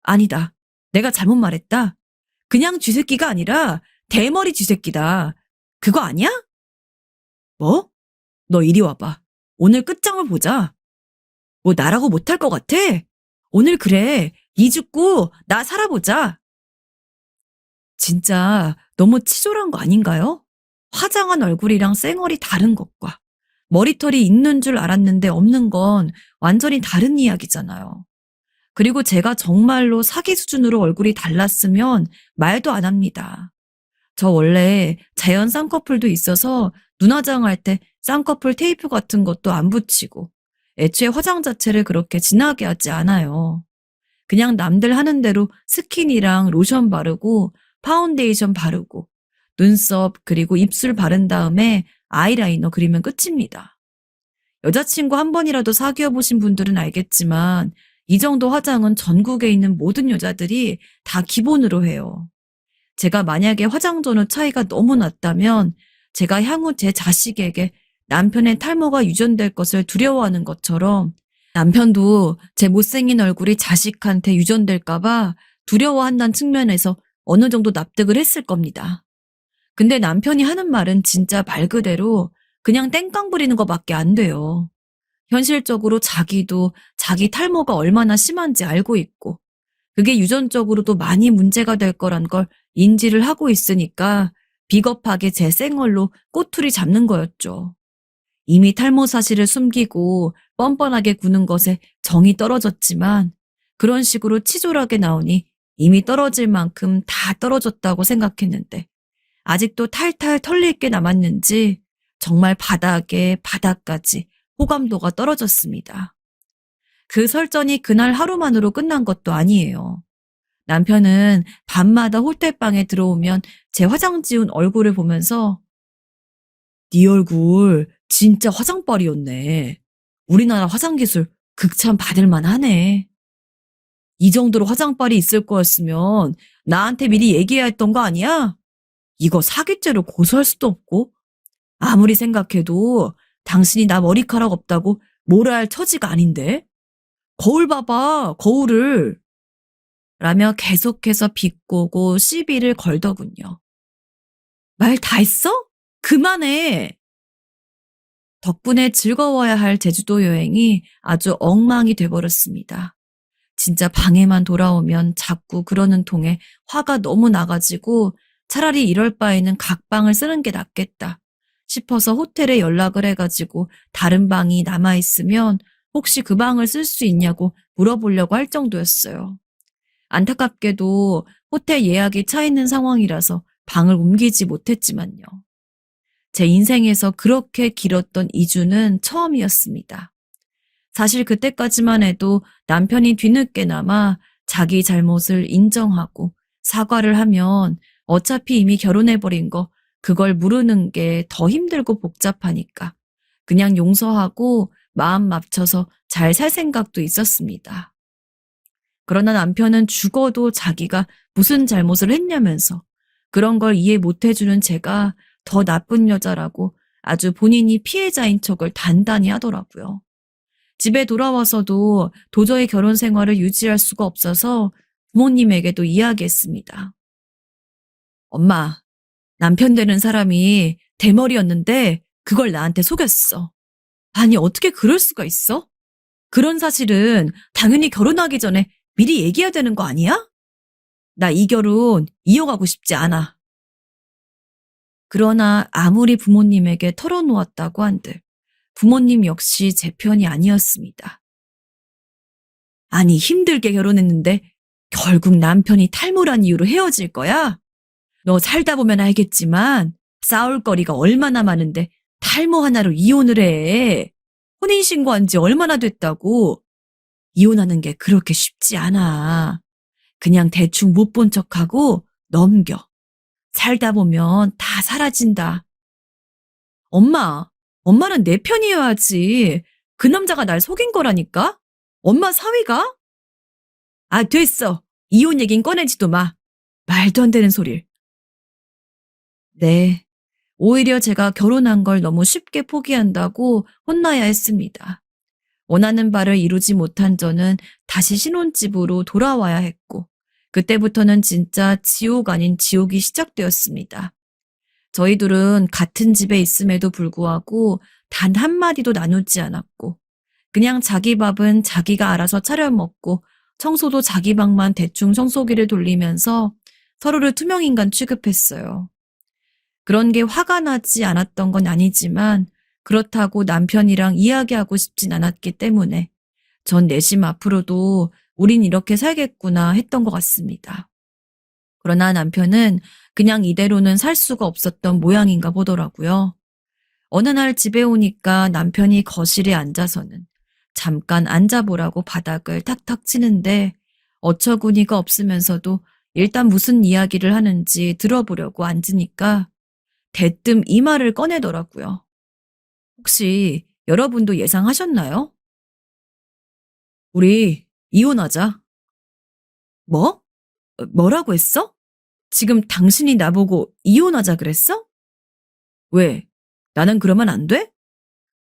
아니다. 내가 잘못 말했다. 그냥 쥐새끼가 아니라 대머리 쥐새끼다. 그거 아니야? 뭐? 너 이리 와봐. 오늘 끝장을 보자. 뭐 나라고 못할 것 같아? 오늘 그래. 이 죽고 나 살아보자. 진짜 너무 치졸한 거 아닌가요? 화장한 얼굴이랑 쌩얼이 다른 것과 머리털이 있는 줄 알았는데 없는 건 완전히 다른 이야기잖아요. 그리고 제가 정말로 사기 수준으로 얼굴이 달랐으면 말도 안 합니다. 저 원래 자연 쌍꺼풀도 있어서 눈화장할 때 쌍꺼풀 테이프 같은 것도 안 붙이고 애초에 화장 자체를 그렇게 진하게 하지 않아요. 그냥 남들 하는 대로 스킨이랑 로션 바르고 파운데이션 바르고 눈썹 그리고 입술 바른 다음에 아이라이너 그리면 끝입니다. 여자친구 한 번이라도 사귀어 보신 분들은 알겠지만 이 정도 화장은 전국에 있는 모든 여자들이 다 기본으로 해요. 제가 만약에 화장 전후 차이가 너무 났다면 제가 향후 제 자식에게 남편의 탈모가 유전될 것을 두려워하는 것처럼 남편도 제 못생긴 얼굴이 자식한테 유전될까봐 두려워한다는 측면에서 어느 정도 납득을 했을 겁니다. 근데 남편이 하는 말은 진짜 말 그대로 그냥 땡깡 부리는 것밖에 안 돼요. 현실적으로 자기도 자기 탈모가 얼마나 심한지 알고 있고 그게 유전적으로도 많이 문제가 될 거란 걸 인지를 하고 있으니까 비겁하게 제 생얼로 꼬투리 잡는 거였죠. 이미 탈모 사실을 숨기고 뻔뻔하게 구는 것에 정이 떨어졌지만 그런 식으로 치졸하게 나오니 이미 떨어질 만큼 다 떨어졌다고 생각했는데 아직도 탈탈 털릴 게 남았는지 정말 바닥에 바닥까지 호감도가 떨어졌습니다. 그 설전이 그날 하루만으로 끝난 것도 아니에요. 남편은 밤마다 호텔방에 들어오면 제 화장 지운 얼굴을 보면서 네 얼굴 진짜 화장빨이었네. 우리나라 화장기술 극찬 받을만 하네. 이 정도로 화장빨이 있을 거였으면 나한테 미리 얘기해야 했던 거 아니야? 이거 사기죄로 고소할 수도 없고 아무리 생각해도 당신이 나 머리카락 없다고 뭐라 할 처지가 아닌데? 거울 봐봐, 거울을. 라며 계속해서 비꼬고 시비를 걸더군요. 말 다 했어? 그만해. 덕분에 즐거워야 할 제주도 여행이 아주 엉망이 돼버렸습니다. 진짜 방에만 돌아오면 자꾸 그러는 통에 화가 너무 나가지고 차라리 이럴 바에는 각방을 쓰는 게 낫겠다 싶어서 호텔에 연락을 해가지고 다른 방이 남아있으면 혹시 그 방을 쓸 수 있냐고 물어보려고 할 정도였어요. 안타깝게도 호텔 예약이 차 있는 상황이라서 방을 옮기지 못했지만요. 제 인생에서 그렇게 길었던 2주는 처음이었습니다. 사실 그때까지만 해도 남편이 뒤늦게나마 자기 잘못을 인정하고 사과를 하면 어차피 이미 결혼해버린 거 그걸 물으는 게 더 힘들고 복잡하니까 그냥 용서하고 마음 맞춰서 잘 살 생각도 있었습니다. 그러나 남편은 죽어도 자기가 무슨 잘못을 했냐면서 그런 걸 이해 못 해주는 제가 더 나쁜 여자라고 아주 본인이 피해자인 척을 단단히 하더라고요. 집에 돌아와서도 도저히 결혼 생활을 유지할 수가 없어서 부모님에게도 이야기했습니다. 엄마, 남편 되는 사람이 대머리였는데 그걸 나한테 속였어. 아니, 어떻게 그럴 수가 있어? 그런 사실은 당연히 결혼하기 전에 미리 얘기해야 되는 거 아니야? 나 이 결혼 이어가고 싶지 않아. 그러나 아무리 부모님에게 털어놓았다고 한들 부모님 역시 제 편이 아니었습니다. 아니, 힘들게 결혼했는데 결국 남편이 탈모란 이유로 헤어질 거야? 너 살다 보면 알겠지만 싸울 거리가 얼마나 많은데 탈모 하나로 이혼을 해. 혼인신고한 지 얼마나 됐다고. 이혼하는 게 그렇게 쉽지 않아. 그냥 대충 못 본 척하고 넘겨. 살다 보면 다 사라진다. 엄마는 내 편이어야지. 그 남자가 날 속인 거라니까? 엄마 사위가? 아, 됐어. 이혼 얘긴 꺼내지도 마. 말도 안 되는 소리를. 네, 오히려 제가 결혼한 걸 너무 쉽게 포기한다고 혼나야 했습니다. 원하는 바를 이루지 못한 저는 다시 신혼집으로 돌아와야 했고 그때부터는 진짜 지옥 아닌 지옥이 시작되었습니다. 저희 둘은 같은 집에 있음에도 불구하고 단 한마디도 나누지 않았고 그냥 자기 밥은 자기가 알아서 차려 먹고 청소도 자기 방만 대충 청소기를 돌리면서 서로를 투명인간 취급했어요. 그런 게 화가 나지 않았던 건 아니지만 그렇다고 남편이랑 이야기하고 싶진 않았기 때문에 전 내심 앞으로도 우린 이렇게 살겠구나 했던 것 같습니다. 그러나 남편은 그냥 이대로는 살 수가 없었던 모양인가 보더라고요. 어느 날 집에 오니까 남편이 거실에 앉아서는 잠깐 앉아보라고 바닥을 탁탁 치는데 어처구니가 없으면서도 일단 무슨 이야기를 하는지 들어보려고 앉으니까 대뜸 이 말을 꺼내더라고요. 혹시 여러분도 예상하셨나요? 우리 이혼하자. 뭐? 뭐라고 했어? 지금 당신이 나보고 이혼하자 그랬어? 왜? 나는 그러면 안 돼?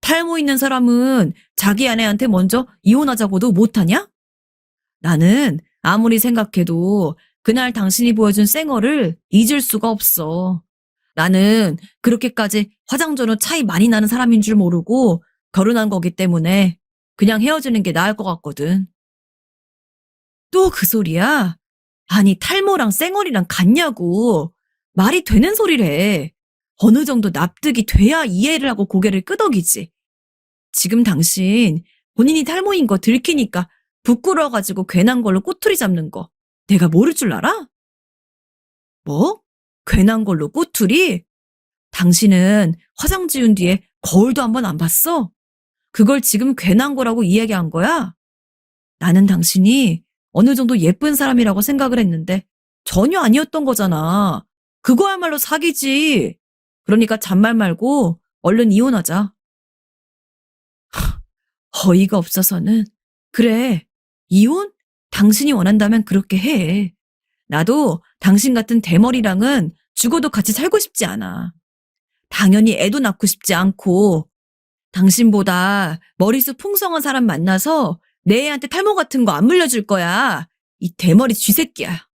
탈모 있는 사람은 자기 아내한테 먼저 이혼하자고도 못하냐? 나는 아무리 생각해도 그날 당신이 보여준 쌩얼을 잊을 수가 없어. 나는 그렇게까지 화장 전후 차이 많이 나는 사람인 줄 모르고 결혼한 거기 때문에 그냥 헤어지는 게 나을 것 같거든. 또 그 소리야? 아니, 탈모랑 쌩얼이랑 같냐고. 말이 되는 소리를 해. 어느 정도 납득이 돼야 이해를 하고 고개를 끄덕이지. 지금 당신 본인이 탈모인 거 들키니까 부끄러워가지고 괜한 걸로 꼬투리 잡는 거 내가 모를 줄 알아? 뭐? 괜한 걸로 꼬투리? 당신은 화장 지운 뒤에 거울도 한번 안 봤어? 그걸 지금 괜한 거라고 이야기한 거야? 나는 당신이 어느 정도 예쁜 사람이라고 생각을 했는데 전혀 아니었던 거잖아. 그거야말로 사기지. 그러니까 잔말 말고 얼른 이혼하자. 어이가 없어서는. 그래, 이혼? 당신이 원한다면 그렇게 해. 나도 당신 같은 대머리랑은 죽어도 같이 살고 싶지 않아. 당연히 애도 낳고 싶지 않고 당신보다 머리숱 풍성한 사람 만나서 내 애한테 탈모 같은 거 안 물려줄 거야. 이 대머리 쥐새끼야.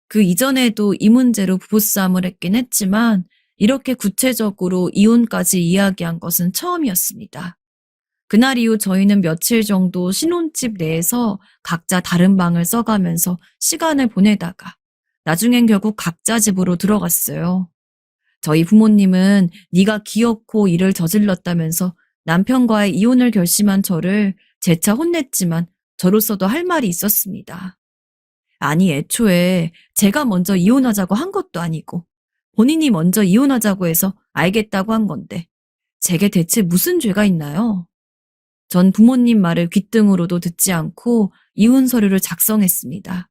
그 이전에도 이 문제로 부부싸움을 했긴 했지만 이렇게 구체적으로 이혼까지 이야기한 것은 처음이었습니다. 그날 이후 저희는 며칠 정도 신혼집 내에서 각자 다른 방을 써가면서 시간을 보내다가 나중엔 결국 각자 집으로 들어갔어요. 저희 부모님은 네가 기어코 일을 저질렀다면서 남편과의 이혼을 결심한 저를 재차 혼냈지만 저로서도 할 말이 있었습니다. 아니, 애초에 제가 먼저 이혼하자고 한 것도 아니고 본인이 먼저 이혼하자고 해서 알겠다고 한 건데 제게 대체 무슨 죄가 있나요? 전 부모님 말을 귓등으로도 듣지 않고 이혼 서류를 작성했습니다.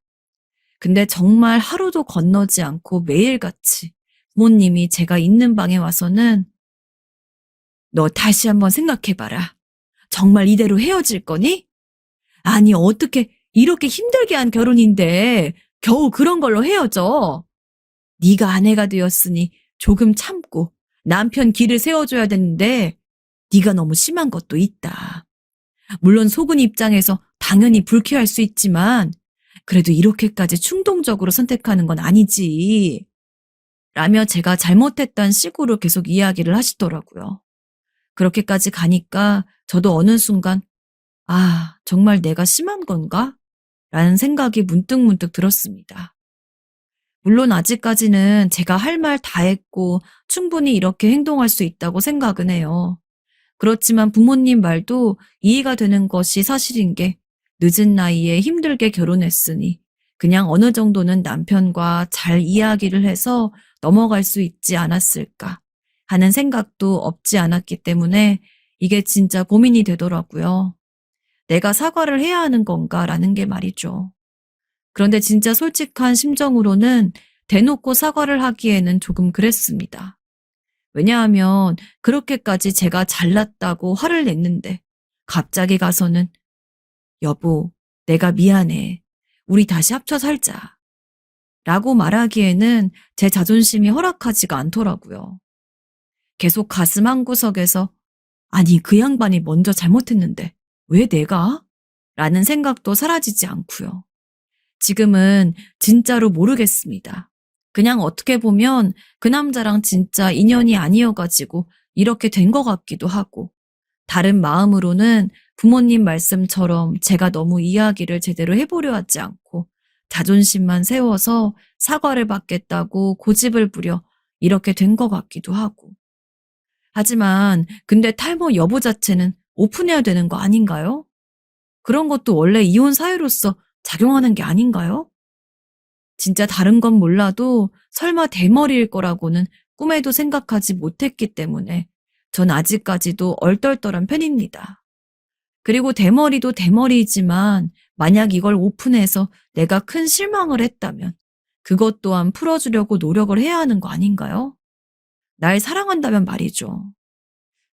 근데 정말 하루도 건너지 않고 매일같이 부모님이 제가 있는 방에 와서는 너 다시 한번 생각해봐라. 정말 이대로 헤어질 거니? 아니, 어떻게 이렇게 힘들게 한 결혼인데 겨우 그런 걸로 헤어져? 네가 아내가 되었으니 조금 참고 남편 길을 세워줘야 되는데 네가 너무 심한 것도 있다. 물론 속은 입장에서 당연히 불쾌할 수 있지만 그래도 이렇게까지 충동적으로 선택하는 건 아니지. 라며 제가 잘못했다는 식으로 계속 이야기를 하시더라고요. 그렇게까지 가니까 저도 어느 순간 아, 정말 내가 심한 건가? 라는 생각이 문득문득 들었습니다. 물론 아직까지는 제가 할 말 다 했고 충분히 이렇게 행동할 수 있다고 생각은 해요. 그렇지만 부모님 말도 이해가 되는 것이 사실인 게 늦은 나이에 힘들게 결혼했으니 그냥 어느 정도는 남편과 잘 이야기를 해서 넘어갈 수 있지 않았을까 하는 생각도 없지 않았기 때문에 이게 진짜 고민이 되더라고요. 내가 사과를 해야 하는 건가라는 게 말이죠. 그런데 진짜 솔직한 심정으로는 대놓고 사과를 하기에는 조금 그랬습니다. 왜냐하면 그렇게까지 제가 잘났다고 화를 냈는데 갑자기 가서는 여보, 내가 미안해. 우리 다시 합쳐 살자. 라고 말하기에는 제 자존심이 허락하지가 않더라고요. 계속 가슴 한구석에서 아니, 그 양반이 먼저 잘못했는데 왜 내가? 라는 생각도 사라지지 않고요. 지금은 진짜로 모르겠습니다. 그냥 어떻게 보면 그 남자랑 진짜 인연이 아니어가지고 이렇게 된 것 같기도 하고 다른 마음으로는 부모님 말씀처럼 제가 너무 이야기를 제대로 해보려 하지 않고 자존심만 세워서 사과를 받겠다고 고집을 부려 이렇게 된 것 같기도 하고. 하지만 근데 탈모 여부 자체는 오픈해야 되는 거 아닌가요? 그런 것도 원래 이혼 사유로서 작용하는 게 아닌가요? 진짜 다른 건 몰라도 설마 대머리일 거라고는 꿈에도 생각하지 못했기 때문에 전 아직까지도 얼떨떨한 편입니다. 그리고 대머리도 대머리이지만 만약 이걸 오픈해서 내가 큰 실망을 했다면 그것 또한 풀어주려고 노력을 해야 하는 거 아닌가요? 날 사랑한다면 말이죠.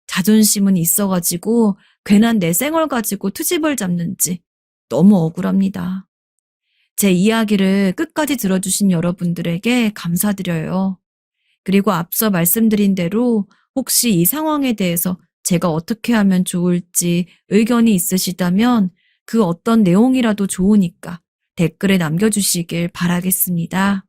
자존심은 있어가지고 괜한 내 쌩얼 가지고 트집을 잡는지 너무 억울합니다. 제 이야기를 끝까지 들어주신 여러분들에게 감사드려요. 그리고 앞서 말씀드린 대로 혹시 이 상황에 대해서 제가 어떻게 하면 좋을지 의견이 있으시다면 그 어떤 내용이라도 좋으니까 댓글에 남겨주시길 바라겠습니다.